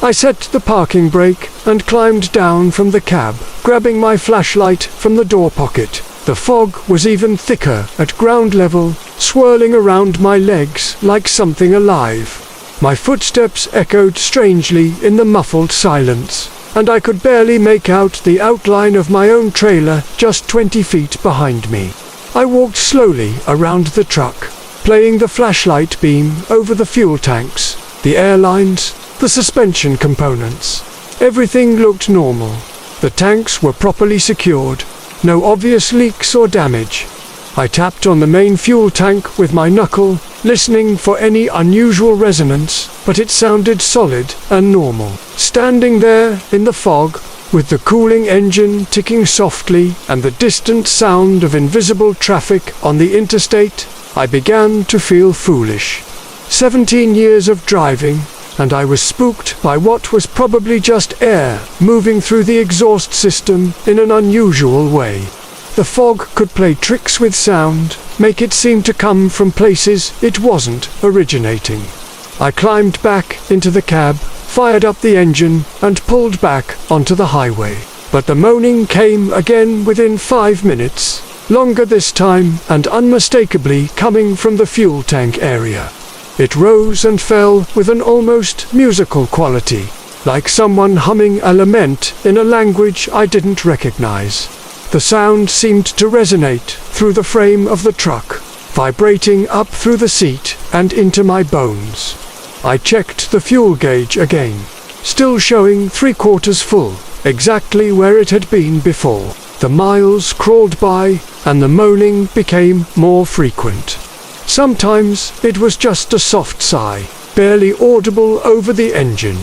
Speaker 1: I set the parking brake and climbed down from the cab, grabbing my flashlight from the door pocket. The fog was even thicker at ground level, swirling around my legs like something alive. My footsteps echoed strangely in the muffled silence, and I could barely make out the outline of my own trailer just 20 feet behind me. I walked slowly around the truck, playing the flashlight beam over the fuel tanks, the air lines, the suspension components. Everything looked normal. The tanks were properly secured, no obvious leaks or damage. I tapped on the main fuel tank with my knuckle, listening for any unusual resonance, but it sounded solid and normal. Standing there in the fog, with the cooling engine ticking softly and the distant sound of invisible traffic on the interstate, I began to feel foolish. 17 years of driving, and I was spooked by what was probably just air moving through the exhaust system in an unusual way. The fog could play tricks with sound, make it seem to come from places it wasn't originating. I climbed back into the cab, fired up the engine, and pulled back onto the highway. But the moaning came again within 5 minutes, longer this time and unmistakably coming from the fuel tank area. It rose and fell with an almost musical quality, like someone humming a lament in a language I didn't recognize. The sound seemed to resonate through the frame of the truck, vibrating up through the seat and into my bones. I checked the fuel gauge again, still showing 3/4 full, exactly where it had been before. The miles crawled by, and the moaning became more frequent. Sometimes it was just a soft sigh, barely audible over the engine.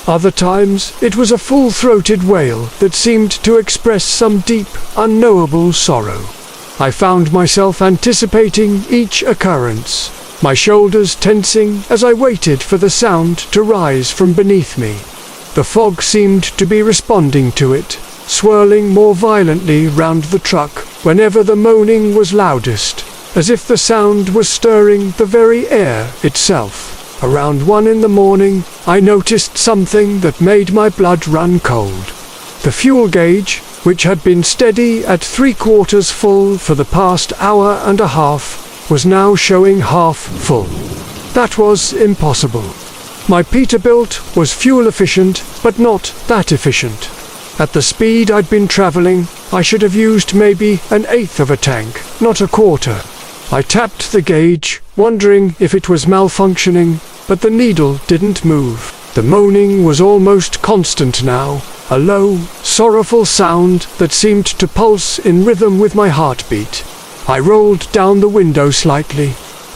Speaker 1: Other times it was a full-throated wail that seemed to express some deep, unknowable sorrow. I found myself anticipating each occurrence, my shoulders tensing as I waited for the sound to rise from beneath me. The fog seemed to be responding to it, swirling more violently round the truck whenever the moaning was loudest, as if the sound was stirring the very air itself. Around 1 in the morning, I noticed something that made my blood run cold. The fuel gauge, which had been steady at 3/4 full for the past hour and a half, was now showing half full. That was impossible. My Peterbilt was fuel efficient, but not that efficient. At the speed I'd been traveling, I should have used maybe 1/8 of a tank, not 1/4. I tapped the gauge, wondering if it was malfunctioning, but the needle didn't move. The moaning was almost constant now, a low, sorrowful sound that seemed to pulse in rhythm with my heartbeat. I rolled down the window slightly,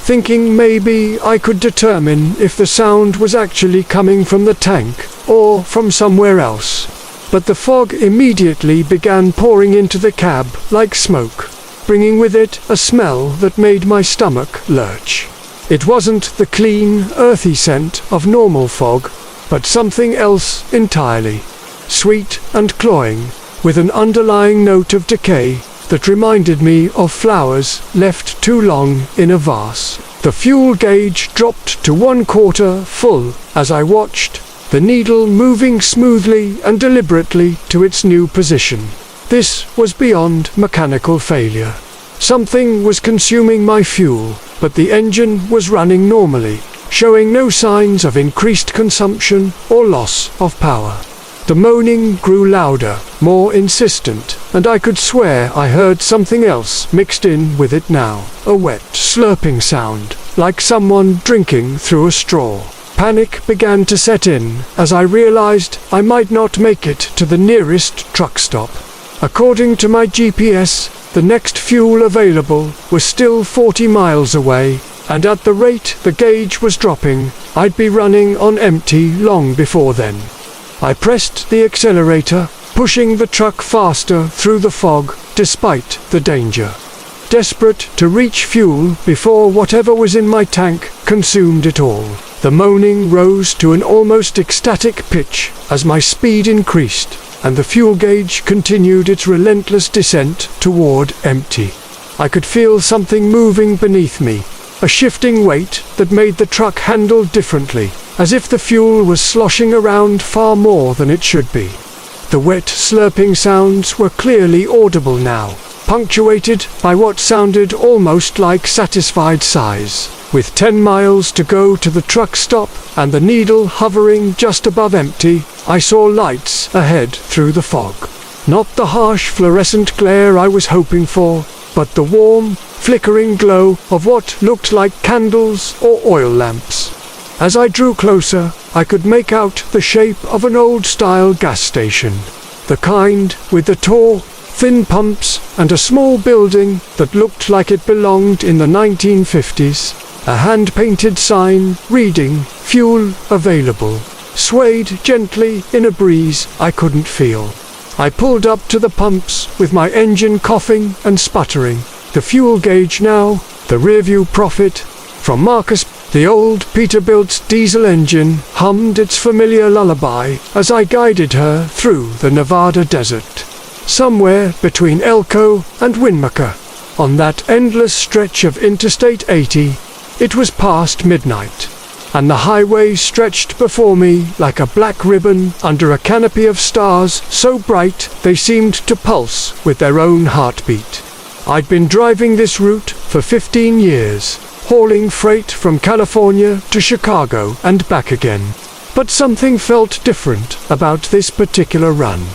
Speaker 1: thinking maybe I could determine if the sound was actually coming from the tank or from somewhere else. But the fog immediately began pouring into the cab like smoke, bringing with it a smell that made my stomach lurch. It wasn't the clean, earthy scent of normal fog, but something else entirely. Sweet and cloying, with an underlying note of decay that reminded me of flowers left too long in a vase. The fuel gauge dropped to 1/4 full as I watched, the needle moving smoothly and deliberately to its new position. This was beyond mechanical failure. Something was consuming my fuel, but the engine was running normally, showing no signs of increased consumption or loss of power. The moaning grew louder, more insistent, and I could swear I heard something else mixed in with it now, a wet, slurping sound, like someone drinking through a straw. Panic began to set in as I realized I might not make it to the nearest truck stop. According to my GPS, the next fuel available was still 40 miles away, and at the rate the gauge was dropping, I'd be running on empty long before then. I pressed the accelerator, pushing the truck faster through the fog, despite the danger. Desperate to reach fuel before whatever was in my tank consumed it all. The moaning rose to an almost ecstatic pitch as my speed increased, and the fuel gauge continued its relentless descent toward empty. I could feel something moving beneath me, a shifting weight that made the truck handle differently, as if the fuel was sloshing around far more than it should be. The wet, slurping sounds were clearly audible now, punctuated by what sounded almost like satisfied sighs. With 10 miles to go to the truck stop and the needle hovering just above empty, I saw lights ahead through the fog. Not the harsh fluorescent glare I was hoping for, but the warm, flickering glow of what looked like candles or oil lamps. As I drew closer, I could make out the shape of an old-style gas station, the kind with the tall, thin pumps and a small building that looked like it belonged in the 1950s. A hand-painted sign reading "Fuel Available" swayed gently in a breeze I couldn't feel. I pulled up to the pumps with my engine coughing and sputtering. The fuel gauge now, the rearview profit. From Marcus, the old Peterbilt's diesel engine hummed its familiar lullaby as I guided her through the Nevada desert. Somewhere between Elko and Winnemucca, on that endless stretch of Interstate 80, it was past midnight, and the highway stretched before me like a black ribbon under a canopy of stars so bright they seemed to pulse with their own heartbeat. I'd been driving this route for 15 years, hauling freight from California to Chicago and back again. But something felt different about this particular run.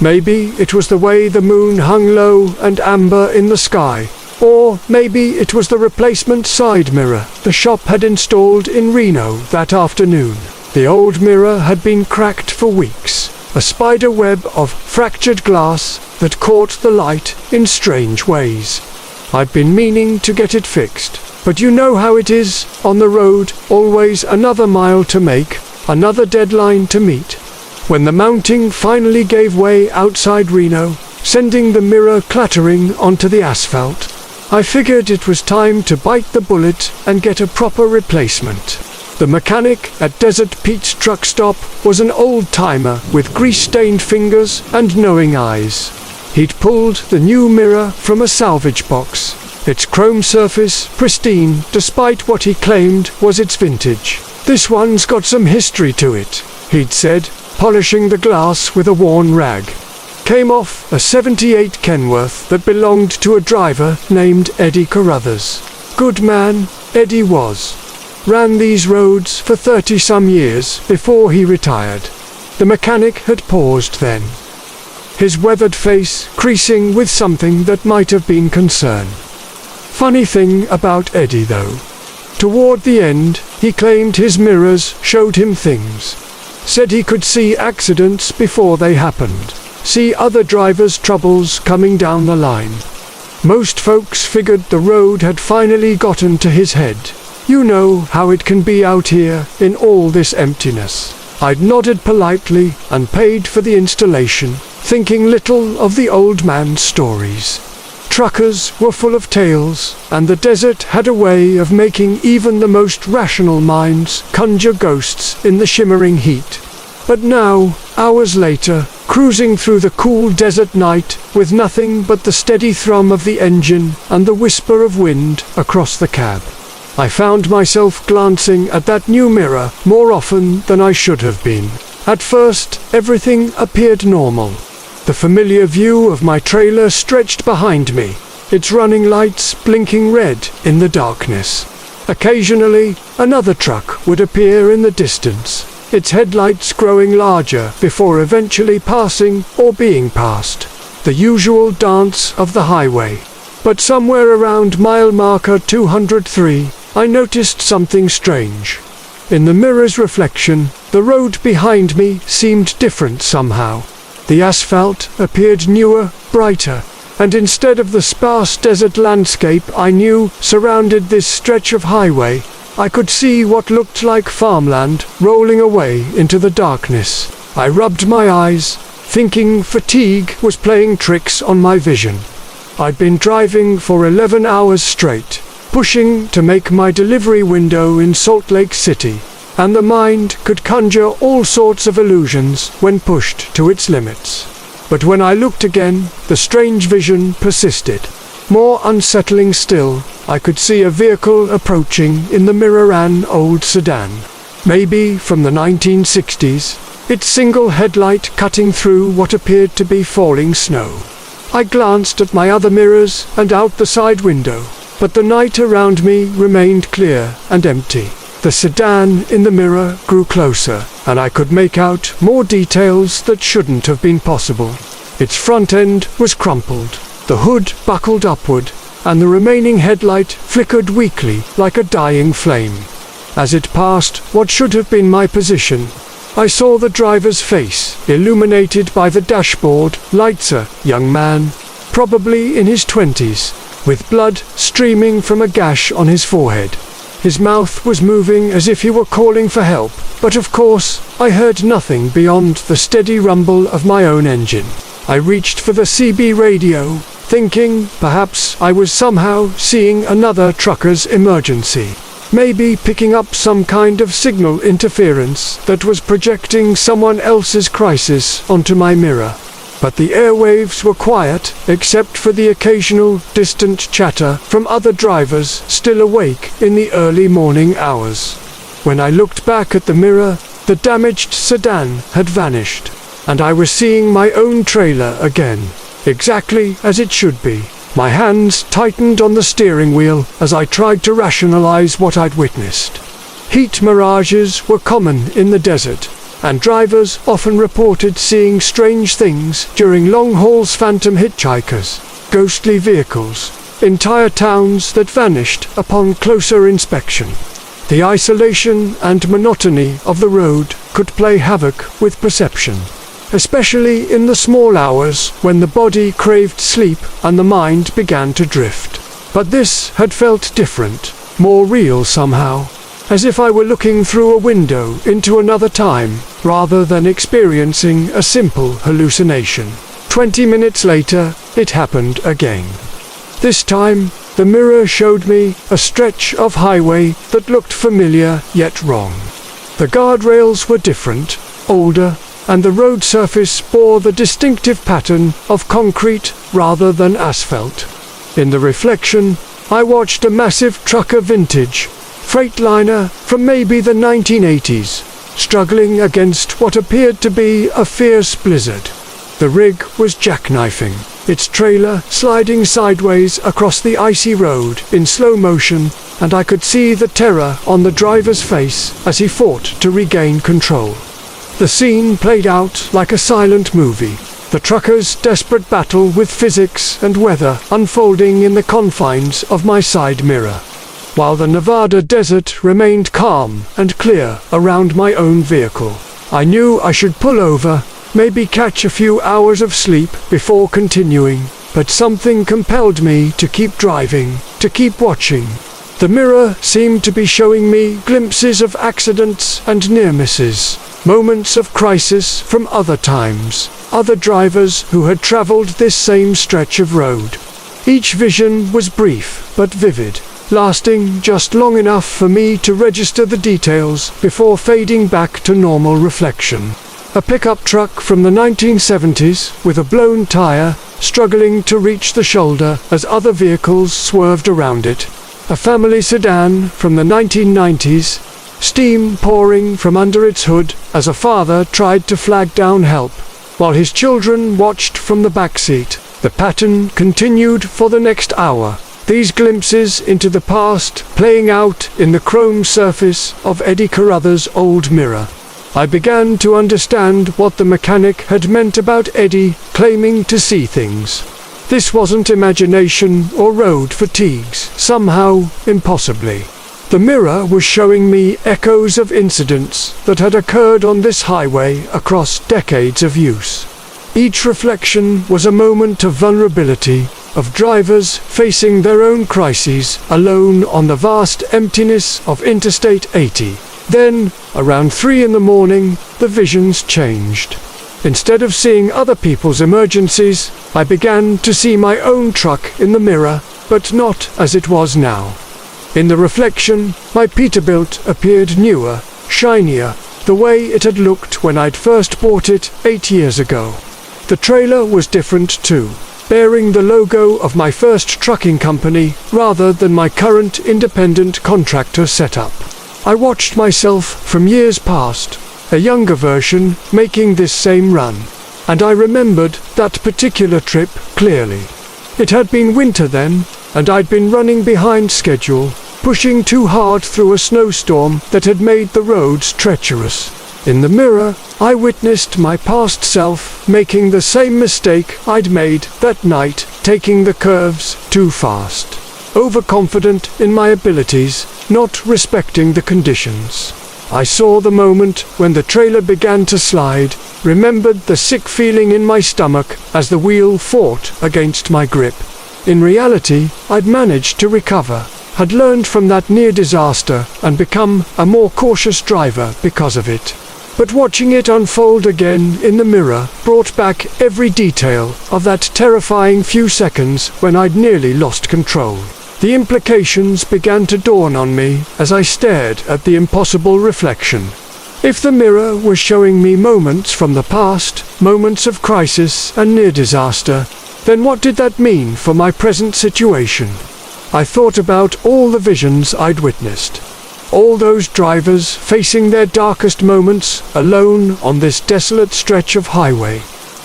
Speaker 1: Maybe it was the way the moon hung low and amber in the sky, or maybe it was the replacement side mirror the shop had installed in Reno that afternoon. The old mirror had been cracked for weeks, a spider web of fractured glass that caught the light in strange ways. I'd been meaning to get it fixed, but you know how it is on the road, always another mile to make, another deadline to meet. When the mounting finally gave way outside Reno, sending the mirror clattering onto the asphalt, I figured it was time to bite the bullet and get a proper replacement. The mechanic at Desert Pete's truck stop was an old-timer with grease-stained fingers and knowing eyes. He'd pulled the new mirror from a salvage box, its chrome surface pristine despite what he claimed was its vintage. "This one's got some history to it," he'd said, polishing the glass with a worn rag. Came off a '78 Kenworth that belonged to a driver named Eddie Carruthers. Good man, Eddie was. Ran these roads for 30-some years before he retired. The mechanic had paused then, his weathered face creasing with something that might have been concern. Funny thing about Eddie though. Toward the end, he claimed his mirrors showed him things. Said he could see accidents before they happened. See other drivers' troubles coming down the line. Most folks figured the road had finally gotten to his head. You know how it can be out here in all this emptiness. I'd nodded politely and paid for the installation, thinking little of the old man's stories. Truckers were full of tales, and the desert had a way of making even the most rational minds conjure ghosts in the shimmering heat. But now, hours later, cruising through the cool desert night with nothing but the steady thrum of the engine and the whisper of wind across the cab, I found myself glancing at that new mirror more often than I should have been. At first, everything appeared normal. The familiar view of my trailer stretched behind me, its running lights blinking red in the darkness. Occasionally, another truck would appear in the distance, its headlights growing larger before eventually passing or being passed. The usual dance of the highway. But somewhere around mile marker 203, I noticed something strange. In the mirror's reflection, the road behind me seemed different somehow. The asphalt appeared newer, brighter, and instead of the sparse desert landscape I knew surrounded this stretch of highway, I could see what looked like farmland rolling away into the darkness. I rubbed my eyes, thinking fatigue was playing tricks on my vision. I'd been driving for 11 hours straight, pushing to make my delivery window in Salt Lake City, and the mind could conjure all sorts of illusions when pushed to its limits. But when I looked again, the strange vision persisted. More unsettling still, I could see a vehicle approaching in the mirror, an old sedan. Maybe from the 1960s, its single headlight cutting through what appeared to be falling snow. I glanced at my other mirrors and out the side window, but the night around me remained clear and empty. The sedan in the mirror grew closer, and I could make out more details that shouldn't have been possible. Its front end was crumpled, the hood buckled upward, and the remaining headlight flickered weakly like a dying flame. As it passed what should have been my position, I saw the driver's face, illuminated by the dashboard lights, a young man, probably in his 20s, with blood streaming from a gash on his forehead. His mouth was moving as if he were calling for help, but of course, I heard nothing beyond the steady rumble of my own engine. I reached for the CB radio, thinking perhaps I was somehow seeing another trucker's emergency. Maybe picking up some kind of signal interference that was projecting someone else's crisis onto my mirror. But the airwaves were quiet, except for the occasional distant chatter from other drivers still awake in the early morning hours. When I looked back at the mirror, the damaged sedan had vanished, and I was seeing my own trailer again, exactly as it should be. My hands tightened on the steering wheel as I tried to rationalize what I'd witnessed. Heat mirages were common in the desert, and drivers often reported seeing strange things during long hauls. Phantom hitchhikers, ghostly vehicles, entire towns that vanished upon closer inspection. The isolation and monotony of the road could play havoc with perception. especially in the small hours when the body craved sleep and the mind began to drift. But this had felt different, more real somehow, as if I were looking through a window into another time, rather than experiencing a simple hallucination. 20 minutes later, it happened again. This time, the mirror showed me a stretch of highway that looked familiar yet wrong. The guardrails were different, older, and the road surface bore the distinctive pattern of concrete rather than asphalt. In the reflection, I watched a massive trucker vintage Freightliner from maybe the 1980s, struggling against what appeared to be a fierce blizzard. The rig was jackknifing, its trailer sliding sideways across the icy road in slow motion, and I could see the terror on the driver's face as he fought to regain control. The scene played out like a silent movie, the trucker's desperate battle with physics and weather unfolding in the confines of my side mirror, while the Nevada desert remained calm and clear around my own vehicle. I knew I should pull over, maybe catch a few hours of sleep before continuing, but something compelled me to keep driving, to keep watching. The mirror seemed to be showing me glimpses of accidents and near misses, moments of crisis from other times, other drivers who had traveled this same stretch of road. Each vision was brief but vivid, lasting just long enough for me to register the details before fading back to normal reflection. A pickup truck from the 1970s with a blown tire, struggling to reach the shoulder as other vehicles swerved around it. A family sedan from the 1990s, steam pouring from under its hood as a father tried to flag down help, while his children watched from the backseat. The pattern continued for the next hour, these glimpses into the past playing out in the chrome surface of Eddie Carruthers' old mirror. I began to understand what the mechanic had meant about Eddie claiming to see things. This wasn't imagination or road fatigues, somehow, impossibly. The mirror was showing me echoes of incidents that had occurred on this highway across decades of use. Each reflection was a moment of vulnerability, of drivers facing their own crises alone on the vast emptiness of Interstate 80. Then, around 3 in the morning, the visions changed. Instead of seeing other people's emergencies, I began to see my own truck in the mirror, but not as it was now. In the reflection, my Peterbilt appeared newer, shinier, the way it had looked when I'd first bought it 8 years ago. The trailer was different too, bearing the logo of my first trucking company rather than my current independent contractor setup. I watched myself from years past, a younger version making this same run, and I remembered that particular trip clearly. It had been winter then, and I'd been running behind schedule, pushing too hard through a snowstorm that had made the roads treacherous. In the mirror, I witnessed my past self making the same mistake I'd made that night, taking the curves too fast. Overconfident in my abilities, not respecting the conditions. I saw the moment when the trailer began to slide, remembered the sick feeling in my stomach as the wheel fought against my grip. In reality, I'd managed to recover, had learned from that near disaster and become a more cautious driver because of it. But watching it unfold again in the mirror brought back every detail of that terrifying few seconds when I'd nearly lost control. The implications began to dawn on me as I stared at the impossible reflection. If the mirror was showing me moments from the past, moments of crisis and near disaster, then what did that mean for my present situation? I thought about all the visions I'd witnessed. All those drivers facing their darkest moments alone on this desolate stretch of highway.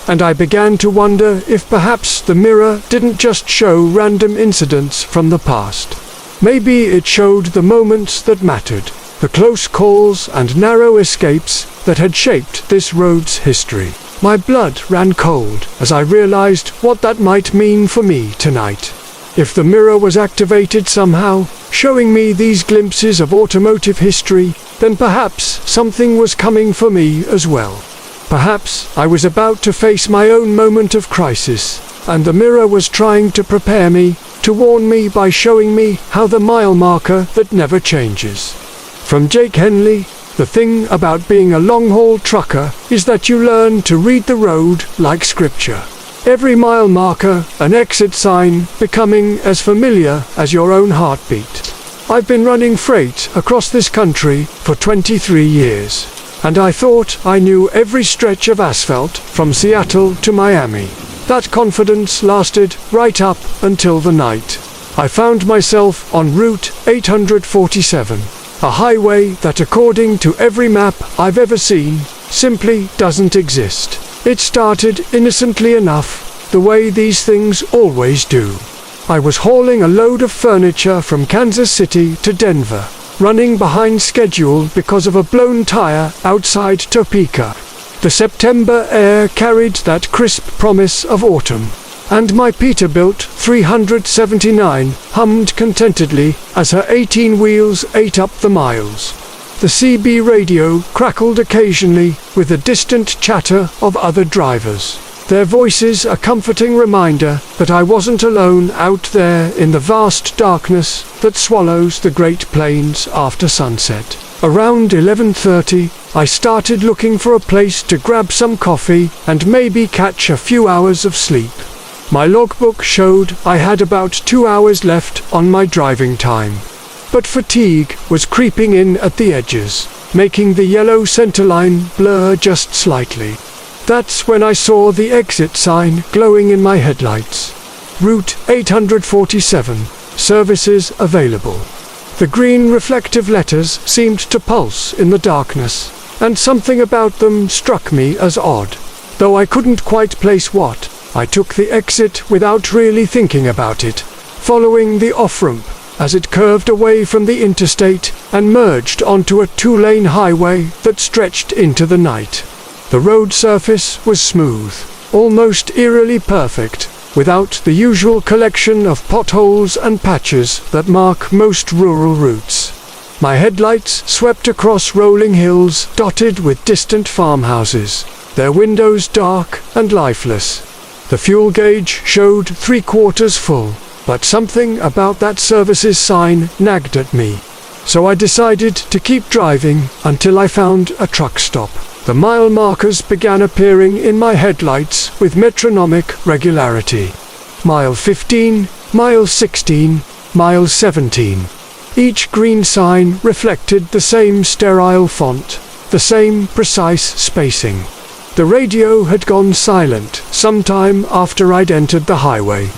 Speaker 1: And I began to wonder if perhaps the mirror didn't just show random incidents from the past. Maybe it showed the moments that mattered, the close calls and narrow escapes that had shaped this road's history. My blood ran cold as I realized what that might mean for me tonight. If the mirror was activated somehow, showing me these glimpses of automotive history, then perhaps something was coming for me as well. Perhaps I was about to face my own moment of crisis, and the mirror was trying to prepare me, to warn me by showing me how the mile marker that never changes. From Jake Henley, the thing about being a long-haul trucker is that you learn to read the road like scripture. Every mile marker, an exit sign, becoming as familiar as your own heartbeat. I've been running freight across this country for 23 years, and I thought I knew every stretch of asphalt from Seattle to Miami. That confidence lasted right up until the night. I found myself on Route 847, a highway that, according to every map I've ever seen, simply doesn't exist. It started innocently enough, the way these things always do. I was hauling a load of furniture from Kansas City to Denver, running behind schedule because of a blown tire outside Topeka. The September air carried that crisp promise of autumn, and my Peterbilt 379 hummed contentedly as her 18 wheels ate up the miles. The CB radio crackled occasionally with the distant chatter of other drivers, their voices a comforting reminder that I wasn't alone out there in the vast darkness that swallows the Great Plains after sunset. Around 11:30, I started looking for a place to grab some coffee and maybe catch a few hours of sleep. My logbook showed I had about 2 hours left on my driving time, but fatigue was creeping in at the edges, making the yellow centerline blur just slightly. That's when I saw the exit sign glowing in my headlights. Route 847, services available. The green reflective letters seemed to pulse in the darkness, and something about them struck me as odd. Though I couldn't quite place what, I took the exit without really thinking about it, following the off-ramp as it curved away from the interstate and merged onto a two-lane highway that stretched into the night. The road surface was smooth, almost eerily perfect, without the usual collection of potholes and patches that mark most rural routes. My headlights swept across rolling hills dotted with distant farmhouses, their windows dark and lifeless. The fuel gauge showed 3/4 full, but something about that services sign nagged at me. So I decided to keep driving until I found a truck stop. The mile markers began appearing in my headlights with metronomic regularity. Mile 15, mile 16, mile 17. Each green sign reflected the same sterile font, the same precise spacing. The radio had gone silent sometime after I'd entered the highway,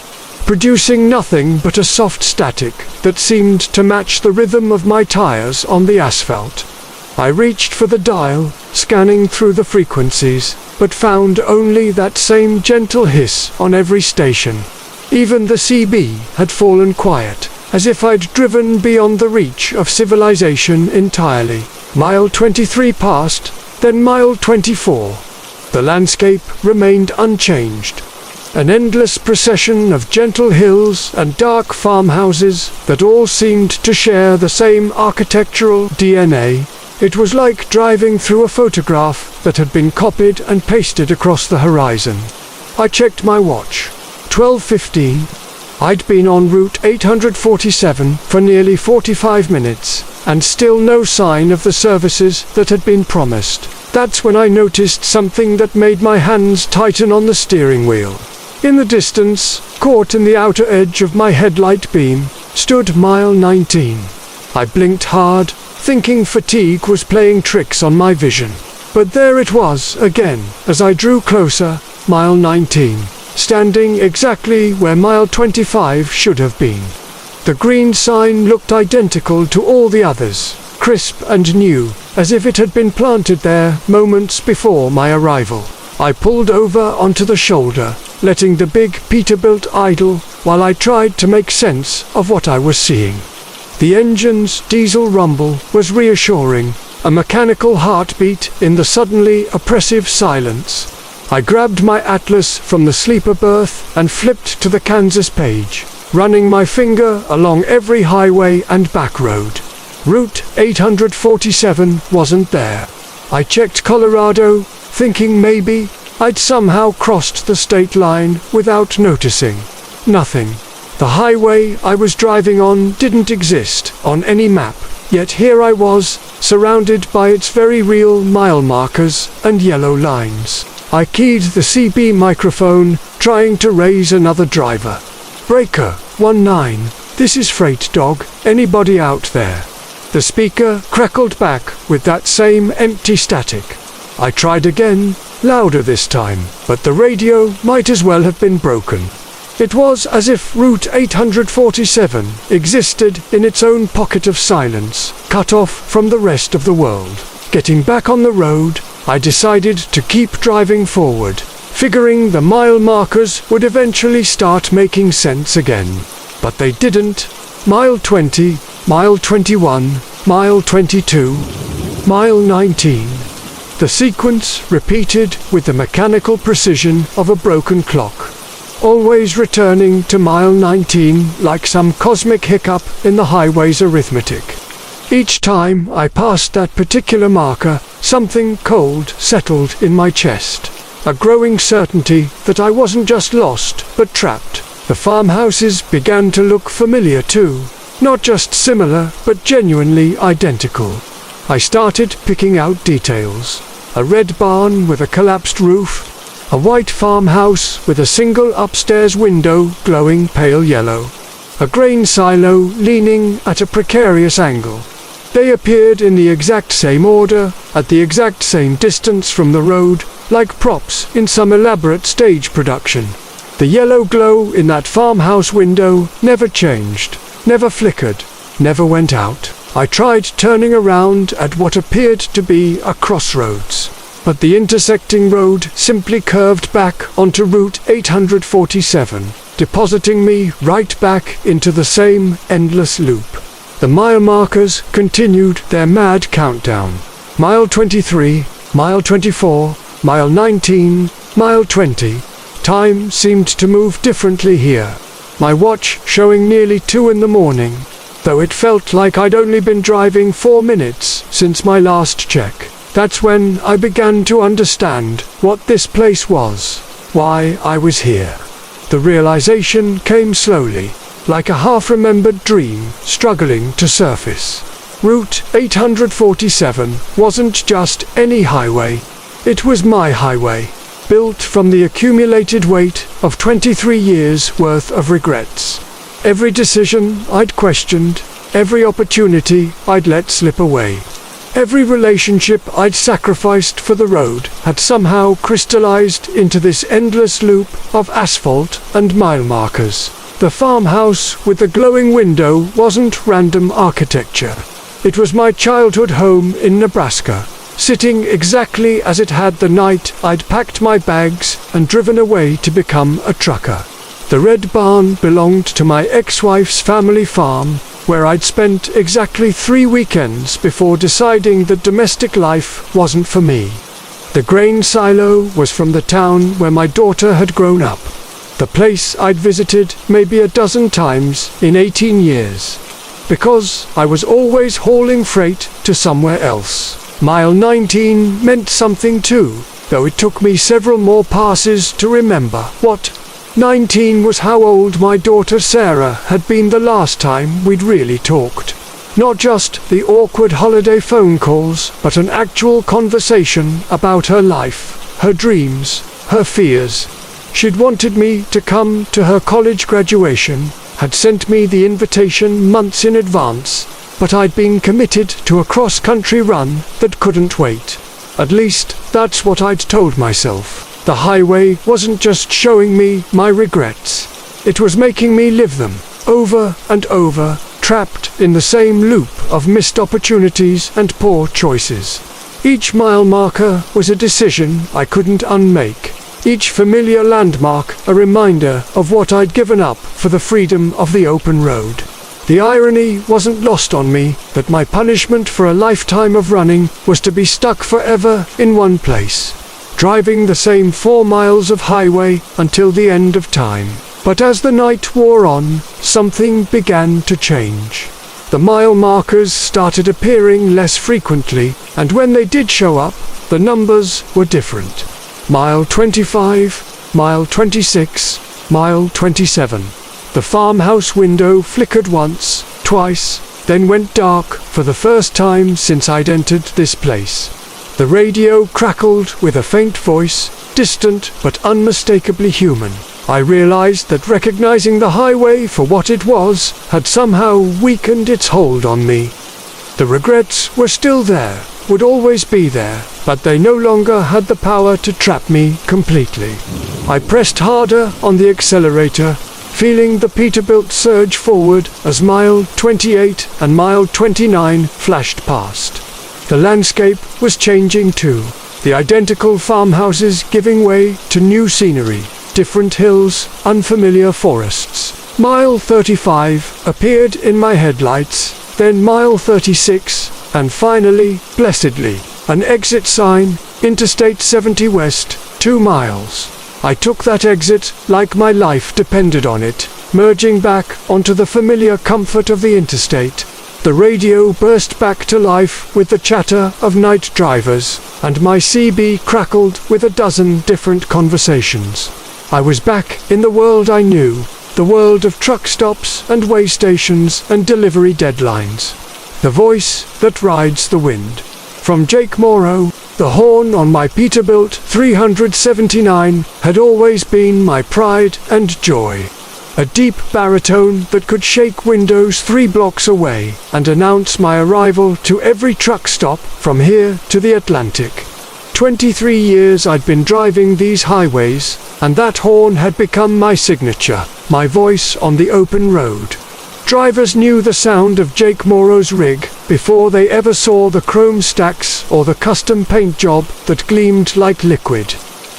Speaker 1: producing nothing but a soft static that seemed to match the rhythm of my tires on the asphalt. I reached for the dial, scanning through the frequencies, but found only that same gentle hiss on every station. Even the CB had fallen quiet, as if I'd driven beyond the reach of civilization entirely. Mile 23 passed, then mile 24. The landscape remained unchanged. An endless procession of gentle hills and dark farmhouses that all seemed to share the same architectural DNA. It was like driving through a photograph that had been copied and pasted across the horizon. I checked my watch. 12:15. I'd been on Route 847 for nearly 45 minutes, and still no sign of the services that had been promised. That's when I noticed something that made my hands tighten on the steering wheel. In the distance, caught in the outer edge of my headlight beam, stood mile 19. I blinked hard, thinking fatigue was playing tricks on my vision. But there it was again, as I drew closer, mile 19, standing exactly where mile 25 should have been. The green sign looked identical to all the others, crisp and new, as if it had been planted there moments before my arrival. I pulled over onto the shoulder, letting the big Peterbilt idle while I tried to make sense of what I was seeing. The engine's diesel rumble was reassuring, a mechanical heartbeat in the suddenly oppressive silence. I grabbed my atlas from the sleeper berth and flipped to the Kansas page, running my finger along every highway and back road. Route 847 wasn't there. I checked Colorado, thinking maybe I'd somehow crossed the state line without noticing. Nothing. The highway I was driving on didn't exist on any map, yet here I was, surrounded by its very real mile markers and yellow lines. I keyed the CB microphone, trying to raise another driver. "Breaker 19, this is Freight Dog, anybody out there?" The speaker crackled back with that same empty static. I tried again, louder this time, but the radio might as well have been broken. It was as if Route 847 existed in its own pocket of silence, cut off from the rest of the world. Getting back on the road, I decided to keep driving forward, figuring the mile markers would eventually start making sense again. But they didn't. Mile 20, mile 21, mile 22, mile 19. The sequence repeated with the mechanical precision of a broken clock, always returning to mile 19 like some cosmic hiccup in the highway's arithmetic. Each time I passed that particular marker, something cold settled in my chest, a growing certainty that I wasn't just lost, but trapped. The farmhouses began to look familiar too, not just similar, but genuinely identical. I started picking out details. A red barn with a collapsed roof, a white farmhouse with a single upstairs window glowing pale yellow, a grain silo leaning at a precarious angle. They appeared in the exact same order, at the exact same distance from the road, like props in some elaborate stage production. The yellow glow in that farmhouse window never changed, never flickered, never went out. I tried turning around at what appeared to be a crossroads, but the intersecting road simply curved back onto Route 847, depositing me right back into the same endless loop. The mile markers continued their mad countdown. Mile 23, mile 24, mile 19, mile 20. Time seemed to move differently here. My watch showing nearly 2 in the morning, though it felt like I'd only been driving 4 minutes since my last check. That's when I began to understand what this place was, why I was here. The realization came slowly, like a half-remembered dream struggling to surface. Route 847 wasn't just any highway. It was my highway, built from the accumulated weight of 23 years' worth of regrets. Every decision I'd questioned, every opportunity I'd let slip away, every relationship I'd sacrificed for the road had somehow crystallized into this endless loop of asphalt and mile markers. The farmhouse with the glowing window wasn't random architecture. It was my childhood home in Nebraska, sitting exactly as it had the night I'd packed my bags and driven away to become a trucker. The red barn belonged to my ex-wife's family farm, where I'd spent exactly 3 weekends before deciding that domestic life wasn't for me. The grain silo was from the town where my daughter had grown up, the place I'd visited maybe a dozen times in 18 years, because I was always hauling freight to somewhere else. Mile 19 meant something too, though it took me several more passes to remember what 19 was. How old my daughter Sarah had been the last time we'd really talked. Not just the awkward holiday phone calls, but an actual conversation about her life, her dreams, her fears. She'd wanted me to come to her college graduation, had sent me the invitation months in advance, but I'd been committed to a cross-country run that couldn't wait. At least, that's what I'd told myself. The highway wasn't just showing me my regrets. It was making me live them, over and over, trapped in the same loop of missed opportunities and poor choices. Each mile marker was a decision I couldn't unmake. Each familiar landmark a reminder of what I'd given up for the freedom of the open road. The irony wasn't lost on me that my punishment for a lifetime of running was to be stuck forever in one place, driving the same 4 miles of highway until the end of time. But as the night wore on, something began to change. The mile markers started appearing less frequently, and when they did show up, the numbers were different. Mile 25, mile 26, mile 27. The farmhouse window flickered once, twice, then went dark for the first time since I'd entered this place. The radio crackled with a faint voice, distant but unmistakably human. I realized that recognizing the highway for what it was had somehow weakened its hold on me. The regrets were still there, would always be there, but they no longer had the power to trap me completely. I pressed harder on the accelerator, feeling the Peterbilt surge forward as mile 28 and mile 29 flashed past. The landscape was changing too, the identical farmhouses giving way to new scenery, different hills, unfamiliar forests. Mile 35 appeared in my headlights, then mile 36, and finally, blessedly, an exit sign, Interstate 70 West, 2 miles. I took that exit like my life depended on it, merging back onto the familiar comfort of the interstate. The radio burst back to life with the chatter of night drivers, and my CB crackled with a dozen different conversations. I was back in the world I knew, the world of truck stops and way stations and delivery deadlines. The voice that rides the wind. From Jake Morrow, the horn on my Peterbilt 379 had always been my pride and joy. A deep baritone that could shake windows 3 blocks away and announce my arrival to every truck stop from here to the Atlantic. 23 years I'd been driving these highways, and that horn had become my signature, my voice on the open road. Drivers knew the sound of Jake Morrow's rig before they ever saw the chrome stacks or the custom paint job that gleamed like liquid.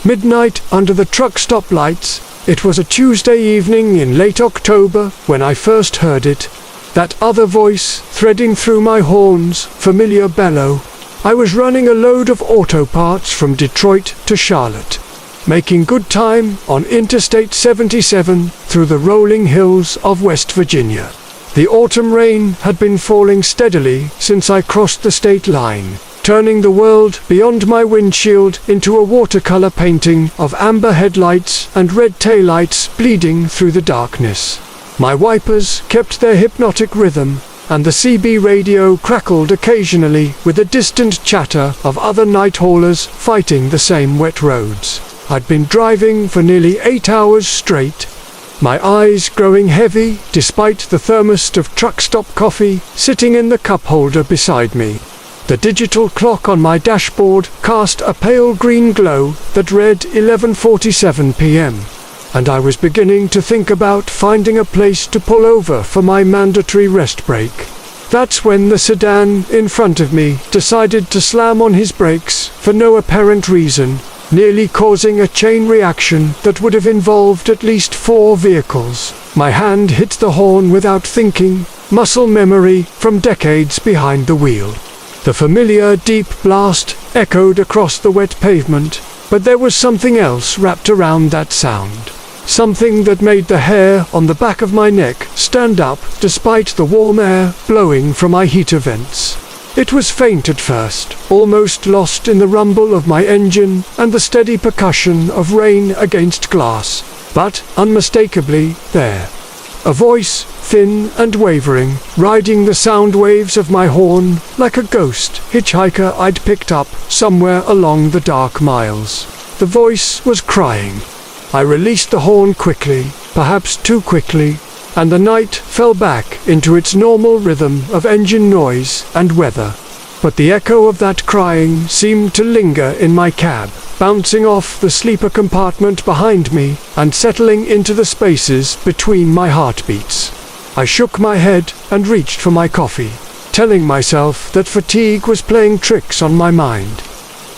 Speaker 1: Midnight under the truck stop lights, it was a Tuesday evening in late October when I first heard it. That other voice threading through my horn's familiar bellow. I was running a load of auto parts from Detroit to Charlotte, making good time on Interstate 77 through the rolling hills of West Virginia. The autumn rain had been falling steadily since I crossed the state line, turning the world beyond my windshield into a watercolor painting of amber headlights and red taillights bleeding through the darkness. My wipers kept their hypnotic rhythm, and the CB radio crackled occasionally with the distant chatter of other night haulers fighting the same wet roads. I'd been driving for nearly 8 hours straight, my eyes growing heavy despite the thermos of truck stop coffee sitting in the cup holder beside me. The digital clock on my dashboard cast a pale green glow that read 11:47 p.m. and I was beginning to think about finding a place to pull over for my mandatory rest break. That's when the sedan in front of me decided to slam on his brakes for no apparent reason, nearly causing a chain reaction that would have involved at least 4 vehicles. My hand hit the horn without thinking, muscle memory from decades behind the wheel. The familiar deep blast echoed across the wet pavement, but there was something else wrapped around that sound. Something that made the hair on the back of my neck stand up despite the warm air blowing from my heater vents. It was faint at first, almost lost in the rumble of my engine and the steady percussion of rain against glass, but unmistakably there. A voice, thin and wavering, riding the sound waves of my horn like a ghost hitchhiker I'd picked up somewhere along the dark miles. The voice was crying. I released the horn quickly, perhaps too quickly, and the night fell back into its normal rhythm of engine noise and weather. But the echo of that crying seemed to linger in my cab, bouncing off the sleeper compartment behind me and settling into the spaces between my heartbeats. I shook my head and reached for my coffee, telling myself that fatigue was playing tricks on my mind.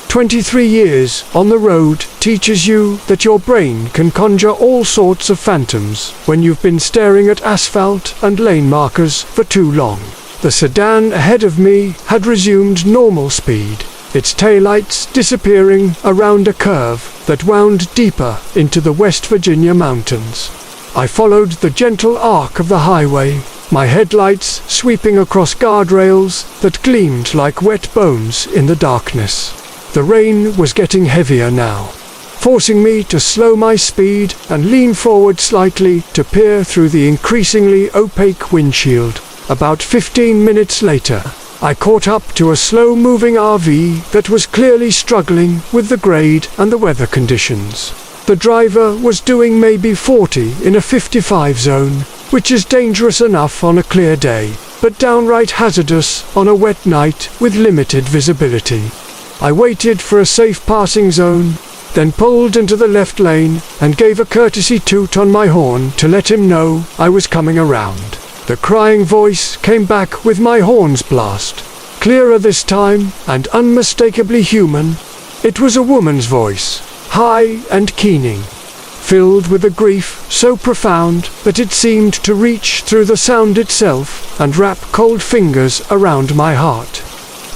Speaker 1: 23 years on the road teaches you that your brain can conjure all sorts of phantoms when you've been staring at asphalt and lane markers for too long. The sedan ahead of me had resumed normal speed, its taillights disappearing around a curve that wound deeper into the West Virginia mountains. I followed the gentle arc of the highway, my headlights sweeping across guardrails that gleamed like wet bones in the darkness. The rain was getting heavier now, forcing me to slow my speed and lean forward slightly to peer through the increasingly opaque windshield. About 15 minutes later, I caught up to a slow-moving RV that was clearly struggling with the grade and the weather conditions. The driver was doing maybe 40 in a 55 zone, which is dangerous enough on a clear day, but downright hazardous on a wet night with limited visibility. I waited for a safe passing zone, then pulled into the left lane and gave a courtesy toot on my horn to let him know I was coming around. The crying voice came back with my horn's blast, clearer this time and unmistakably human. It was a woman's voice, high and keening, filled with a grief so profound that it seemed to reach through the sound itself and wrap cold fingers around my heart.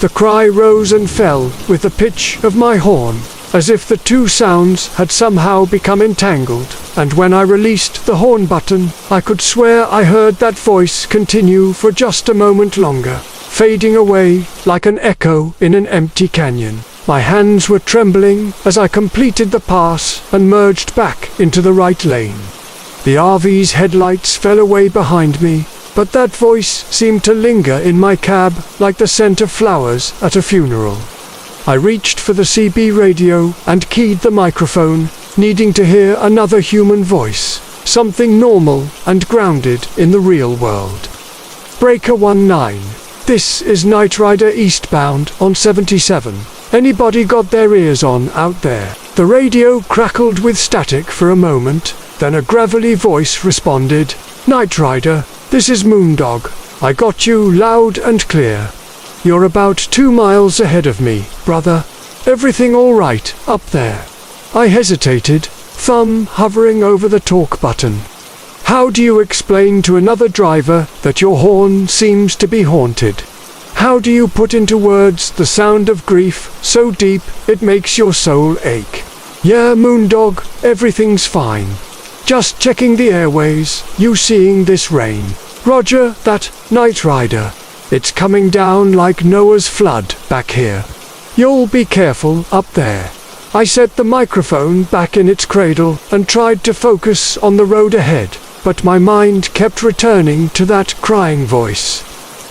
Speaker 1: The cry rose and fell with the pitch of my horn, as if the two sounds had somehow become entangled, and when I released the horn button, I could swear I heard that voice continue for just a moment longer, fading away like an echo in an empty canyon. My hands were trembling as I completed the pass and merged back into the right lane. The RV's headlights fell away behind me, but that voice seemed to linger in my cab like the scent of flowers at a funeral. I reached for the CB radio and keyed the microphone, needing to hear another human voice, something normal and grounded in the real world. Breaker 19. This is Knight Rider eastbound on 77. Anybody got their ears on out there? The radio crackled with static for a moment, then a gravelly voice responded, Knight Rider, this is Moondog. I got you loud and clear. You're about 2 miles ahead of me, brother. Everything all right up there? I hesitated, thumb hovering over the talk button. How do you explain to another driver that your horn seems to be haunted? How do you put into words the sound of grief so deep it makes your soul ache? Yeah, Moondog, everything's fine. Just checking the airways, you seeing this rain? Roger that, Knight Rider. It's coming down like Noah's flood back here. You'll be careful up there. I set the microphone back in its cradle and tried to focus on the road ahead, but my mind kept returning to that crying voice.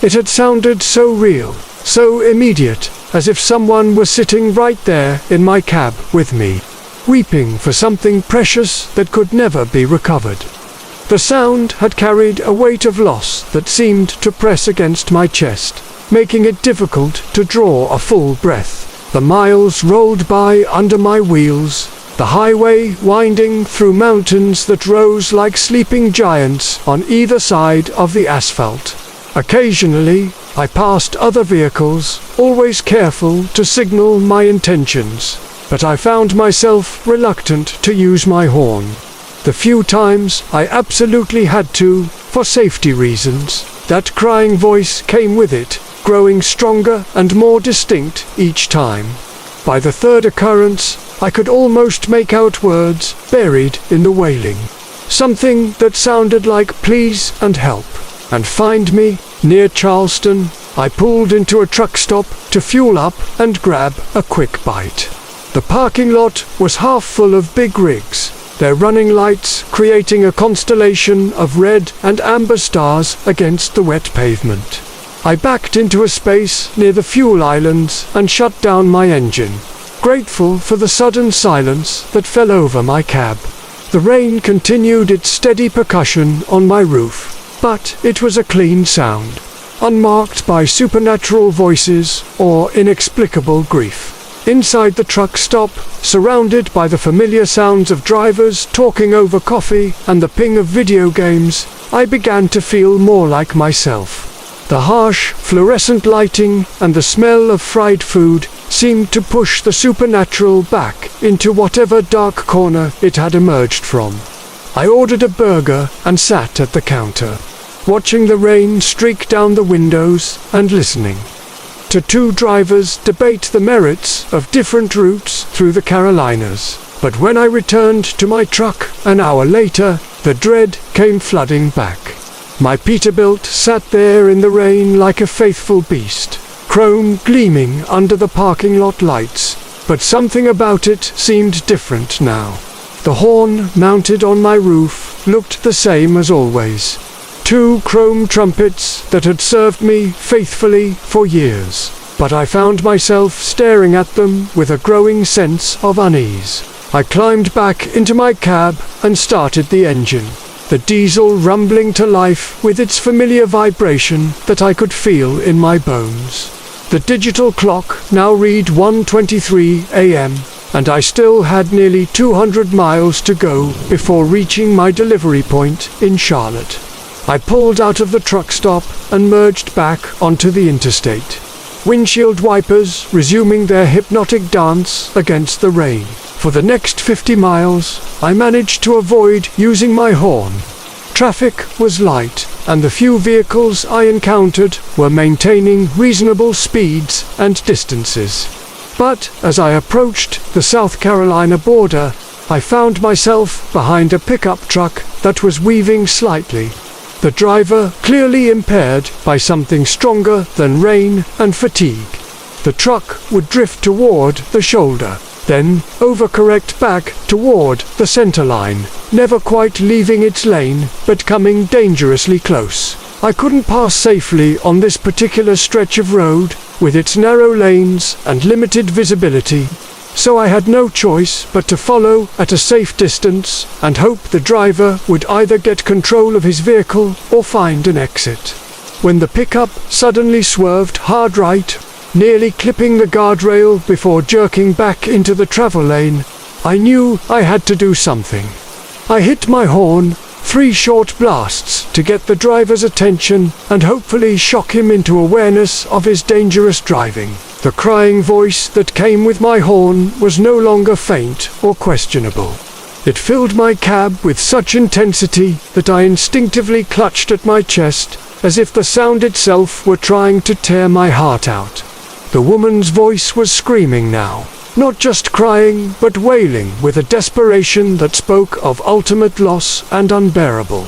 Speaker 1: It had sounded so real, so immediate, as if someone were sitting right there in my cab with me, weeping for something precious that could never be recovered. The sound had carried a weight of loss that seemed to press against my chest, making it difficult to draw a full breath. The miles rolled by under my wheels, the highway winding through mountains that rose like sleeping giants on either side of the asphalt. Occasionally, I passed other vehicles, always careful to signal my intentions, but I found myself reluctant to use my horn. The few times I absolutely had to, for safety reasons, that crying voice came with it, growing stronger and more distinct each time. By the third occurrence, I could almost make out words buried in the wailing. Something that sounded like please and help. And find me, near Charleston, I pulled into a truck stop to fuel up and grab a quick bite. The parking lot was half full of big rigs, their running lights creating a constellation of red and amber stars against the wet pavement. I backed into a space near the fuel islands and shut down my engine, grateful for the sudden silence that fell over my cab. The rain continued its steady percussion on my roof, but it was a clean sound, unmarked by supernatural voices or inexplicable grief. Inside the truck stop, surrounded by the familiar sounds of drivers talking over coffee and the ping of video games, I began to feel more like myself. The harsh, fluorescent lighting and the smell of fried food seemed to push the supernatural back into whatever dark corner it had emerged from. I ordered a burger and sat at the counter, watching the rain streak down the windows and listening to two drivers debate the merits of different routes through the Carolinas. But when I returned to my truck an hour later, the dread came flooding back. My Peterbilt sat there in the rain like a faithful beast, chrome gleaming under the parking lot lights, But something about it seemed different now. The horn mounted on my roof looked the same as always. 2 chrome trumpets that had served me faithfully for years. But I found myself staring at them with a growing sense of unease. I climbed back into my cab and started the engine, the diesel rumbling to life with its familiar vibration that I could feel in my bones. The digital clock now read 1:23 a.m., and I still had nearly 200 miles to go before reaching my delivery point in Charlotte. I pulled out of the truck stop and merged back onto the interstate. Windshield wipers resuming their hypnotic dance against the rain. For the next 50 miles, I managed to avoid using my horn. Traffic was light, and the few vehicles I encountered were maintaining reasonable speeds and distances. But as I approached the South Carolina border, I found myself behind a pickup truck that was weaving slightly. The driver clearly impaired by something stronger than rain and fatigue. The truck would drift toward the shoulder, then overcorrect back toward the center line, never quite leaving its lane, but coming dangerously close. I couldn't pass safely on this particular stretch of road, with its narrow lanes and limited visibility, so I had no choice but to follow at a safe distance and hope the driver would either get control of his vehicle or find an exit. When the pickup suddenly swerved hard right, nearly clipping the guardrail before jerking back into the travel lane, I knew I had to do something. I hit my horn, 3 short blasts to get the driver's attention and hopefully shock him into awareness of his dangerous driving. The crying voice that came with my horn was no longer faint or questionable. It filled my cab with such intensity that I instinctively clutched at my chest, as if the sound itself were trying to tear my heart out. The woman's voice was screaming now, not just crying, but wailing with a desperation that spoke of ultimate loss and unbearable.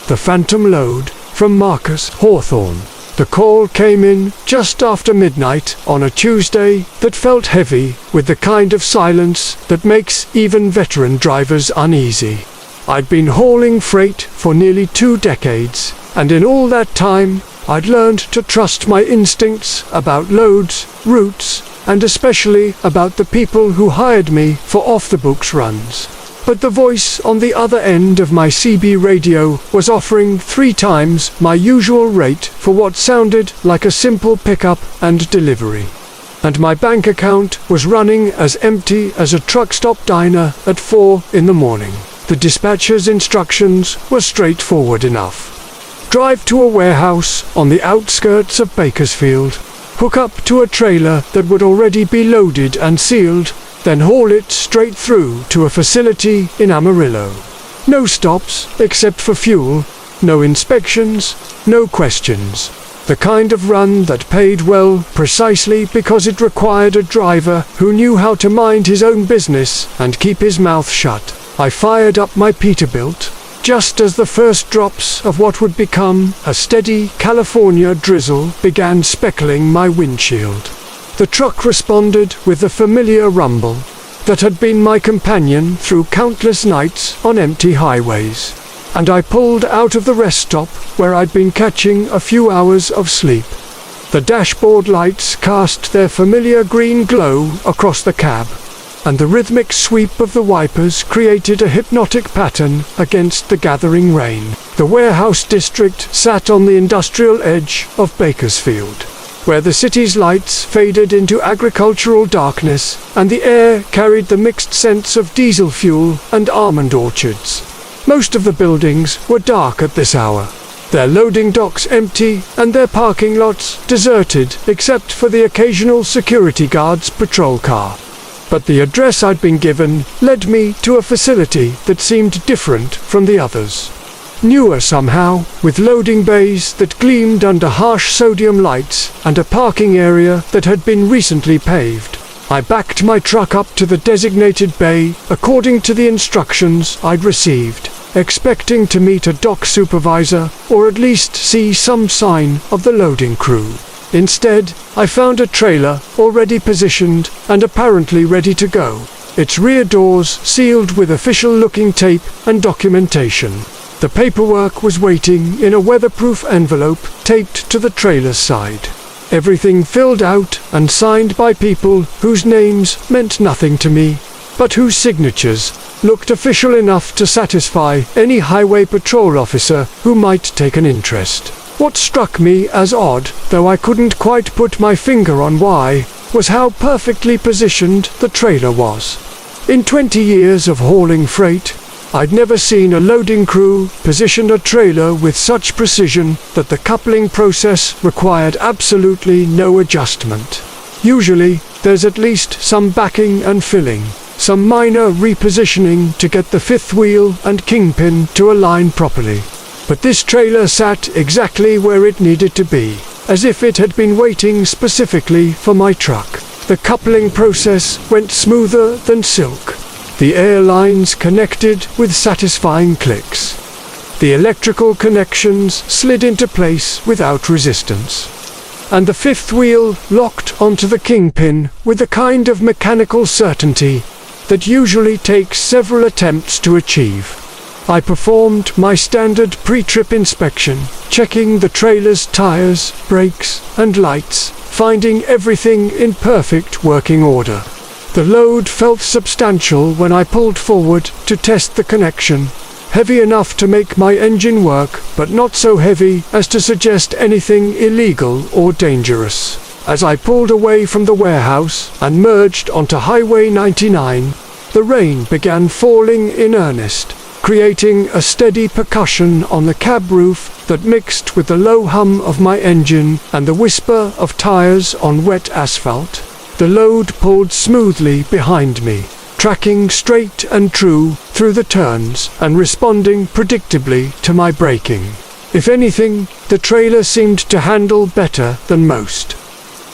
Speaker 1: The phantom load, from Marcus Hawthorne. The call came in just after midnight on a Tuesday that felt heavy with the kind of silence that makes even veteran drivers uneasy. I'd been hauling freight for nearly 2 decades, and in all that time, I'd learned to trust my instincts about loads, routes, and especially about the people who hired me for off-the-books runs. But the voice on the other end of my CB radio was offering 3 times my usual rate for what sounded like a simple pickup and delivery. And my bank account was running as empty as a truck stop diner at 4 in the morning. The dispatcher's instructions were straightforward enough. Drive to a warehouse on the outskirts of Bakersfield, hook up to a trailer that would already be loaded and sealed, then haul it straight through to a facility in Amarillo. No stops except for fuel, no inspections, no questions. The kind of run that paid well precisely because it required a driver who knew how to mind his own business and keep his mouth shut. I fired up my Peterbilt, just as the first drops of what would become a steady California drizzle began speckling my windshield. The truck responded with the familiar rumble that had been my companion through countless nights on empty highways, and I pulled out of the rest stop where I'd been catching a few hours of sleep. The dashboard lights cast their familiar green glow across the cab, and the rhythmic sweep of the wipers created a hypnotic pattern against the gathering rain. The warehouse district sat on the industrial edge of Bakersfield, where the city's lights faded into agricultural darkness, and the air carried the mixed scents of diesel fuel and almond orchards. Most of the buildings were dark at this hour, their loading docks empty and their parking lots deserted except for the occasional security guard's patrol car. But the address I'd been given led me to a facility that seemed different from the others. Newer somehow, with loading bays that gleamed under harsh sodium lights and a parking area that had been recently paved. I backed my truck up to the designated bay according to the instructions I'd received, expecting to meet a dock supervisor or at least see some sign of the loading crew. Instead, I found a trailer already positioned and apparently ready to go, its rear doors sealed with official-looking tape and documentation. The paperwork was waiting in a weatherproof envelope taped to the trailer's side. Everything filled out and signed by people whose names meant nothing to me, but whose signatures looked official enough to satisfy any highway patrol officer who might take an interest. What struck me as odd, though I couldn't quite put my finger on why, was how perfectly positioned the trailer was. In 20 years of hauling freight, I'd never seen a loading crew position a trailer with such precision that the coupling process required absolutely no adjustment. Usually, there's at least some backing and filling, some minor repositioning to get the fifth wheel and kingpin to align properly. But this trailer sat exactly where it needed to be, as if it had been waiting specifically for my truck. The coupling process went smoother than silk. The air lines connected with satisfying clicks. The electrical connections slid into place without resistance. And the fifth wheel locked onto the kingpin with the kind of mechanical certainty that usually takes several attempts to achieve. I performed my standard pre-trip inspection, checking the trailer's tires, brakes, and lights, finding everything in perfect working order. The load felt substantial when I pulled forward to test the connection, heavy enough to make my engine work, but not so heavy as to suggest anything illegal or dangerous. As I pulled away from the warehouse and merged onto Highway 99, the rain began falling in earnest, creating a steady percussion on the cab roof that mixed with the low hum of my engine and the whisper of tires on wet asphalt. The load pulled smoothly behind me, tracking straight and true through the turns and responding predictably to my braking. If anything, the trailer seemed to handle better than most,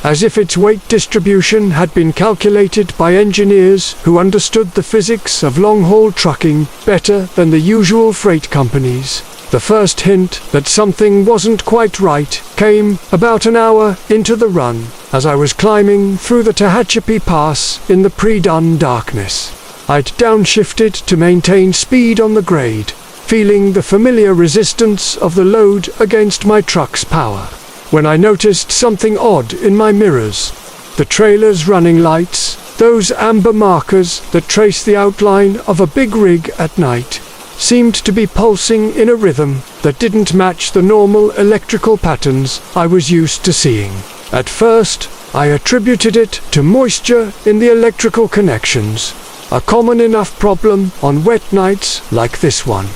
Speaker 1: as if its weight distribution had been calculated by engineers who understood the physics of long-haul trucking better than the usual freight companies. The first hint that something wasn't quite right came about an hour into the run, as I was climbing through the Tehachapi Pass in the pre-dawn darkness. I'd downshifted to maintain speed on the grade, feeling the familiar resistance of the load against my truck's power, when I noticed something odd in my mirrors. The trailer's running lights, those amber markers that trace the outline of a big rig at night, seemed to be pulsing in a rhythm that didn't match the normal electrical patterns I was used to seeing. At first, I attributed it to moisture in the electrical connections, a common enough problem on wet nights like this one.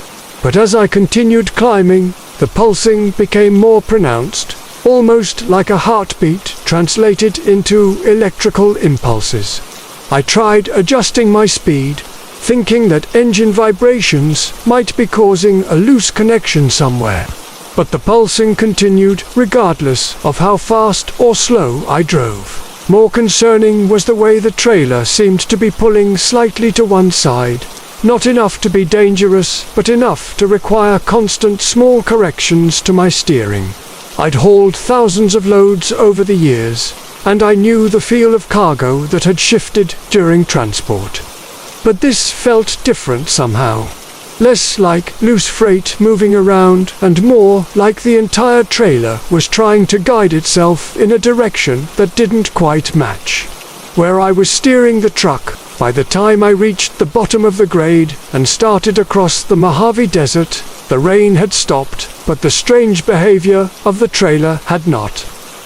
Speaker 1: But as I continued climbing, the pulsing became more pronounced, almost like a heartbeat translated into electrical impulses. I tried adjusting my speed, thinking that engine vibrations might be causing a loose connection somewhere. But the pulsing continued regardless of how fast or slow I drove. More concerning was the way the trailer seemed to be pulling slightly to one side, not enough to be dangerous, but enough to require constant small corrections to my steering. I'd hauled thousands of loads over the years, and I knew the feel of cargo that had shifted during transport. But this felt different somehow. Less like loose freight moving around and more like the entire trailer was trying to guide itself in a direction that didn't quite match where I was steering the truck. By the time I reached the bottom of the grade and started across the Mojave Desert, the rain had stopped, but the strange behavior of the trailer had not.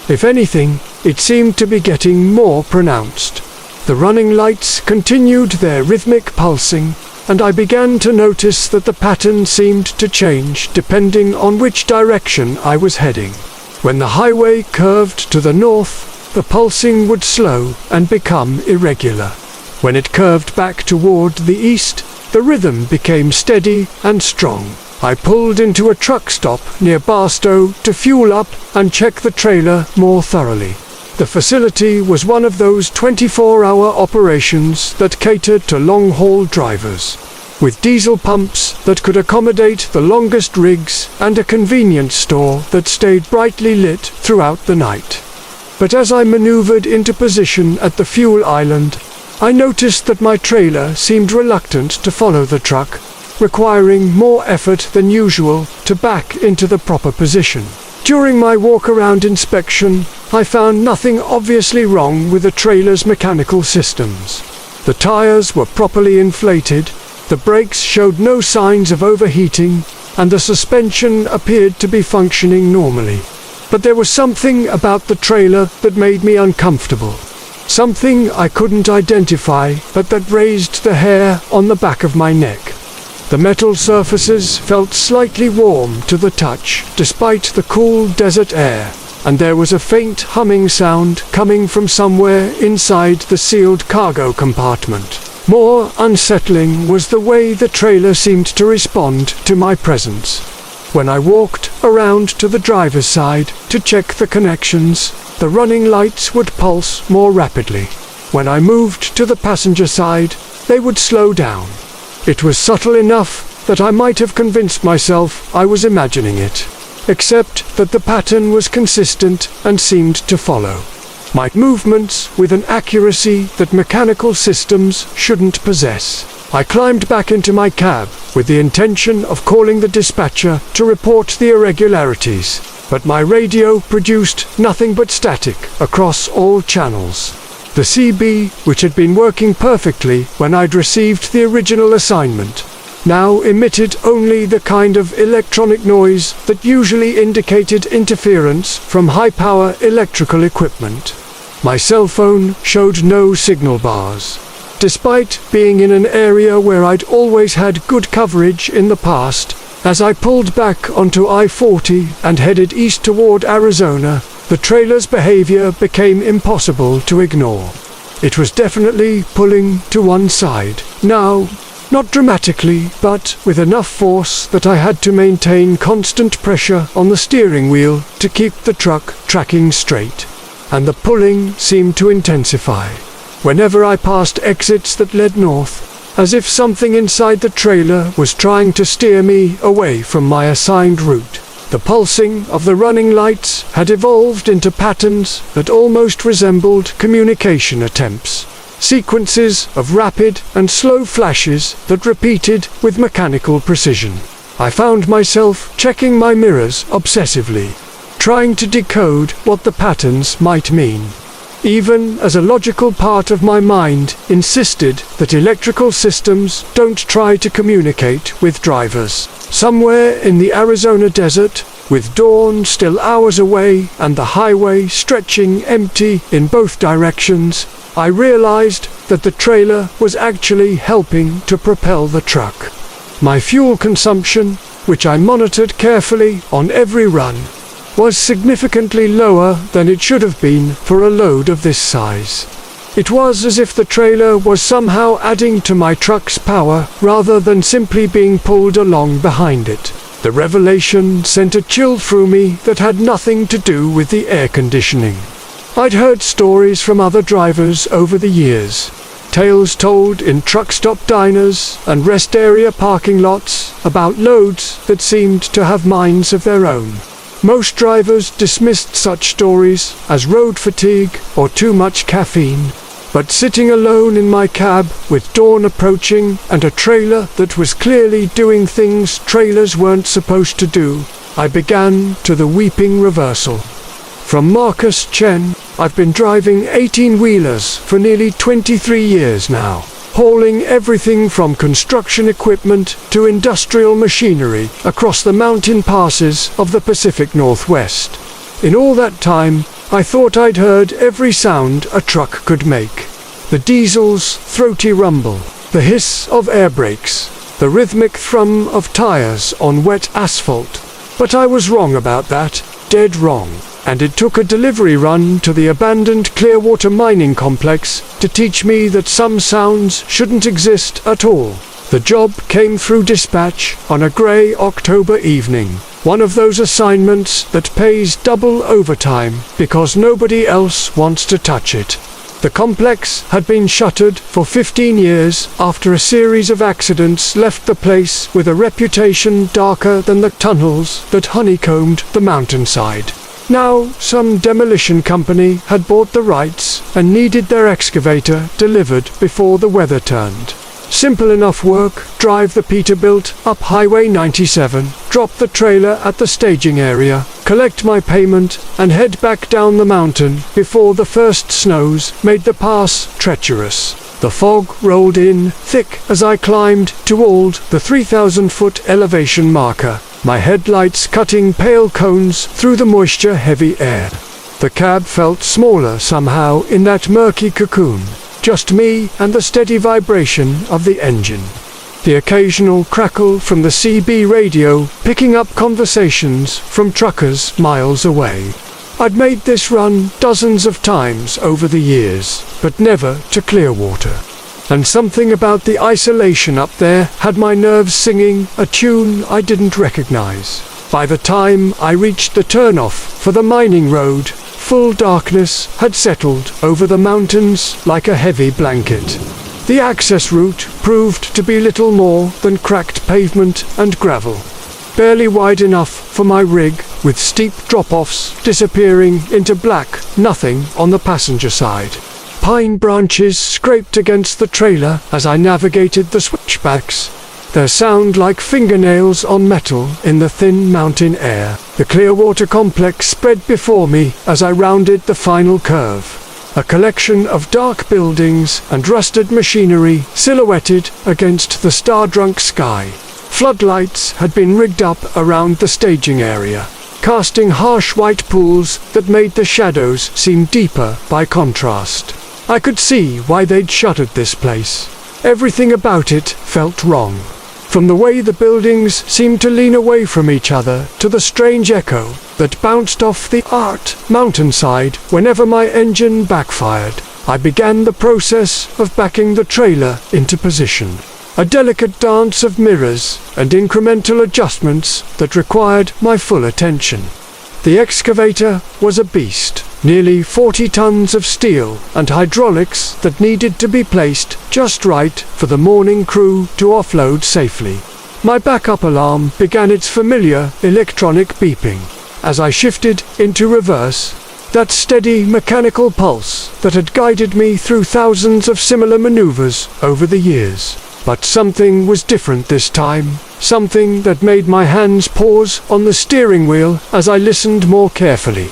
Speaker 1: If anything, it seemed to be getting more pronounced. The running lights continued their rhythmic pulsing, and I began to notice that the pattern seemed to change depending on which direction I was heading. When the highway curved to the north, the pulsing would slow and become irregular. When it curved back toward the east, the rhythm became steady and strong. I pulled into a truck stop near Barstow to fuel up and check the trailer more thoroughly. The facility was one of those 24-hour operations that catered to long-haul drivers, with diesel pumps that could accommodate the longest rigs and a convenience store that stayed brightly lit throughout the night. but as I maneuvered into position at the fuel island, I noticed that my trailer seemed reluctant to follow the truck, requiring more effort than usual to back into the proper position. During my walk-around inspection, I found nothing obviously wrong with the trailer's mechanical systems. The tires were properly inflated, the brakes showed no signs of overheating, and the suspension appeared to be functioning normally. But there was something about the trailer that made me uncomfortable. Something I couldn't identify, but that raised the hair on the back of my neck. The metal surfaces felt slightly warm to the touch, despite the cool desert air, and there was a faint humming sound coming from somewhere inside the sealed cargo compartment. More unsettling was the way the trailer seemed to respond to my presence. When I walked around to the driver's side to check the connections, the running lights would pulse more rapidly. When I moved to the passenger side, they would slow down. It was subtle enough that I might have convinced myself I was imagining it, except that the pattern was consistent and seemed to follow my movements with an accuracy that mechanical systems shouldn't possess. I climbed back into my cab with the intention of calling the dispatcher to report the irregularities, but my radio produced nothing but static across all channels. The CB, which had been working perfectly when I'd received the original assignment, now emitted only the kind of electronic noise that usually indicated interference from high-power electrical equipment. My cell phone showed no signal bars. Despite being in an area where I'd always had good coverage in the past, as I pulled back onto I-40 and headed east toward Arizona, the trailer's behavior became impossible to ignore. It was definitely pulling to one side. Now, not dramatically, but with enough force that I had to maintain constant pressure on the steering wheel to keep the truck tracking straight. And the pulling seemed to intensify whenever I passed exits that led north, as if something inside the trailer was trying to steer me away from my assigned route. The pulsing of the running lights had evolved into patterns that almost resembled communication attempts, sequences of rapid and slow flashes that repeated with mechanical precision. I found myself checking my mirrors obsessively, trying to decode what the patterns might mean, even as a logical part of my mind insisted that electrical systems don't try to communicate with drivers. Somewhere in the Arizona desert, with dawn still hours away and the highway stretching empty in both directions, I realized that the trailer was actually helping to propel the truck. My fuel consumption, which I monitored carefully on every run, was significantly lower than it should have been for a load of this size. It was as if the trailer was somehow adding to my truck's power rather than simply being pulled along behind it. The revelation sent a chill through me that had nothing to do with the air conditioning. I'd heard stories from other drivers over the years, tales told in truck stop diners and rest area parking lots about loads that seemed to have minds of their own. Most drivers dismissed such stories as road fatigue or too much caffeine, but sitting alone in my cab with dawn approaching and a trailer that was clearly doing things trailers weren't supposed to do, I began to the weeping reversal. From Marcus Chen, I've been driving 18-wheelers for nearly 23 years now, hauling everything from construction equipment to industrial machinery across the mountain passes of the Pacific Northwest. In all that time, I thought I'd heard every sound a truck could make. The diesel's throaty rumble, the hiss of air brakes, the rhythmic thrum of tires on wet asphalt. But I was wrong about that, dead wrong. And it took a delivery run to the abandoned Clearwater mining complex to teach me that some sounds shouldn't exist at all. The job came through dispatch on a grey October evening, one of those assignments that pays double overtime because nobody else wants to touch it. The complex had been shuttered for 15 years after a series of accidents left the place with a reputation darker than the tunnels that honeycombed the mountainside. Now, some demolition company had bought the rights and needed their excavator delivered before the weather turned. Simple enough work: drive the Peterbilt up Highway 97, drop the trailer at the staging area, collect my payment, and head back down the mountain before the first snows made the pass treacherous. The fog rolled in thick as I climbed toward the 3,000-foot elevation marker, my headlights cutting pale cones through the moisture-heavy air. The cab felt smaller somehow in that murky cocoon. Just me and the steady vibration of the engine. The occasional crackle from the CB radio picking up conversations from truckers miles away. I'd made this run dozens of times over the years, but never to Clearwater. And something about the isolation up there had my nerves singing a tune I didn't recognize. By the time I reached the turnoff for the mining road, full darkness had settled over the mountains like a heavy blanket. The access route proved to be little more than cracked pavement and gravel, barely wide enough for my rig, with steep drop-offs disappearing into black nothing on the passenger side. Pine branches scraped against the trailer as I navigated the switchbacks, their sound like fingernails on metal in the thin mountain air. The Clearwater complex spread before me as I rounded the final curve. A collection of dark buildings and rusted machinery silhouetted against the star-drunk sky. Floodlights had been rigged up around the staging area, casting harsh white pools that made the shadows seem deeper by contrast. I could see why they'd shuttered this place. Everything about it felt wrong. From the way the buildings seemed to lean away from each other to the strange echo that bounced off the mountainside whenever my engine backfired, I began the process of backing the trailer into position. A delicate dance of mirrors and incremental adjustments that required my full attention. The excavator was a beast. Nearly 40 tons of steel and hydraulics that needed to be placed just right for the morning crew to offload safely. My backup alarm began its familiar electronic beeping. As I shifted into reverse, that steady mechanical pulse that had guided me through thousands of similar maneuvers over the years. But something was different this time, something that made my hands pause on the steering wheel as I listened more carefully.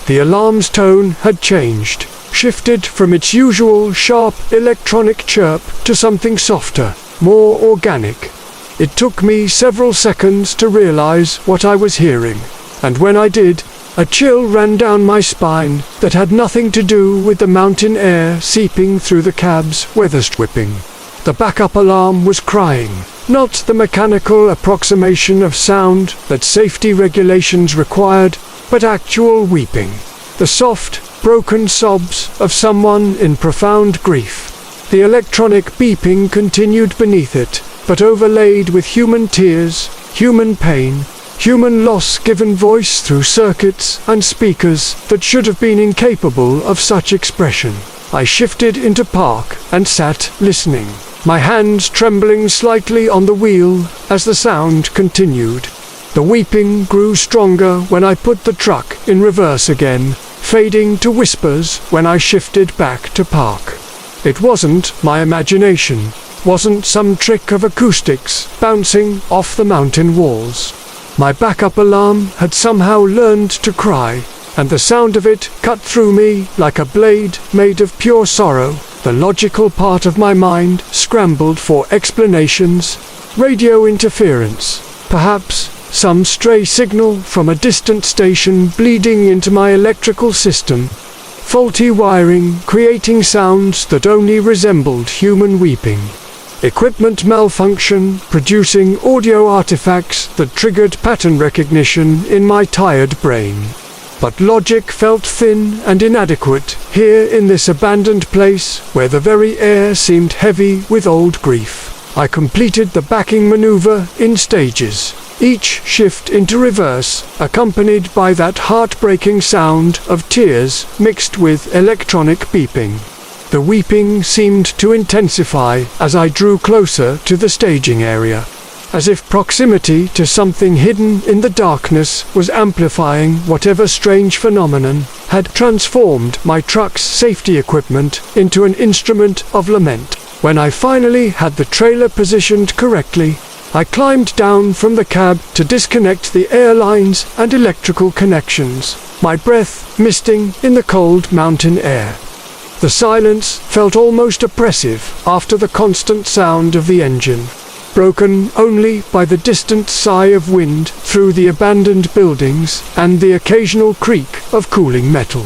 Speaker 1: The alarm's tone had changed, shifted from its usual sharp electronic chirp to something softer, more organic. It took me several seconds to realize what I was hearing, and when I did, a chill ran down my spine that had nothing to do with the mountain air seeping through the cab's weather stripping. The backup alarm was crying, not the mechanical approximation of sound that safety regulations required, but actual weeping. The soft, broken sobs of someone in profound grief. The electronic beeping continued beneath it, but overlaid with human tears, human pain, human loss given voice through circuits and speakers that should have been incapable of such expression. I shifted into park and sat listening, my hands trembling slightly on the wheel as the sound continued. The weeping grew stronger when I put the truck in reverse again, fading to whispers when I shifted back to park. It wasn't my imagination, wasn't some trick of acoustics bouncing off the mountain walls. My backup alarm had somehow learned to cry, and the sound of it cut through me like a blade made of pure sorrow. The logical part of my mind scrambled for explanations. Radio interference, perhaps. Some stray signal from a distant station bleeding into my electrical system. Faulty wiring creating sounds that only resembled human weeping. Equipment malfunction producing audio artifacts that triggered pattern recognition in my tired brain. But logic felt thin and inadequate here in this abandoned place where the very air seemed heavy with old grief. I completed the backing maneuver in stages. Each shift into reverse, accompanied by that heartbreaking sound of tears mixed with electronic beeping. The weeping seemed to intensify as I drew closer to the staging area. as if proximity to something hidden in the darkness was amplifying whatever strange phenomenon had transformed my truck's safety equipment into an instrument of lament. When I finally had the trailer positioned correctly, I climbed down from the cab to disconnect the air lines and electrical connections, my breath misting in the cold mountain air. The silence felt almost oppressive after the constant sound of the engine, broken only by the distant sigh of wind through the abandoned buildings and the occasional creak of cooling metal.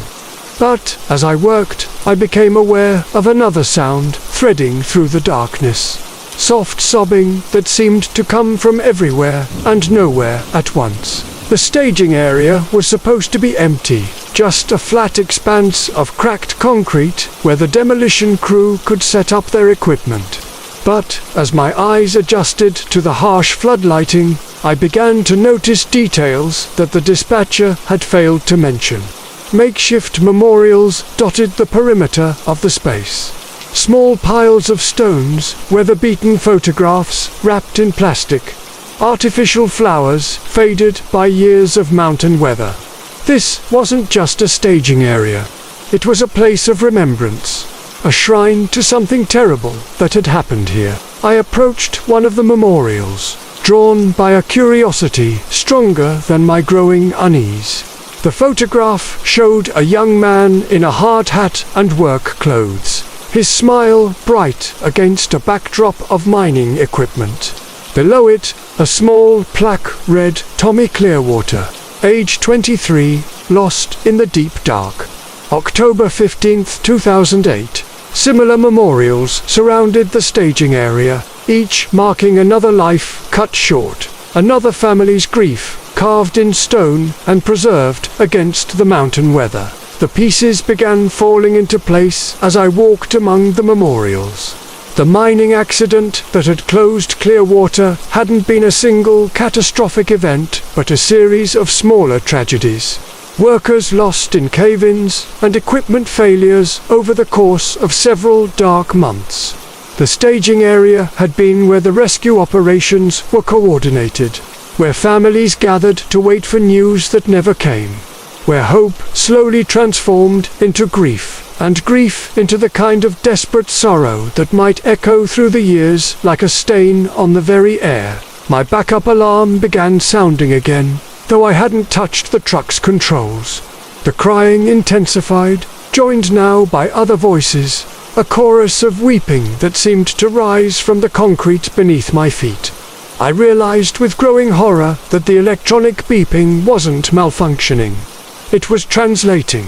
Speaker 1: But as I worked, I became aware of another sound threading through the darkness. Soft sobbing that seemed to come from everywhere and nowhere at once. The staging area was supposed to be empty, just a flat expanse of cracked concrete where the demolition crew could set up their equipment. But as my eyes adjusted to the harsh floodlighting, I began to notice details that the dispatcher had failed to mention. Makeshift memorials dotted the perimeter of the space. Small piles of stones, weather-beaten photographs wrapped in plastic, artificial flowers faded by years of mountain weather. This wasn't just a staging area. It was a place of remembrance, a shrine to something terrible that had happened here. I approached one of the memorials, drawn by a curiosity stronger than my growing unease. The photograph showed a young man in a hard hat and work clothes, his smile bright against a backdrop of mining equipment. Below it, a small plaque read Tommy Clearwater, age 23, lost in the deep dark. October 15, 2008. Similar memorials surrounded the staging area, each marking another life cut short, another family's grief carved in stone and preserved against the mountain weather. The pieces began falling into place as I walked among the memorials. The mining accident that had closed Clearwater hadn't been a single catastrophic event, but a series of smaller tragedies. Workers lost in cave-ins and equipment failures over the course of several dark months. The staging area had been where the rescue operations were coordinated, where families gathered to wait for news that never came, where hope slowly transformed into grief, and grief into the kind of desperate sorrow that might echo through the years like a stain on the very air. My backup alarm began sounding again, though I hadn't touched the truck's controls. The crying intensified, joined now by other voices, a chorus of weeping that seemed to rise from the concrete beneath my feet. I realized with growing horror that the electronic beeping wasn't malfunctioning. It was translating,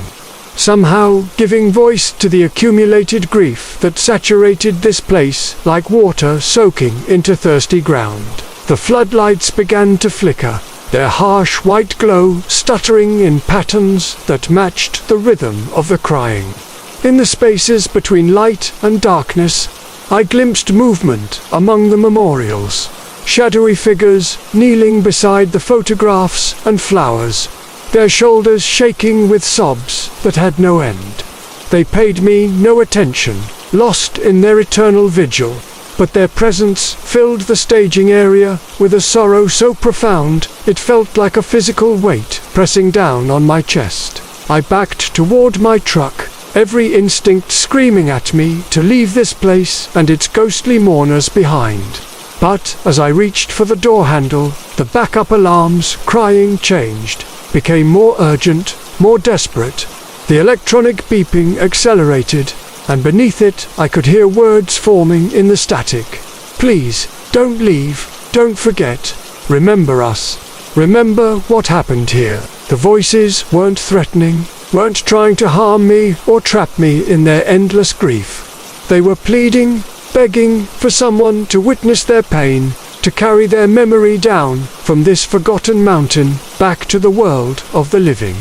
Speaker 1: somehow giving voice to the accumulated grief that saturated this place like water soaking into thirsty ground. The floodlights began to flicker, their harsh white glow stuttering in patterns that matched the rhythm of the crying. In the spaces between light and darkness, I glimpsed movement among the memorials. Shadowy figures kneeling beside the photographs and flowers, their shoulders shaking with sobs that had no end. They paid me no attention, lost in their eternal vigil, but their presence filled the staging area with a sorrow so profound it felt like a physical weight pressing down on my chest. I backed toward my truck, every instinct screaming at me to leave this place and its ghostly mourners behind. But as I reached for the door handle, the backup alarm's crying changed, became more urgent, more desperate. The electronic beeping accelerated, and beneath it I could hear words forming in the static. Please, don't leave, don't forget, remember us, remember what happened here. The voices weren't threatening, weren't trying to harm me or trap me in their endless grief. They were pleading, begging for someone to witness their pain, to carry their memory down from this forgotten mountain back to the world of the living.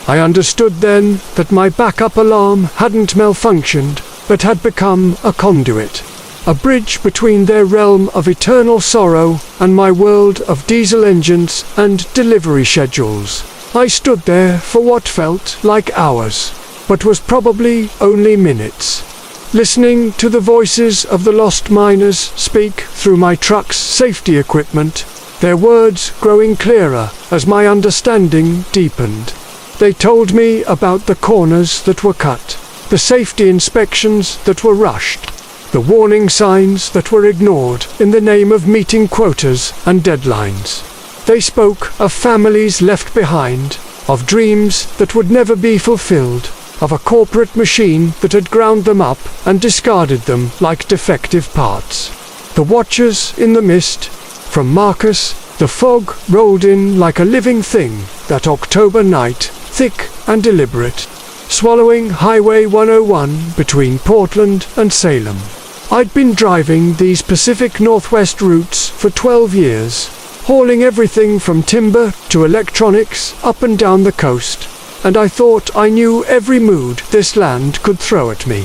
Speaker 1: I understood then that my backup alarm hadn't malfunctioned, but had become a conduit, a bridge between their realm of eternal sorrow and my world of diesel engines and delivery schedules. I stood there for what felt like hours, but was probably only minutes. listening to the voices of the lost miners speak through my truck's safety equipment, their words growing clearer as my understanding deepened. They told me about the corners that were cut, the safety inspections that were rushed, the warning signs that were ignored in the name of meeting quotas and deadlines. They spoke of families left behind, of dreams that would never be fulfilled, of a corporate machine that had ground them up and discarded them like defective parts. The watchers in the mist, from Marcus, the fog rolled in like a living thing that October night, thick and deliberate, swallowing Highway 101 between Portland and Salem. I'd been driving these Pacific Northwest routes for 12 years, hauling everything from timber to electronics up and down the coast, and I thought I knew every mood this land could throw at me.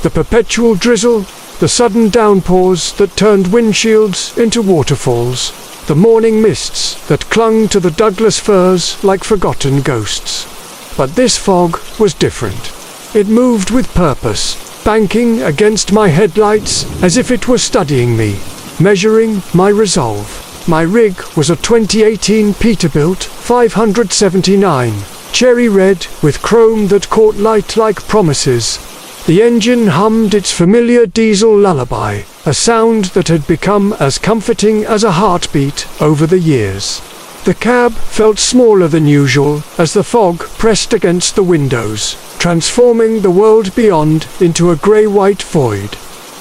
Speaker 1: The perpetual drizzle, the sudden downpours that turned windshields into waterfalls, the morning mists that clung to the Douglas firs like forgotten ghosts. But this fog was different. It moved with purpose, banking against my headlights as if it were studying me, measuring my resolve. My rig was a 2018 Peterbilt 579, cherry red with chrome that caught light like promises. The engine hummed its familiar diesel lullaby, a sound that had become as comforting as a heartbeat over the years. The cab felt smaller than usual as the fog pressed against the windows, transforming the world beyond into a grey-white void.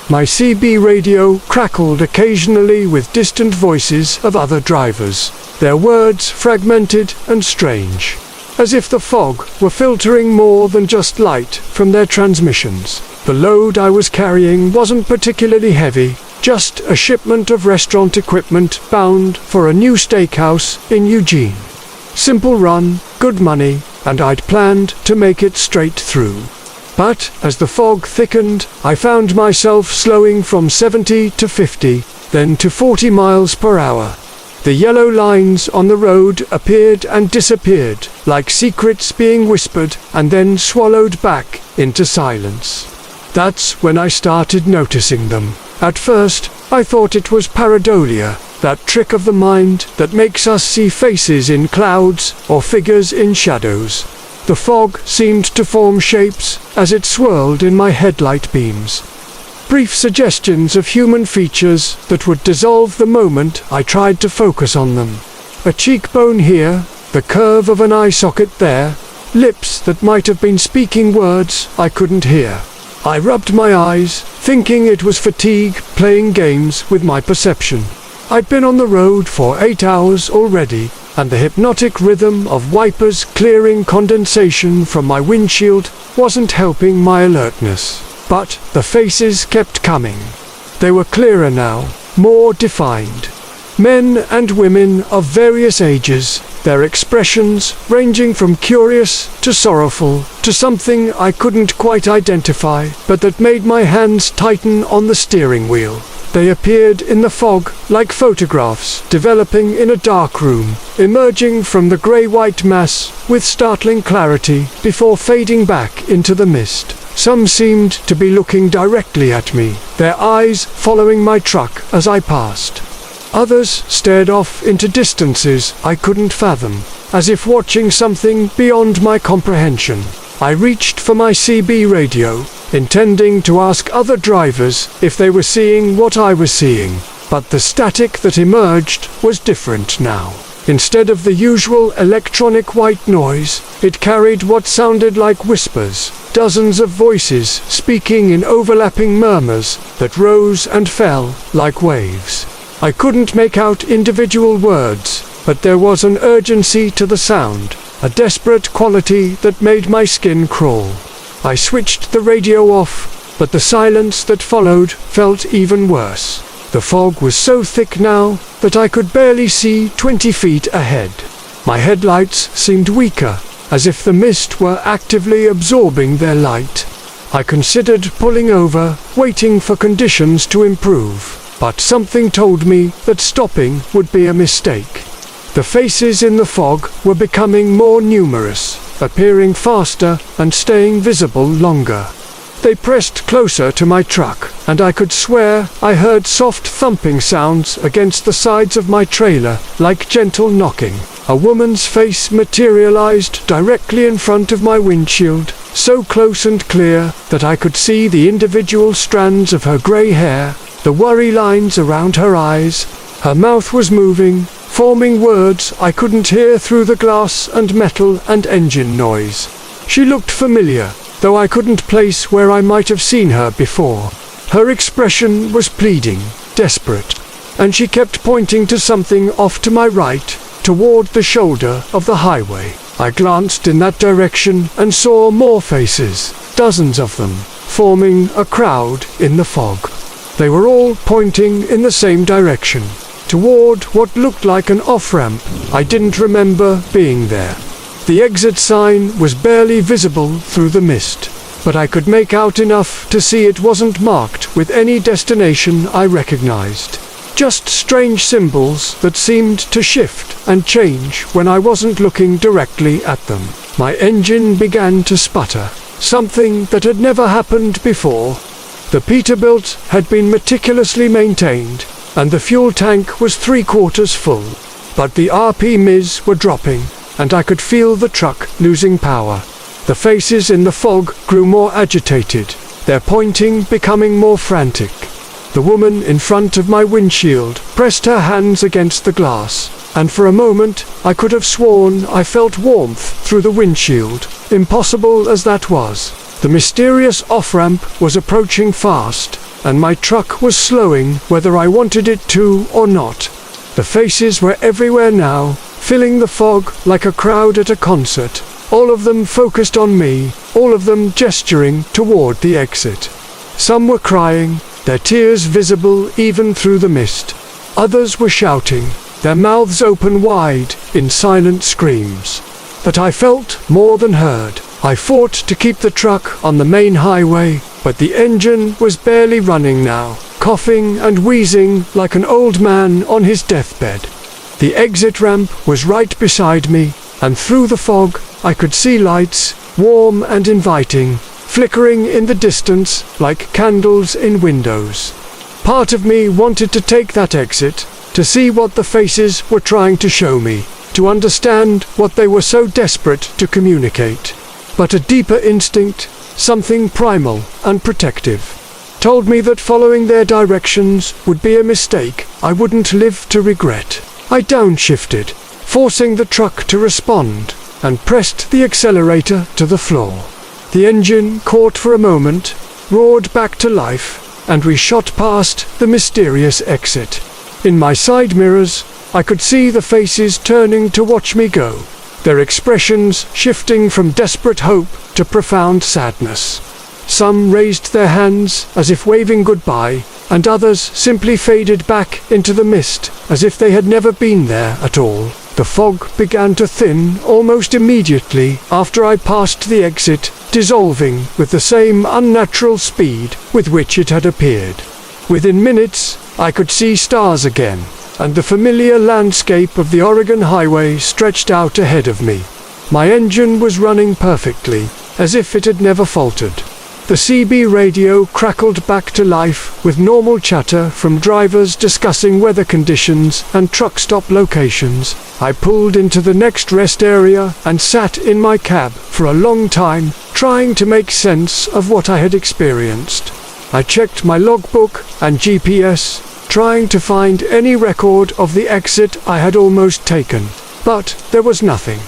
Speaker 1: My CB radio crackled occasionally with distant voices of other drivers, their words fragmented and strange, as if the fog were filtering more than just light from their transmissions. The load I was carrying wasn't particularly heavy, just a shipment of restaurant equipment bound for a new steakhouse in Eugene. Simple run, good money, and I'd planned to make it straight through. But as the fog thickened, I found myself slowing from 70 to 50, then to 40 miles per hour. The yellow lines on the road appeared and disappeared, like secrets being whispered and then swallowed back into silence. That's when I started noticing them. At first, I thought it was pareidolia, that trick of the mind that makes us see faces in clouds or figures in shadows. The fog seemed to form shapes as it swirled in my headlight beams. Brief suggestions of human features that would dissolve the moment I tried to focus on them. A cheekbone here, the curve of an eye socket there, lips that might have been speaking words I couldn't hear. I rubbed my eyes, thinking it was fatigue playing games with my perception. I'd been on the road for 8 hours already, and the hypnotic rhythm of wipers clearing condensation from my windshield wasn't helping my alertness. But the faces kept coming. They were clearer now, more defined. Men and women of various ages, their expressions ranging from curious to sorrowful to something I couldn't quite identify, but that made my hands tighten on the steering wheel. They appeared in the fog like photographs developing in a dark room, emerging from the grey-white mass with startling clarity before fading back into the mist. Some seemed to be looking directly at me, their eyes following my truck as I passed. Others stared off into distances I couldn't fathom, as if watching something beyond my comprehension. I reached for my CB radio, intending to ask other drivers if they were seeing what I was seeing, but the static that emerged was different now. Instead of the usual electronic white noise, it carried what sounded like whispers, dozens of voices speaking in overlapping murmurs that rose and fell like waves. I couldn't make out individual words, but there was an urgency to the sound, a desperate quality that made my skin crawl. I switched the radio off, but the silence that followed felt even worse. The fog was so thick now that I could barely see 20 feet ahead. My headlights seemed weaker, as if the mist were actively absorbing their light. I considered pulling over, waiting for conditions to improve, but something told me that stopping would be a mistake. The faces in the fog were becoming more numerous, appearing faster and staying visible longer. They pressed closer to my truck, and I could swear I heard soft thumping sounds against the sides of my trailer, like gentle knocking. A woman's face materialized directly in front of my windshield, so close and clear that I could see the individual strands of her grey hair, the worry lines around her eyes. Her mouth was moving, forming words I couldn't hear through the glass and metal and engine noise. She looked familiar, though I couldn't place where I might have seen her before. Her expression was pleading, desperate, and she kept pointing to something off to my right, toward the shoulder of the highway. I glanced in that direction and saw more faces, dozens of them, forming a crowd in the fog. They were all pointing in the same direction, toward what looked like an off-ramp. I didn't remember being there. The exit sign was barely visible through the mist, but I could make out enough to see it wasn't marked with any destination I recognized. Just strange symbols that seemed to shift and change when I wasn't looking directly at them. My engine began to sputter, something that had never happened before. The Peterbilt had been meticulously maintained, and the fuel tank was 3/4 full. But the RPMs were dropping, and I could feel the truck losing power. The faces in the fog grew more agitated, their pointing becoming more frantic. The woman in front of my windshield pressed her hands against the glass, and for a moment I could have sworn I felt warmth through the windshield, impossible as that was. The mysterious off-ramp was approaching fast, and my truck was slowing whether I wanted it to or not. The faces were everywhere now, filling the fog like a crowd at a concert, all of them focused on me, all of them gesturing toward the exit. Some were crying, their tears visible even through the mist. Others were shouting, their mouths open wide in silent screams. But I felt more than heard. I fought to keep the truck on the main highway, but the engine was barely running now, coughing and wheezing like an old man on his deathbed. The exit ramp was right beside me, and through the fog I could see lights, warm and inviting, flickering in the distance like candles in windows. Part of me wanted to take that exit, to see what the faces were trying to show me, to understand what they were so desperate to communicate. But a deeper instinct, something primal and protective, told me that following their directions would be a mistake I wouldn't live to regret. I downshifted, forcing the truck to respond, and pressed the accelerator to the floor. The engine caught for a moment, roared back to life, and we shot past the mysterious exit. In my side mirrors, I could see the faces turning to watch me go, their expressions shifting from desperate hope to profound sadness. Some raised their hands as if waving goodbye, and others simply faded back into the mist as if they had never been there at all. The fog began to thin almost immediately after I passed the exit, dissolving with the same unnatural speed with which it had appeared. Within minutes, I could see stars again, and the familiar landscape of the Oregon highway stretched out ahead of me. My engine was running perfectly, as if it had never faltered. The CB radio crackled back to life with normal chatter from drivers discussing weather conditions and truck stop locations. I pulled into the next rest area and sat in my cab for a long time, trying to make sense of what I had experienced. I checked my logbook and GPS, trying to find any record of the exit I had almost taken, but there was nothing.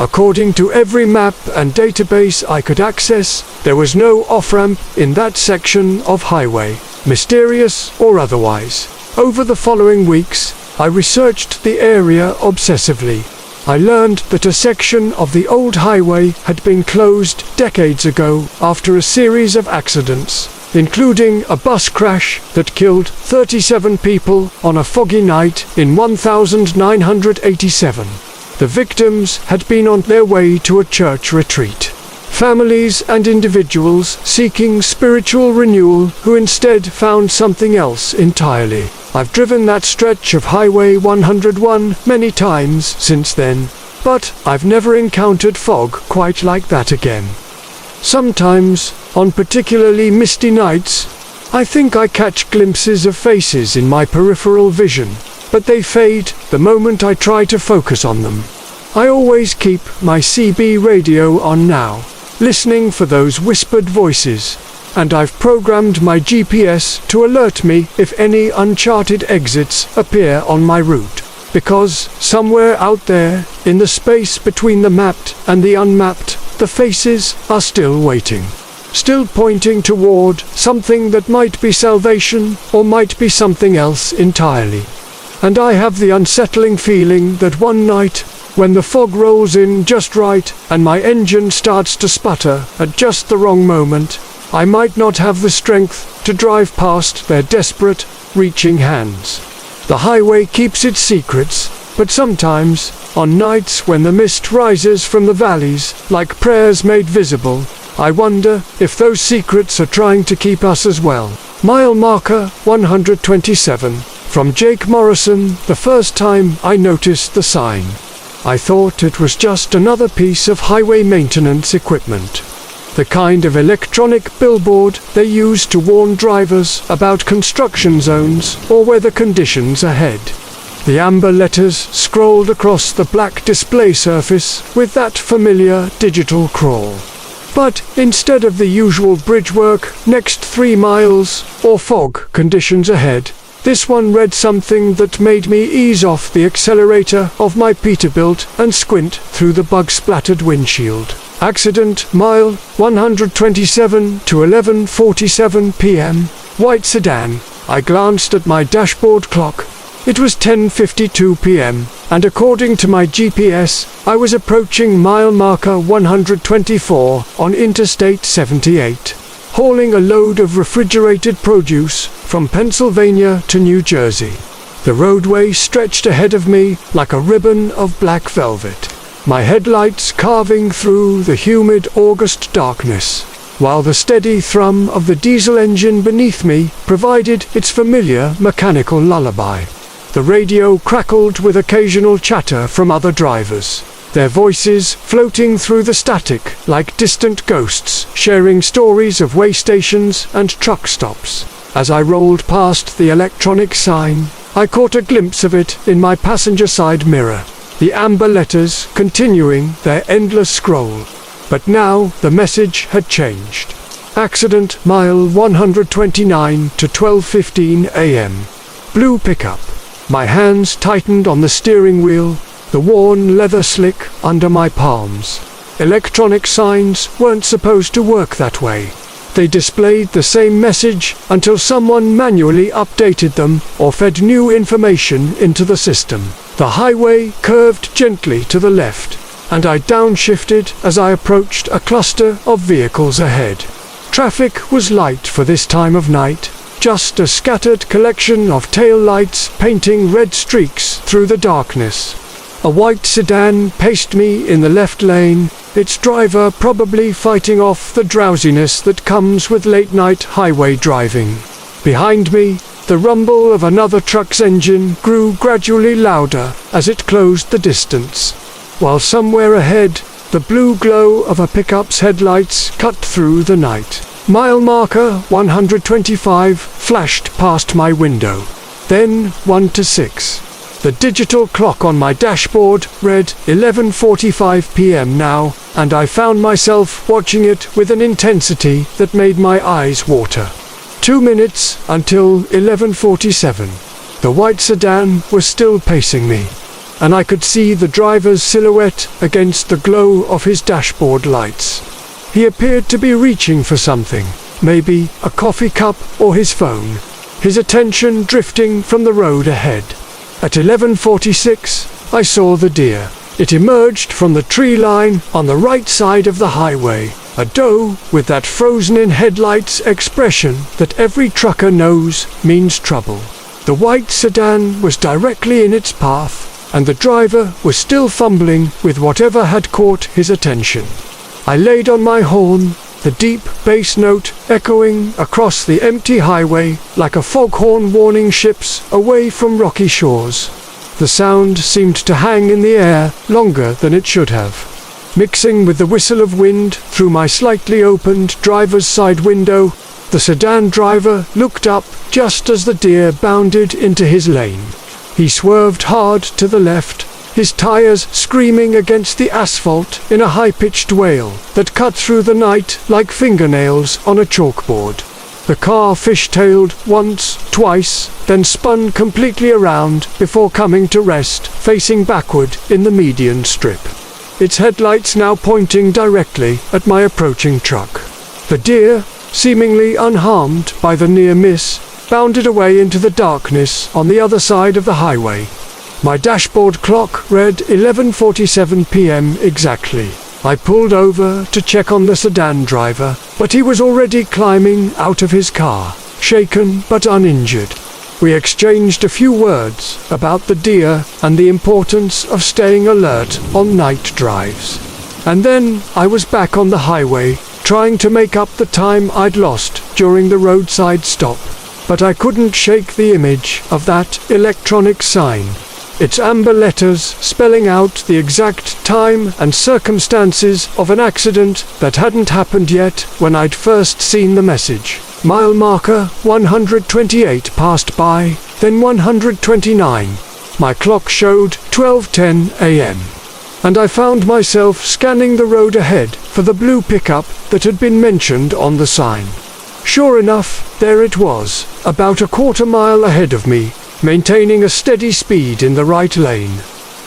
Speaker 1: According to every map and database I could access, there was no off-ramp in that section of highway, mysterious or otherwise. Over the following weeks, I researched the area obsessively. I learned that a section of the old highway had been closed decades ago after a series of accidents, including a bus crash that killed 37 people on a foggy night in 1987. The victims had been on their way to a church retreat. Families and individuals seeking spiritual renewal who instead found something else entirely. I've driven that stretch of Highway 101 many times since then, but I've never encountered fog quite like that again. Sometimes, on particularly misty nights, I think I catch glimpses of faces in my peripheral vision, but they fade the moment I try to focus on them. I always keep my CB radio on now, listening for those whispered voices, and I've programmed my GPS to alert me if any uncharted exits appear on my route, because somewhere out there, in the space between the mapped and the unmapped, the faces are still waiting. Still pointing toward something that might be salvation or might be something else entirely. And I have the unsettling feeling that one night, when the fog rolls in just right and my engine starts to sputter at just the wrong moment, I might not have the strength to drive past their desperate, reaching hands. The highway keeps its secrets, but sometimes, on nights when the mist rises from the valleys like prayers made visible, I wonder if those secrets are trying to keep us as well. Mile marker 127, from Jake Morrison. The first time I noticed the sign, I thought it was just another piece of highway maintenance equipment. The kind of electronic billboard they use to warn drivers about construction zones or weather conditions ahead. The amber letters scrolled across the black display surface with that familiar digital crawl. But instead of the usual bridge work, next 3 miles, or fog conditions ahead, this one read something that made me ease off the accelerator of my Peterbilt and squint through the bug-splattered windshield. Accident, mile 127 to 11:47 p.m. White sedan. I glanced at my dashboard clock. It was 10:52 p.m., and according to my GPS, I was approaching mile marker 124 on Interstate 78, hauling a load of refrigerated produce from Pennsylvania to New Jersey. The roadway stretched ahead of me like a ribbon of black velvet, my headlights carving through the humid August darkness, while the steady thrum of the diesel engine beneath me provided its familiar mechanical lullaby. The radio crackled with occasional chatter from other drivers, their voices floating through the static like distant ghosts, sharing stories of way stations and truck stops. As I rolled past the electronic sign, I caught a glimpse of it in my passenger side mirror, the amber letters continuing their endless scroll. But now the message had changed. Accident, mile 129 to 12:15 a.m. Blue pickup. My hands tightened on the steering wheel, the worn leather slick under my palms. Electronic signs weren't supposed to work that way. They displayed the same message until someone manually updated them or fed new information into the system. The highway curved gently to the left, and I downshifted as I approached a cluster of vehicles ahead. Traffic was light for this time of night, just a scattered collection of tail lights painting red streaks through the darkness. A white sedan paced me in the left lane, its driver probably fighting off the drowsiness that comes with late-night highway driving. Behind me, the rumble of another truck's engine grew gradually louder as it closed the distance, while somewhere ahead, the blue glow of a pickup's headlights cut through the night. Mile marker 125 flashed past my window, then 1 to 6. The digital clock on my dashboard read 11:45 p.m. now, and I found myself watching it with an intensity that made my eyes water. 2 minutes until 11:47. The white sedan was still pacing me, and I could see the driver's silhouette against the glow of his dashboard lights. He appeared to be reaching for something, maybe a coffee cup or his phone, his attention drifting from the road ahead. At 11:46, I saw the deer. It emerged from the tree line on the right side of the highway, a doe with that frozen-in headlights expression that every trucker knows means trouble. The white sedan was directly in its path, and the driver was still fumbling with whatever had caught his attention. I laid on my horn, the deep bass note echoing across the empty highway like a foghorn warning ships away from rocky shores. The sound seemed to hang in the air longer than it should have. mixing with the whistle of wind through my slightly opened driver's side window. The sedan driver looked up just as the deer bounded into his lane. He swerved hard to the left, his tires screaming against the asphalt in a high-pitched wail that cut through the night like fingernails on a chalkboard. The car fishtailed once, twice, then spun completely around before coming to rest, facing backward in the median strip, its headlights now pointing directly at my approaching truck. The deer, seemingly unharmed by the near miss, bounded away into the darkness on the other side of the highway. My dashboard clock read 11:47 p.m. exactly. I pulled over to check on the sedan driver, but he was already climbing out of his car, shaken but uninjured. We exchanged a few words about the deer and the importance of staying alert on night drives. And then I was back on the highway, trying to make up the time I'd lost during the roadside stop. But I couldn't shake the image of that electronic sign, its amber letters spelling out the exact time and circumstances of an accident that hadn't happened yet when I'd first seen the message. Mile marker 128 passed by, then 129. My clock showed 12:10 a.m. And I found myself scanning the road ahead for the blue pickup that had been mentioned on the sign. Sure enough, there it was, about a quarter mile ahead of me, maintaining a steady speed in the right lane.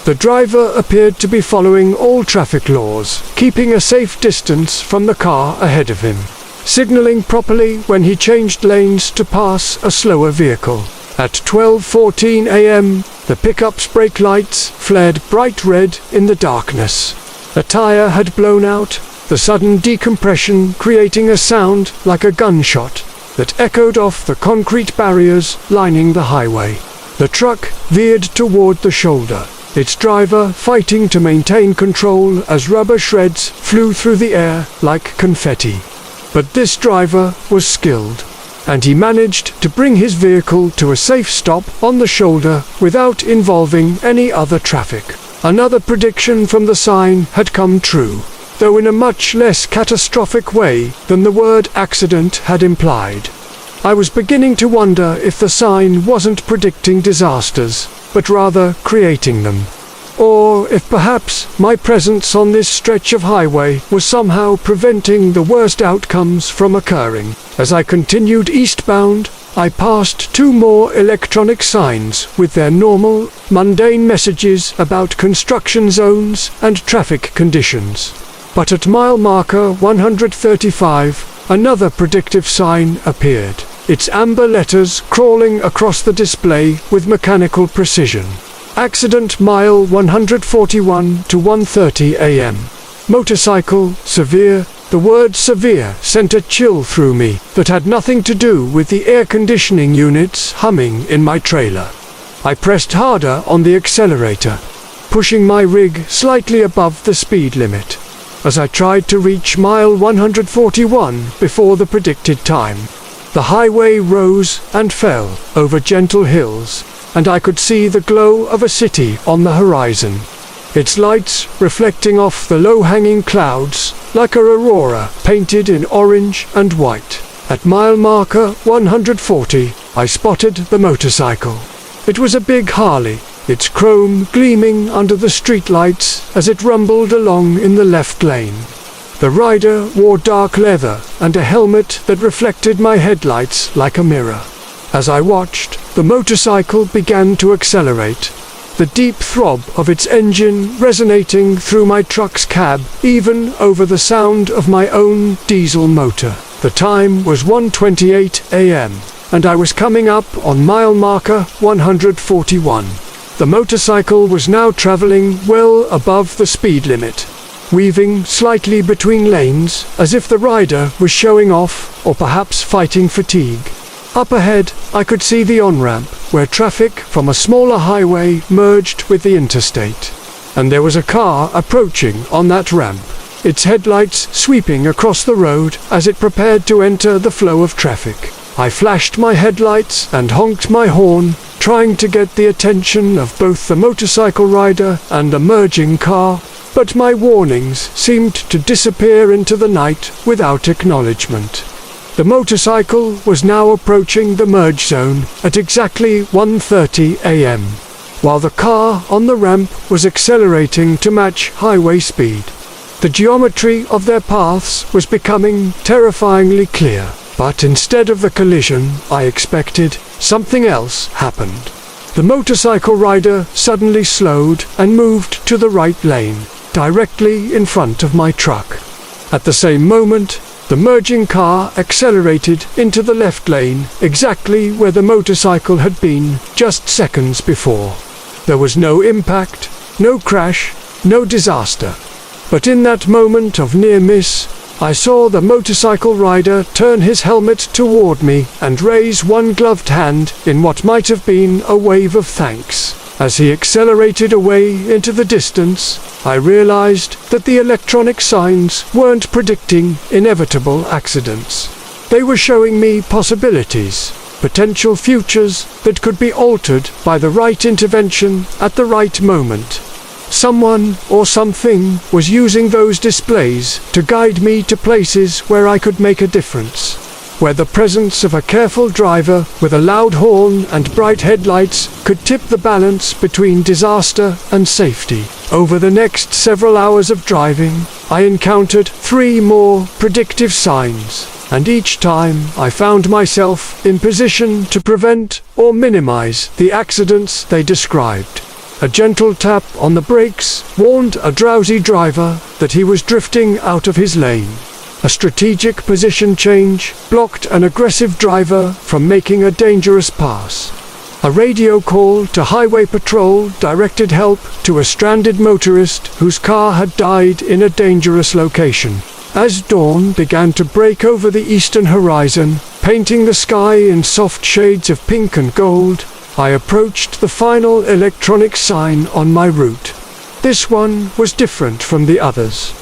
Speaker 1: The driver appeared to be following all traffic laws, keeping a safe distance from the car ahead of him, signaling properly when he changed lanes to pass a slower vehicle. At 12:14 a.m., the pickup's brake lights flared bright red in the darkness. A tire had blown out, the sudden decompression creating a sound like a gunshot that echoed off the concrete barriers lining the highway. The truck veered toward the shoulder, its driver fighting to maintain control as rubber shreds flew through the air like confetti. But this driver was skilled, and he managed to bring his vehicle to a safe stop on the shoulder without involving any other traffic. Another prediction from the sign had come true, though in a much less catastrophic way than the word accident had implied. I was beginning to wonder if the sign wasn't predicting disasters, but rather creating them. Or if perhaps my presence on this stretch of highway was somehow preventing the worst outcomes from occurring. As I continued eastbound, I passed two more electronic signs with their normal, mundane messages about construction zones and traffic conditions. But at mile marker 135, another predictive sign appeared, its amber letters crawling across the display with mechanical precision. Accident mile 141 to 1:30 a.m. Motorcycle, severe. The word severe sent a chill through me that had nothing to do with the air conditioning units humming in my trailer. I pressed harder on the accelerator, pushing my rig slightly above the speed limit, as I tried to reach mile 141 before the predicted time. The highway rose and fell over gentle hills, and I could see the glow of a city on the horizon, its lights reflecting off the low-hanging clouds like a aurora painted in orange and white. At mile marker 140, I spotted the motorcycle. It was a big Harley, its chrome gleaming under the streetlights as it rumbled along in the left lane. The rider wore dark leather and a helmet that reflected my headlights like a mirror. As I watched, the motorcycle began to accelerate, the deep throb of its engine resonating through my truck's cab, even over the sound of my own diesel motor. The time was 1:28 a.m., and I was coming up on mile marker 141. The motorcycle was now traveling well above the speed limit, weaving slightly between lanes as if the rider was showing off or perhaps fighting fatigue. Up ahead, I could see the on-ramp, where traffic from a smaller highway merged with the interstate. And there was a car approaching on that ramp, its headlights sweeping across the road as it prepared to enter the flow of traffic. I flashed my headlights and honked my horn, trying to get the attention of both the motorcycle rider and the merging car, but my warnings seemed to disappear into the night without acknowledgement. The motorcycle was now approaching the merge zone at exactly 1:30 a.m., while the car on the ramp was accelerating to match highway speed. The geometry of their paths was becoming terrifyingly clear, but instead of the collision I expected, something else happened. The motorcycle rider suddenly slowed and moved to the right lane, directly in front of my truck. At the same moment, the merging car accelerated into the left lane, exactly where the motorcycle had been just seconds before. There was no impact, no crash, no disaster. But in that moment of near miss, I saw the motorcycle rider turn his helmet toward me and raise one gloved hand in what might have been a wave of thanks. As he accelerated away into the distance, I realized that the electronic signs weren't predicting inevitable accidents. They were showing me possibilities, potential futures that could be altered by the right intervention at the right moment. Someone or something was using those displays to guide me to places where I could make a difference, where the presence of a careful driver with a loud horn and bright headlights could tip the balance between disaster and safety. Over the next several hours of driving, I encountered 3 more predictive signs, and each time I found myself in position to prevent or minimize the accidents they described. A gentle tap on the brakes warned a drowsy driver that he was drifting out of his lane. A strategic position change blocked an aggressive driver from making a dangerous pass. A radio call to highway patrol directed help to a stranded motorist whose car had died in a dangerous location. As dawn began to break over the eastern horizon, painting the sky in soft shades of pink and gold, I approached the final electronic sign on my route. This one was different from the others,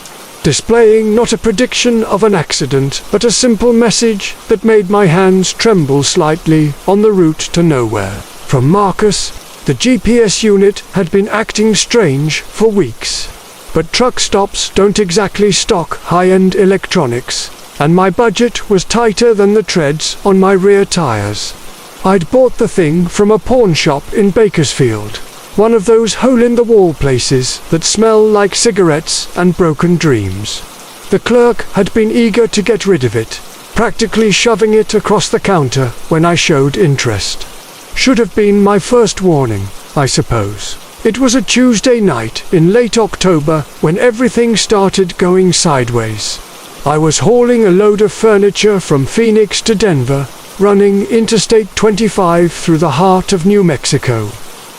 Speaker 1: displaying not a prediction of an accident, but a simple message that made my hands tremble slightly on the route to nowhere. From Marcus, the GPS unit had been acting strange for weeks. But truck stops don't exactly stock high-end electronics, and my budget was tighter than the treads on my rear tires. I'd bought the thing from a pawn shop in Bakersfield, one of those hole-in-the-wall places that smell like cigarettes and broken dreams. The clerk had been eager to get rid of it, practically shoving it across the counter when I showed interest. Should have been my first warning, I suppose. It was a Tuesday night in late October when everything started going sideways. I was hauling a load of furniture from Phoenix to Denver, running Interstate 25 through the heart of New Mexico.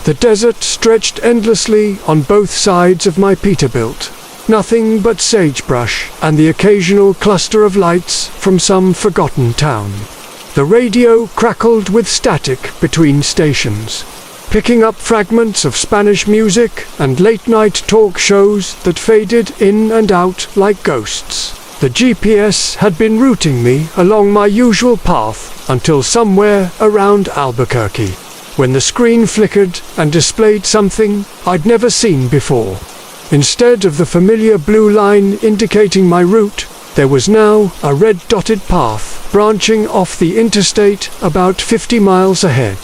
Speaker 1: The desert stretched endlessly on both sides of my Peterbilt. Nothing but sagebrush and the occasional cluster of lights from some forgotten town. The radio crackled with static between stations, picking up fragments of Spanish music and late-night talk shows that faded in and out like ghosts. The GPS had been routing me along my usual path until somewhere around Albuquerque, when the screen flickered and displayed something I'd never seen before. Instead of the familiar blue line indicating my route, there was now a red dotted path branching off the interstate about 50 miles ahead.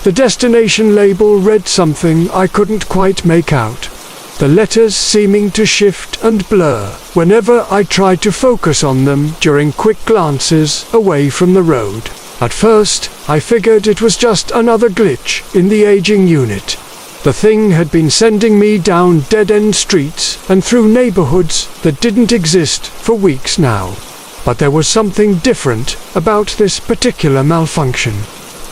Speaker 1: The destination label read something I couldn't quite make out, the letters seeming to shift and blur whenever I tried to focus on them during quick glances away from the road. At first, I figured it was just another glitch in the aging unit. The thing had been sending me down dead-end streets and through neighborhoods that didn't exist for weeks now. But there was something different about this particular malfunction.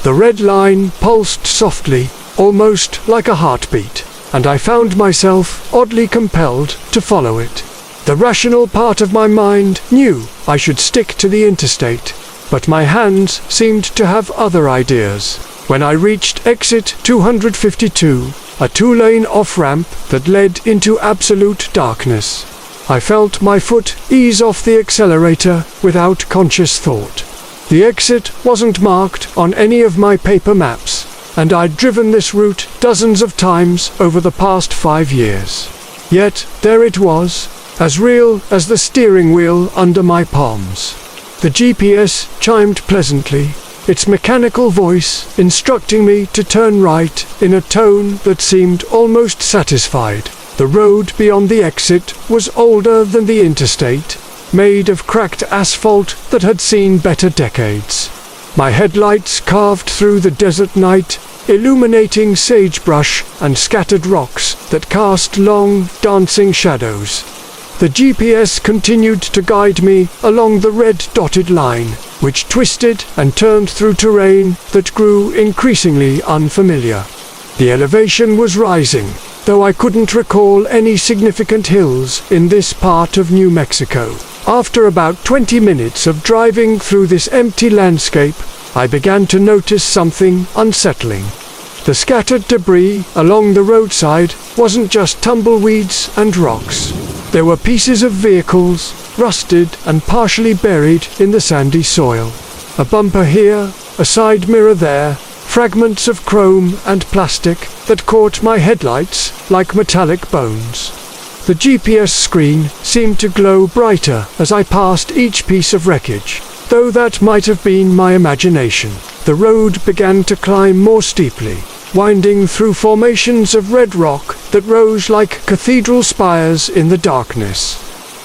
Speaker 1: The red line pulsed softly, almost like a heartbeat, and I found myself oddly compelled to follow it. The rational part of my mind knew I should stick to the interstate, but my hands seemed to have other ideas. When I reached exit 252, a 2-lane off-ramp that led into absolute darkness, I felt my foot ease off the accelerator without conscious thought. The exit wasn't marked on any of my paper maps, and I'd driven this route dozens of times over the past 5 years. Yet there it was, as real as the steering wheel under my palms. The GPS chimed pleasantly, its mechanical voice instructing me to turn right in a tone that seemed almost satisfied. The road beyond the exit was older than the interstate, made of cracked asphalt that had seen better decades. My headlights carved through the desert night, illuminating sagebrush and scattered rocks that cast long, dancing shadows. The GPS continued to guide me along the red dotted line, which twisted and turned through terrain that grew increasingly unfamiliar. The elevation was rising, though I couldn't recall any significant hills in this part of New Mexico. After about 20 minutes of driving through this empty landscape, I began to notice something unsettling. The scattered debris along the roadside wasn't just tumbleweeds and rocks. There were pieces of vehicles, rusted and partially buried in the sandy soil. A bumper here, a side mirror there, fragments of chrome and plastic that caught my headlights like metallic bones. The GPS screen seemed to glow brighter as I passed each piece of wreckage, though that might have been my imagination. The road began to climb more steeply, winding through formations of red rock that rose like cathedral spires in the darkness.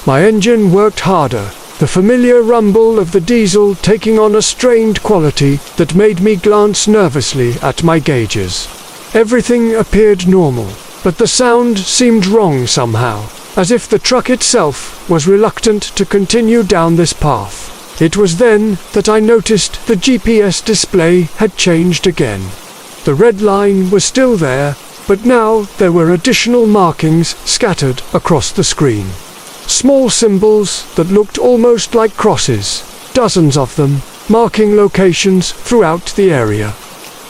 Speaker 1: My engine worked harder, the familiar rumble of the diesel taking on a strained quality that made me glance nervously at my gauges. Everything appeared normal, but the sound seemed wrong somehow, as if the truck itself was reluctant to continue down this path. It was then that I noticed the GPS display had changed again. The red line was still there, but now there were additional markings scattered across the screen. Small symbols that looked almost like crosses, dozens of them, marking locations throughout the area.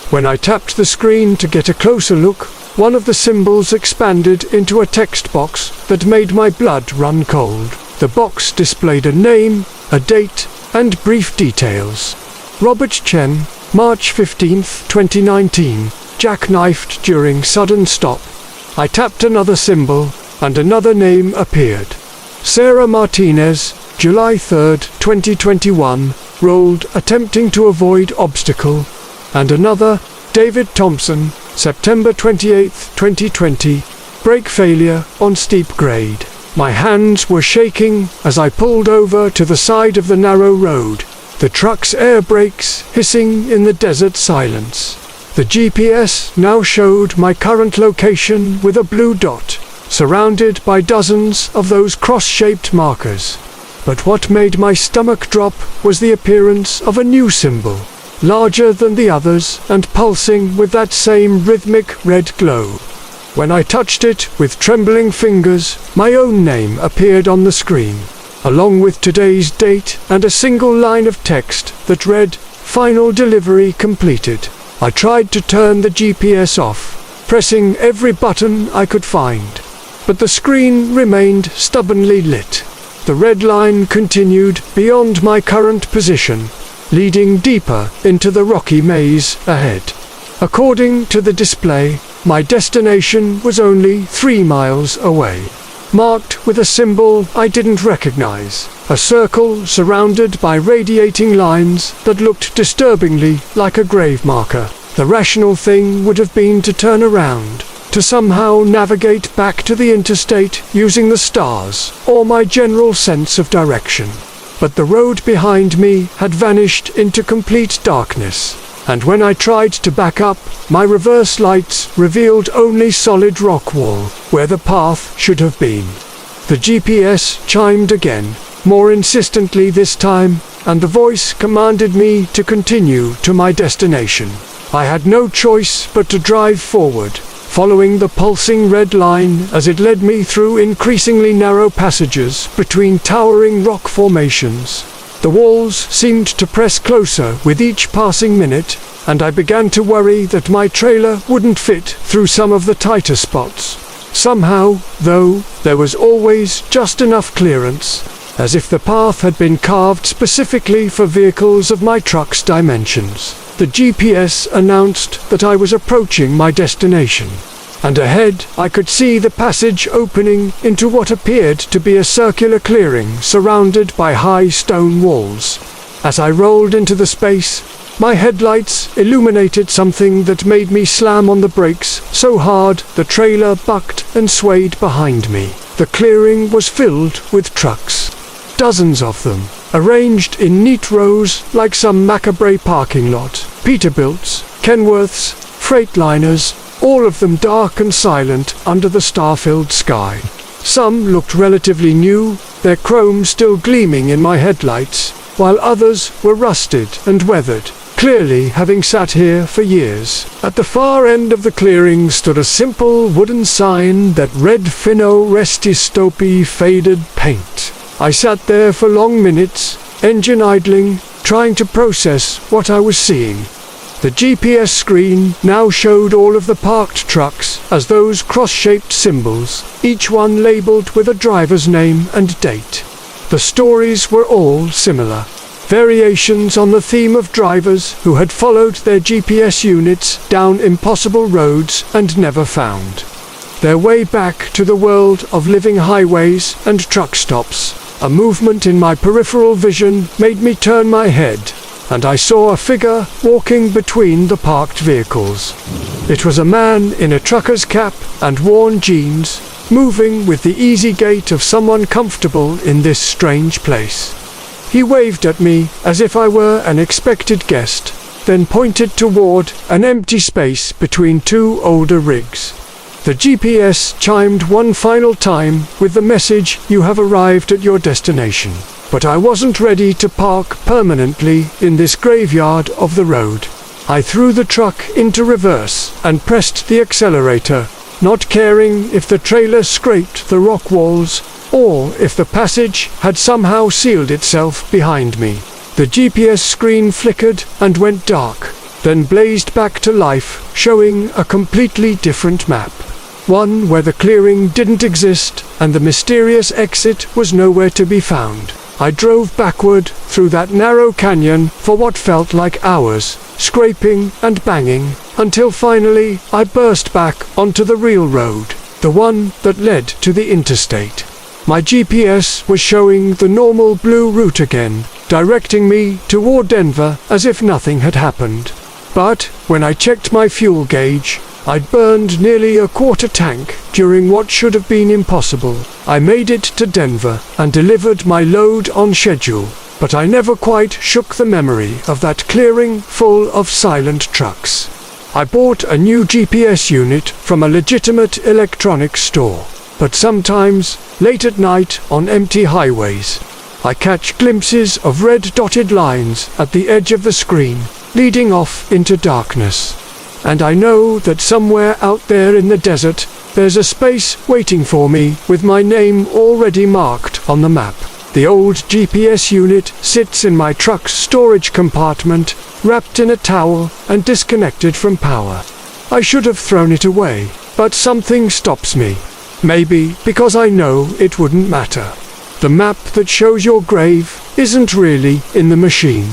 Speaker 1: When I tapped the screen to get a closer look, one of the symbols expanded into a text box that made my blood run cold. The box displayed a name, a date, and brief details. Robert Chen, March 15, 2019, jackknifed during sudden stop. I tapped another symbol, and another name appeared. Sarah Martinez, July 3, 2021, rolled attempting to avoid obstacle. And another, David Thompson, September 28, 2020, brake failure on steep grade. My hands were shaking as I pulled over to the side of the narrow road, the truck's air brakes hissing in the desert silence. The GPS now showed my current location with a blue dot, surrounded by dozens of those cross-shaped markers. But what made my stomach drop was the appearance of a new symbol, larger than the others and pulsing with that same rhythmic red glow. When I touched it with trembling fingers, my own name appeared on the screen, along with today's date and a single line of text that read, "Final delivery completed." I tried to turn the GPS off, pressing every button I could find, but the screen remained stubbornly lit. The red line continued beyond my current position, leading deeper into the rocky maze ahead. According to the display, my destination was only 3 miles away, marked with a symbol I didn't recognize, a circle surrounded by radiating lines that looked disturbingly like a grave marker. The rational thing would have been to turn around, to somehow navigate back to the interstate using the stars, or my general sense of direction. But the road behind me had vanished into complete darkness, and when I tried to back up, my reverse lights revealed only solid rock wall, where the path should have been. The GPS chimed again, more insistently this time, and the voice commanded me to continue to my destination. I had no choice but to drive forward, following the pulsing red line as it led me through increasingly narrow passages between towering rock formations. The walls seemed to press closer with each passing minute, and I began to worry that my trailer wouldn't fit through some of the tighter spots. Somehow, though, there was always just enough clearance, as if the path had been carved specifically for vehicles of my truck's dimensions. The GPS announced that I was approaching my destination. and ahead I could see the passage opening into what appeared to be a circular clearing surrounded by high stone walls. As I rolled into the space, my headlights illuminated something that made me slam on the brakes so hard the trailer bucked and swayed behind me. The clearing was filled with trucks, dozens of them, arranged in neat rows like some macabre parking lot. Peterbilts, Kenworths, Freightliners, all of them dark and silent under the star-filled sky. Some looked relatively new, their chrome still gleaming in my headlights, while others were rusted and weathered, clearly having sat here for years. At the far end of the clearing stood a simple wooden sign that read Fino Resti Stopi Faded Paint. I sat there for long minutes, engine idling, trying to process what I was seeing. The GPS screen now showed all of the parked trucks as those cross-shaped symbols, each one labeled with a driver's name and date. The stories were all similar. Variations on the theme of drivers who had followed their GPS units down impossible roads and never found their way back to the world of living highways and truck stops. A movement in my peripheral vision made me turn my head, and I saw a figure walking between the parked vehicles. It was a man in a trucker's cap and worn jeans, moving with the easy gait of someone comfortable in this strange place. He waved at me as if I were an expected guest, then pointed toward an empty space between two older rigs. The GPS chimed one final time with the message, "You have arrived at your destination." But I wasn't ready to park permanently in this graveyard of the road. I threw the truck into reverse and pressed the accelerator, not caring if the trailer scraped the rock walls or if the passage had somehow sealed itself behind me. The GPS screen flickered and went dark, then blazed back to life, showing a completely different map. One where the clearing didn't exist and the mysterious exit was nowhere to be found. I drove backward through that narrow canyon for what felt like hours, scraping and banging, until finally I burst back onto the real road, the one that led to the interstate. My GPS was showing the normal blue route again, directing me toward Denver as if nothing had happened. But when I checked my fuel gauge, I'd burned nearly a quarter tank during what should have been impossible. I made it to Denver and delivered my load on schedule, but I never quite shook the memory of that clearing full of silent trucks. I bought a new GPS unit from a legitimate electronics store, but sometimes, late at night on empty highways, I catch glimpses of red dotted lines at the edge of the screen, leading off into darkness. And I know that somewhere out there in the desert, there's a space waiting for me with my name already marked on the map. The old GPS unit sits in my truck's storage compartment, wrapped in a towel and disconnected from power. I should have thrown it away, but something stops me. Maybe because I know it wouldn't matter. The map that shows your grave isn't really in the machine.